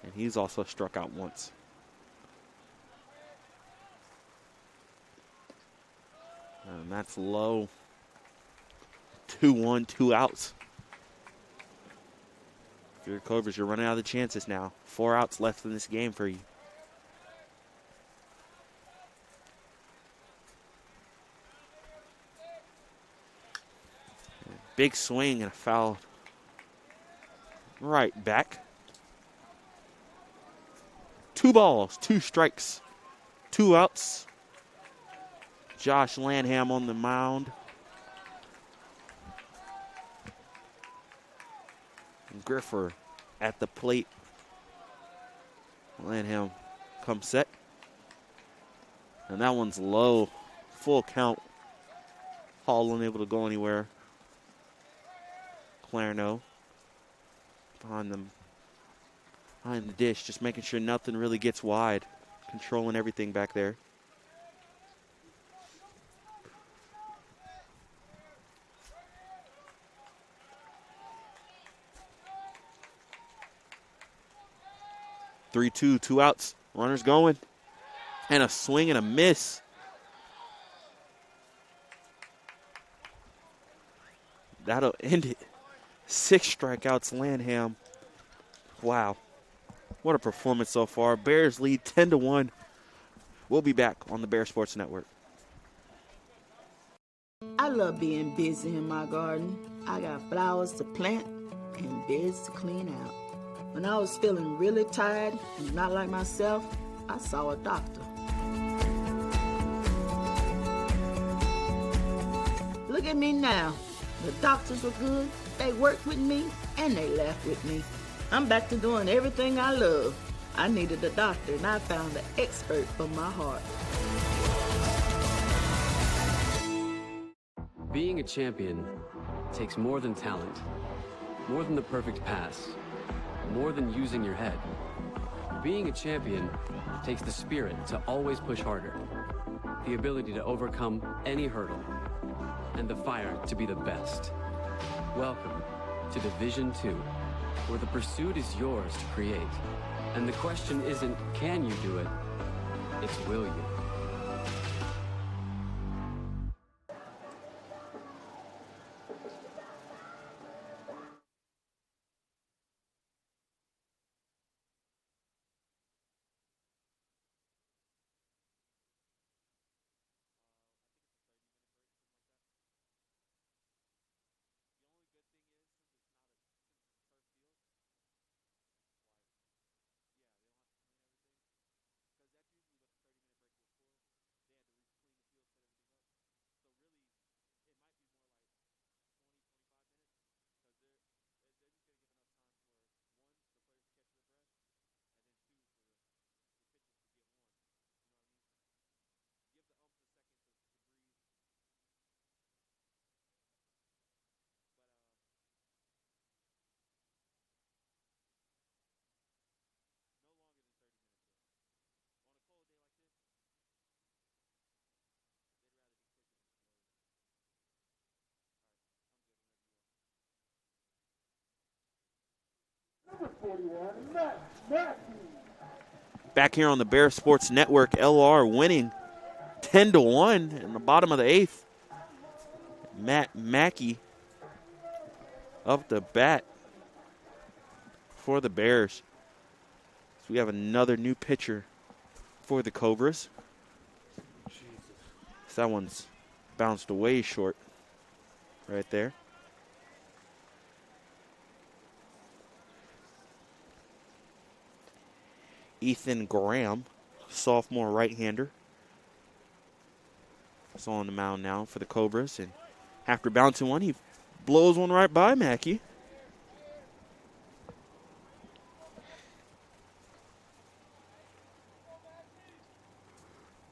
And he's also struck out once. And that's low. 2-1, 2 outs. If you're Cobras, you're running out of the chances now. 4 outs left in this game for you. Big swing and a foul right back. 2 balls, 2 strikes, 2 outs. Josh Lanham on the mound. And Griffer at the plate. Lanham comes set. And that one's low. Full count. Hall unable to go anywhere. Clarno behind the dish, just making sure nothing really gets wide. Controlling everything back there. Three, 2 outs. Runners going. And a swing and a miss. That'll end it. 6 strikeouts, Lanham. Wow. What a performance so far. Bears lead 10-1. We'll be back on the Bear Sports Network. I love being busy in my garden. I got flowers to plant and beds to clean out. When I was feeling really tired and not like myself, I saw a doctor. Look at me now. The doctors were good, they worked with me, and they laughed with me. I'm back to doing everything I love. I needed a doctor, and I found an expert for my heart. Being a champion takes more than talent, more than the perfect pass, more than using your head. Being a champion takes the spirit to always push harder, the ability to overcome any hurdle, and the fire to be the best. Welcome to Division 2, where the pursuit is yours to create. And the question isn't, can you do it? It's, will you? Back here on the Bear Sports Network, LR winning 10-1 in the bottom of the 8th. Matt Mackey up the bat for the Bears. So we have another new pitcher for the Cobras. So that one's bounced away short right there. Ethan Graham, sophomore right-hander, is on the mound now for the Cobras. And after bouncing one, he blows one right by Mackey.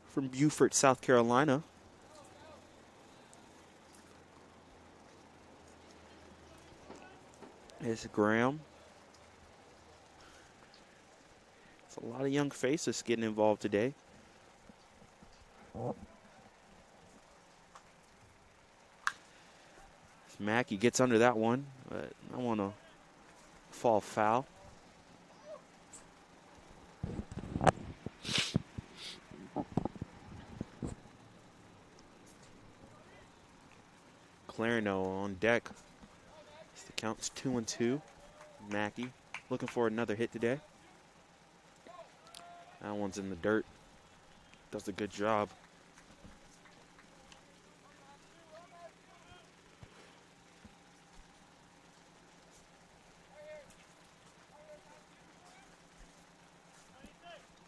From Beaufort, South Carolina. There's Graham. It's a lot of young faces getting involved today. Mackey gets under that one, but I want to fall foul. Clarino on deck. The count's 2-2. Mackey looking for another hit today. That one's in the dirt. Does a good job.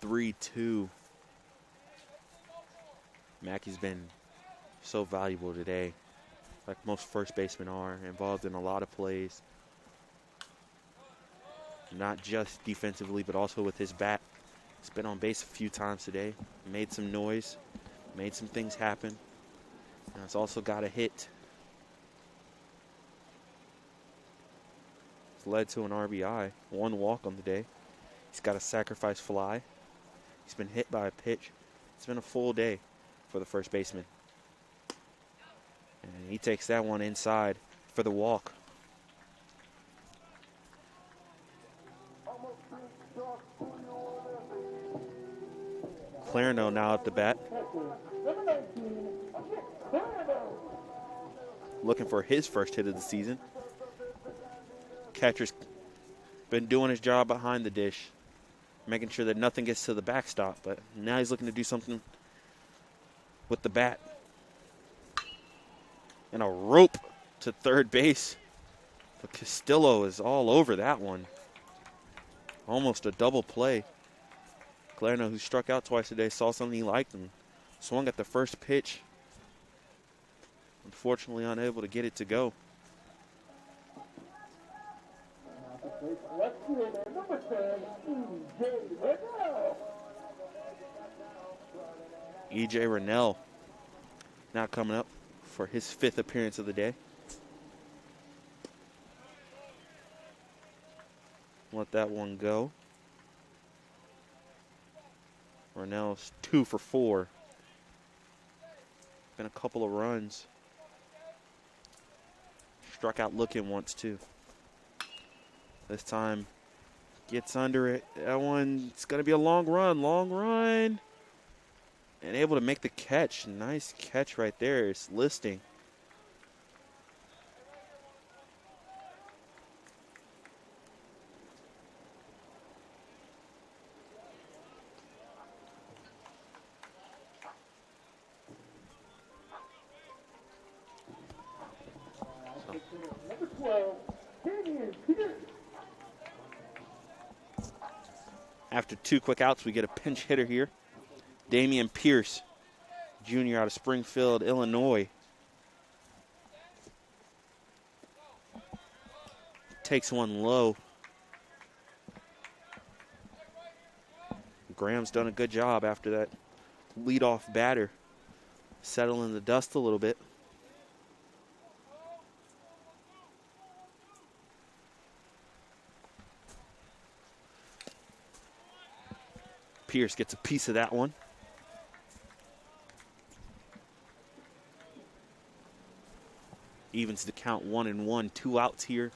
(3-2). Mackey's been so valuable today, like most first basemen are, involved in a lot of plays. Not just defensively, but also with his bat. He's been on base a few times today, made some noise, made some things happen. And it's also got a hit. It's led to an RBI, 1 walk on the day. He's got a sacrifice fly. He's been hit by a pitch. It's been a full day for the first baseman. And he takes that one inside for the walk. Clarino now at the bat. Looking for his first hit of the season. Catcher's been doing his job behind the dish, making sure that nothing gets to the backstop, but now he's looking to do something with the bat. And a rope to third base. But Castillo is all over that one. Almost a double play. Clarino, who struck out twice today, saw something he liked and swung at the first pitch. Unfortunately, unable to get it to go. E.J. Rennell now coming up for his 5th appearance of the day. Let that one go. Rennell's 2 for 4. Been a couple of runs. Struck out looking once too. This time gets under it. That one's going to be a long run. And able to make the catch. Nice catch right there. It's listing. After 2 quick outs, we get a pinch hitter here. Damian Pierce, junior out of Springfield, Illinois. Takes one low. Graham's done a good job after that leadoff batter. Settling the dust a little bit. Pierce gets a piece of that one. Evens the count 1-1. 2 outs here.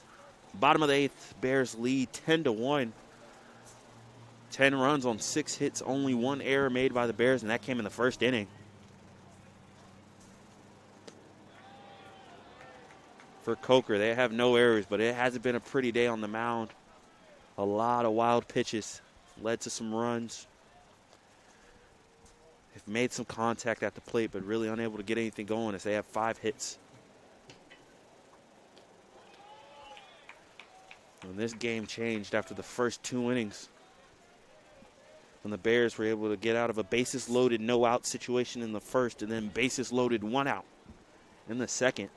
Bottom of the 8th, Bears lead 10-1. 10 runs on 6 hits, only 1 error made by the Bears, and that came in the first inning. For Coker, they have no errors, but it hasn't been a pretty day on the mound. A lot of wild pitches led to some runs. They've made some contact at the plate, but really unable to get anything going as they have 5 hits. And this game changed after the first 2 innings, when the Bears were able to get out of a bases-loaded no-out situation in the first and then bases-loaded 1 out in the second.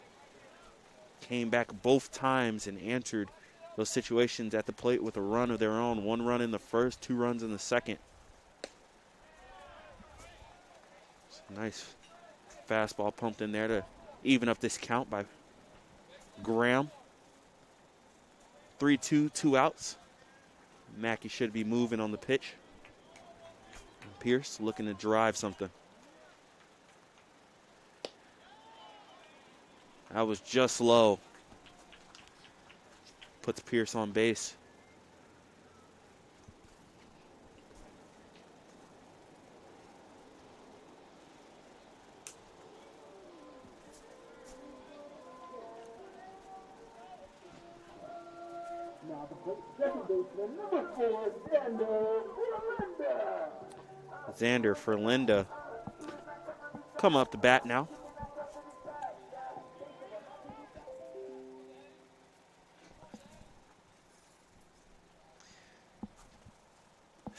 Came back both times and answered those situations at the plate with a run of their own. 1 run in the first, 2 runs in the second. Nice fastball pumped in there to even up this count by Graham. 3-2, 2 outs. Mackey should be moving on the pitch. Pierce looking to drive something. That was just low. Puts Pierce on base. Now the second baseman, number 4, Xander Xander for Linda. Come up to bat now.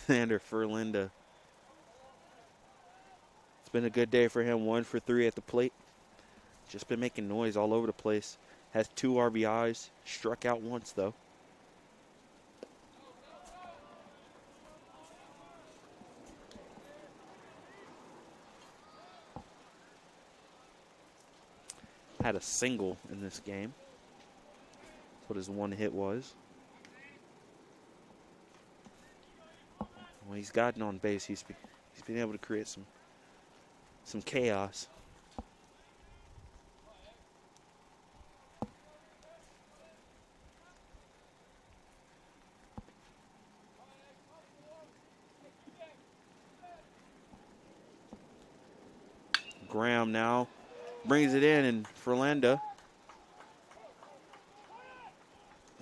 Xander for Linda. It's been a good day for him. 1 for 3 at the plate. Just been making noise all over the place. Has 2 RBIs. Struck out once, though. Had a single in this game. That's what his 1 hit was. When he's gotten on base, he's been able to create some chaos. Graham now brings it in, and Ferlanda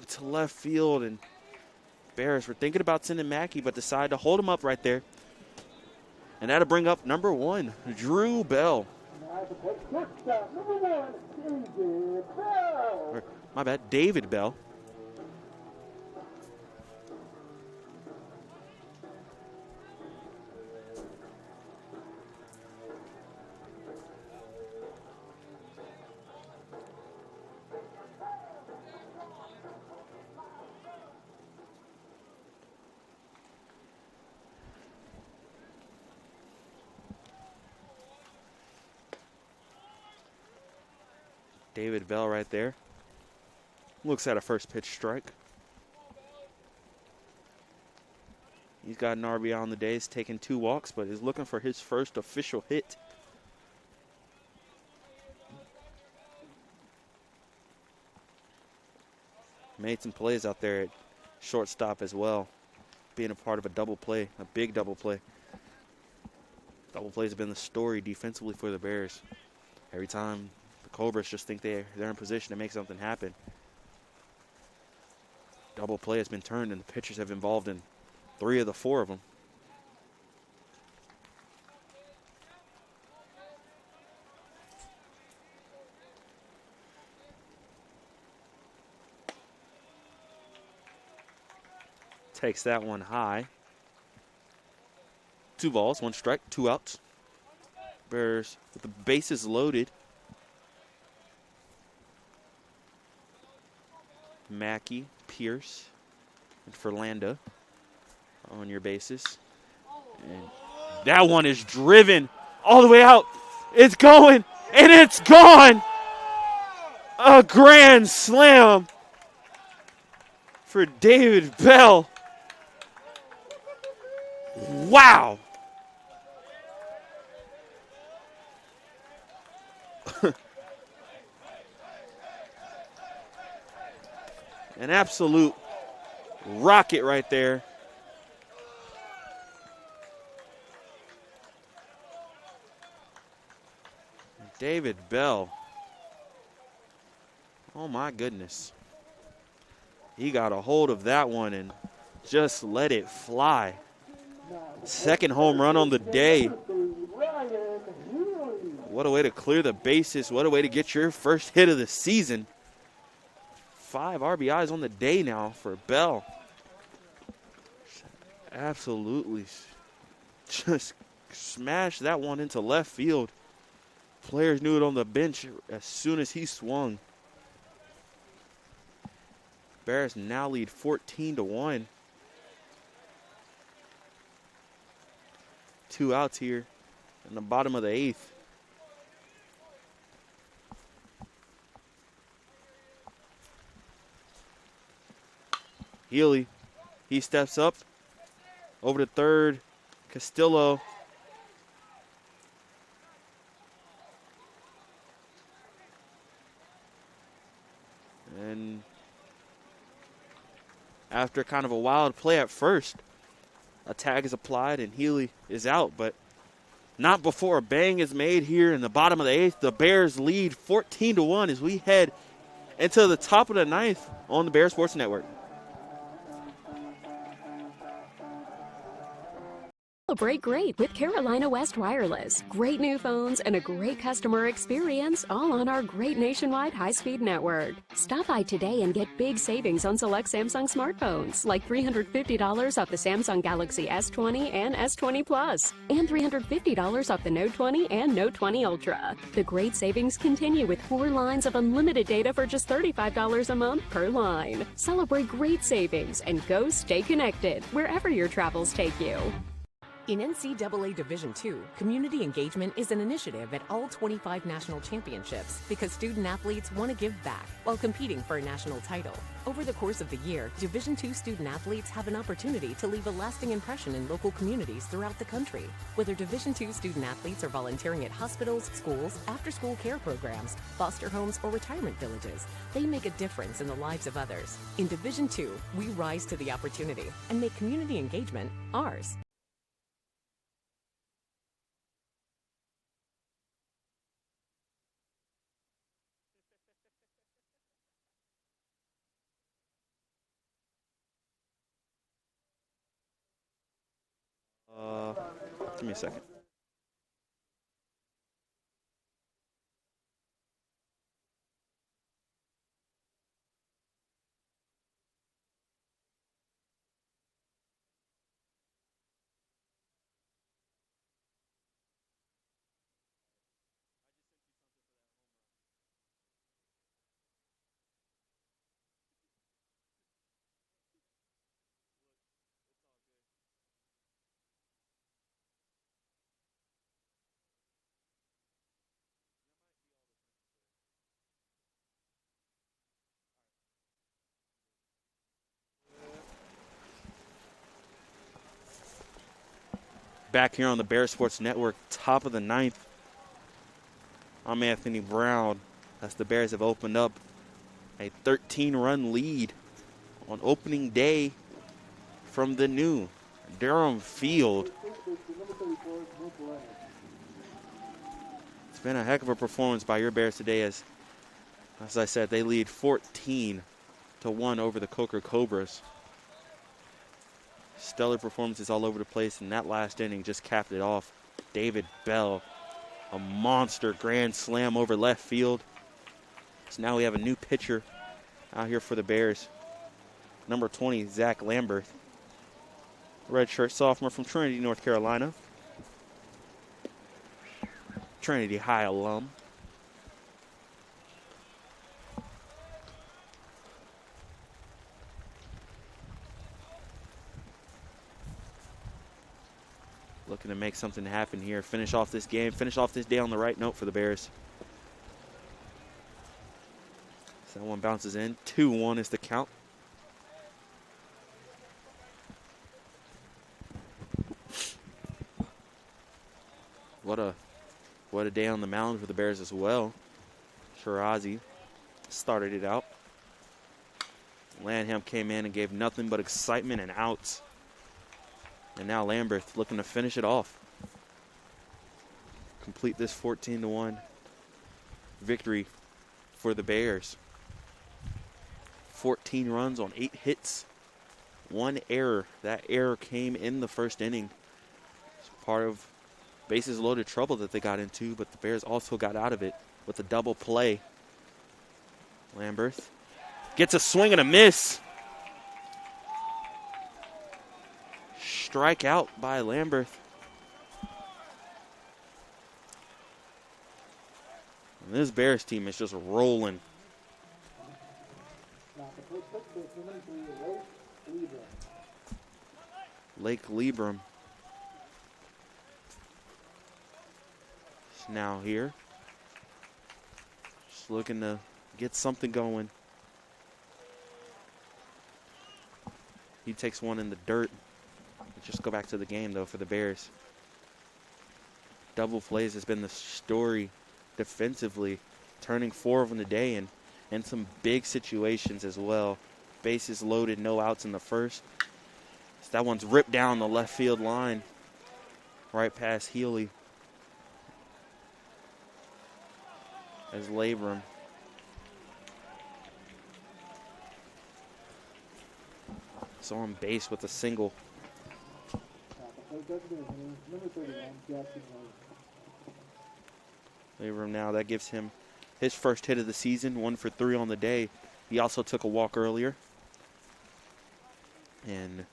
to left field, and Bears were thinking about sending Mackey, but decided to hold him up right there. And that'll bring up number 1, Drew Bell. Or, my bad, David Bell. David Bell right there. Looks at a first pitch strike. He's got an RBI on the day. He's taken 2 walks, but is looking for his first official hit. Made some plays out there at shortstop as well, being a part of a double play, a big double play. Double plays have been the story defensively for the Bears. Every time the Cobras just think they're in position to make something happen. Double play has been turned, and the pitchers have involved in 3 of the 4 of them. Takes that one high. 2 balls, 1 strike, 2 outs. Bears with the bases loaded. Mackey, Pierce, and Ferlanda on your bases. And that one is driven all the way out. It's going, and it's gone. A grand slam for David Bell. Wow. An absolute rocket right there. David Bell. Oh my goodness. He got a hold of that one and just let it fly. Second home run on the day. What a way to clear the bases. What a way to get your first hit of the season. 5 RBIs on the day now for Bell. Absolutely just smashed that one into left field. Players knew it on the bench as soon as he swung. Bears now lead 14-1. 2 outs here in the bottom of the 8th. Healy, he steps up over to third. Castillo. And after kind of a wild play at first, a tag is applied and Healy is out, but not before a bang is made here in the bottom of the 8th. The Bears lead 14-1 as we head into the top of the 9th on the Bears Sports Network. Celebrate great with Carolina West Wireless. Great new phones and a great customer experience, all on our great nationwide high-speed network. Stop by today and get big savings on select Samsung smartphones, like $350 off the Samsung Galaxy S20 and S20 Plus, and $350 off the Note 20 and Note 20 Ultra. The great savings continue with 4 lines of unlimited data for just $35 a month per line. Celebrate great savings and go stay connected wherever your travels take you. In NCAA Division II, community engagement is an initiative at all 25 national championships because student athletes want to give back while competing for a national title. Over the course of the year, Division II student athletes have an opportunity to leave a lasting impression in local communities throughout the country. Whether Division II student athletes are volunteering at hospitals, schools, after-school care programs, foster homes, or retirement villages, they make a difference in the lives of others. In Division II, we rise to the opportunity and make community engagement ours. Give me a second. Back here on the Bears Sports Network, top of the 9th. I'm Anthony Brown. As the Bears have opened up a 13-run lead on opening day from the new Durham Field. It's been a heck of a performance by your Bears today as I said, they lead 14-1 over the Coker Cobras. Stellar performances all over the place, and that last inning just capped it off. David Bell, a monster grand slam over left field. So now we have a new pitcher out here for the Bears. Number 20, Zach Lambert. Redshirt sophomore from Trinity, North Carolina. Trinity High alum. Looking to make something happen here. Finish off this game. Finish off this day on the right note for the Bears. So that one bounces in. 2-1 is the count. What a day on the mound for the Bears as well. Shirazi started it out. Lanham came in and gave nothing but excitement and outs. And now Lamberth looking to finish it off. Complete this 14-1 victory for the Bears. 14 runs on 8 hits, 1 error. That error came in the first inning. It's part of bases loaded trouble that they got into, but the Bears also got out of it with a double play. Lamberth gets a swing and a miss. Strikeout by Lamberth. And this Bears team is just rolling. Lake Libram is now here. Just looking to get something going. He takes one in the dirt. Let's just go back to the game, though, for the Bears. Double plays has been the story defensively, turning 4 of them today and some big situations as well. Bases loaded, no outs in the first. So that one's ripped down the left field line, right past Healy. As Labram is on base with a single. Labram now, that gives him his first hit of the season, 1 for 3 on the day. He also took a walk earlier. And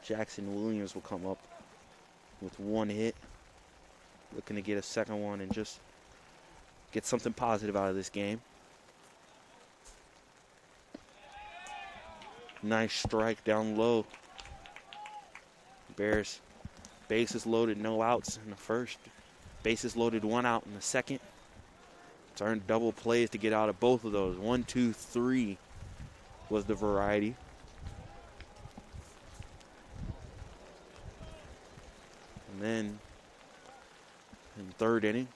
Jackson Williams will come up with 1 hit. Looking to get a second one and just get something positive out of this game. Nice strike down low. Bears, bases loaded, no outs in the first. Bases loaded, 1 out in the second. Turned double plays to get out of both of those. 1, 2, 3 was the variety. And then in third inning,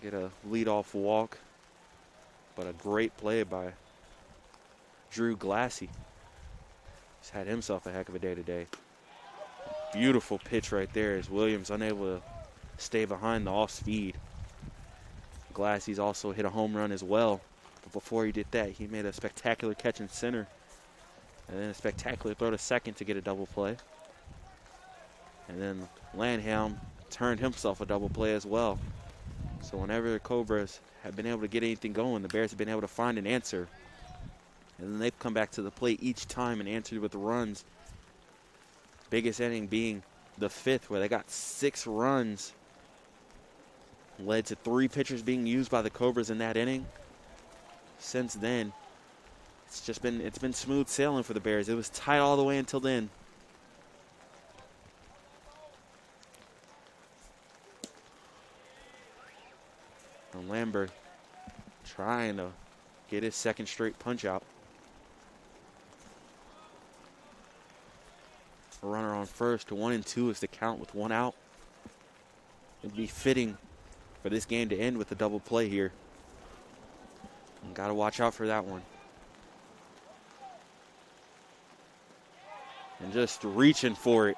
get a leadoff walk, but a great play by Drew Glassy. He's had himself a heck of a day today. Beautiful pitch right there as Williams unable to stay behind the off speed. Glassy's also hit a home run as well. But before he did that, he made a spectacular catch in center. And then a spectacular throw to second to get a double play. And then Lanham turned himself a double play as well. So whenever the Cobras have been able to get anything going, the Bears have been able to find an answer. And then they've come back to the plate each time and answered with the runs. Biggest inning being the 5th, where they got 6 runs. Led to 3 pitchers being used by the Cobras in that inning. Since then, it's been smooth sailing for the Bears. It was tight all the way until then. And Lambert trying to get his second straight punch out. A runner on first to 1 and 2 is the count with 1 out. It'd be fitting for this game to end with a double play here. And got to watch out for that one. And just reaching for it.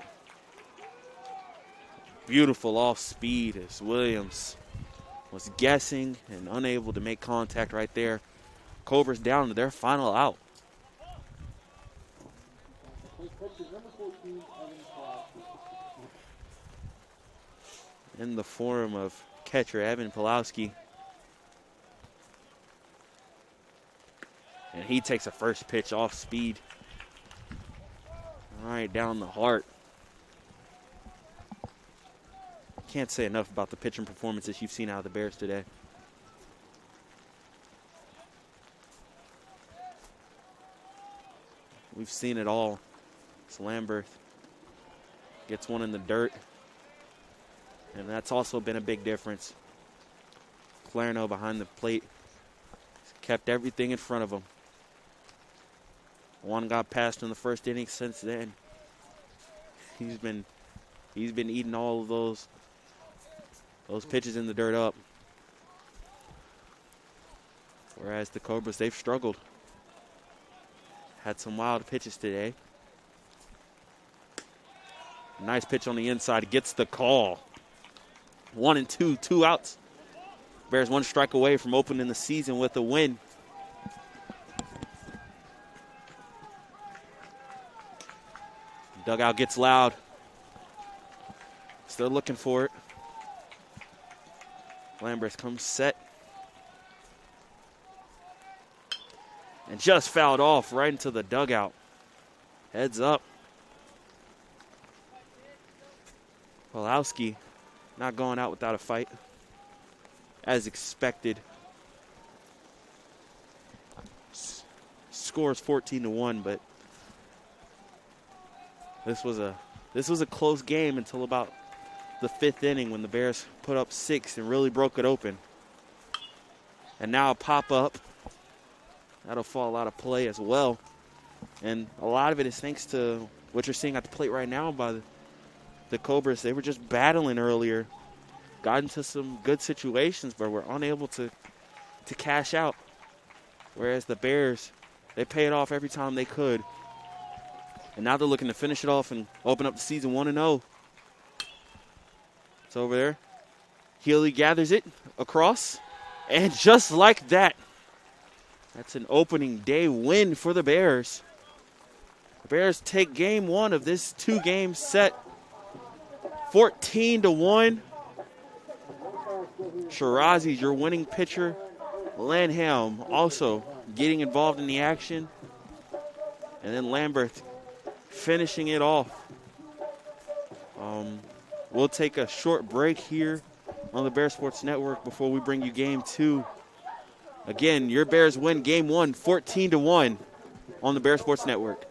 Beautiful off speed as Williams was guessing and unable to make contact right there. Cobras down to their final out. In the form of catcher Evan Pulowski. And he takes a first pitch off speed. Right down the heart. Can't say enough about the pitching performances you've seen out of the Bears today. We've seen it all. It's Lamberth gets one in the dirt. And that's also been a big difference. Clarno behind the plate kept everything in front of him. One got passed in the first inning. Since then, he's been eating all of those pitches in the dirt up. Whereas the Cobras, they've struggled. Had some wild pitches today. Nice pitch on the inside. Gets the call. 1-2, 2 outs. Bears 1 strike away from opening the season with a win. Dugout gets loud. Still looking for it. Lambert comes set. And just fouled off right into the dugout. Heads up. Pulowski not going out without a fight. As expected. Scores 14-1, but this was a close game until about the 5th inning when the Bears put up 6 and really broke it open. And now a pop-up. That'll fall out of play as well. And a lot of it is thanks to what you're seeing at the plate right now by the Cobras. They were just battling earlier. Got into some good situations, but were unable to cash out. Whereas the Bears, they pay it off every time they could. And now they're looking to finish it off and open up the season 1-0. It's over there. Healy gathers it across. And just like that, that's an opening day win for the Bears. The Bears take game 1 of this 2-game set. 14-1. Shirazi's your winning pitcher. Lanham also getting involved in the action. And then Lambert finishing it off. We'll take a short break here on the Bear Sports Network before we bring you game 2. Again, your Bears win game 1, 14-1 on the Bear Sports Network.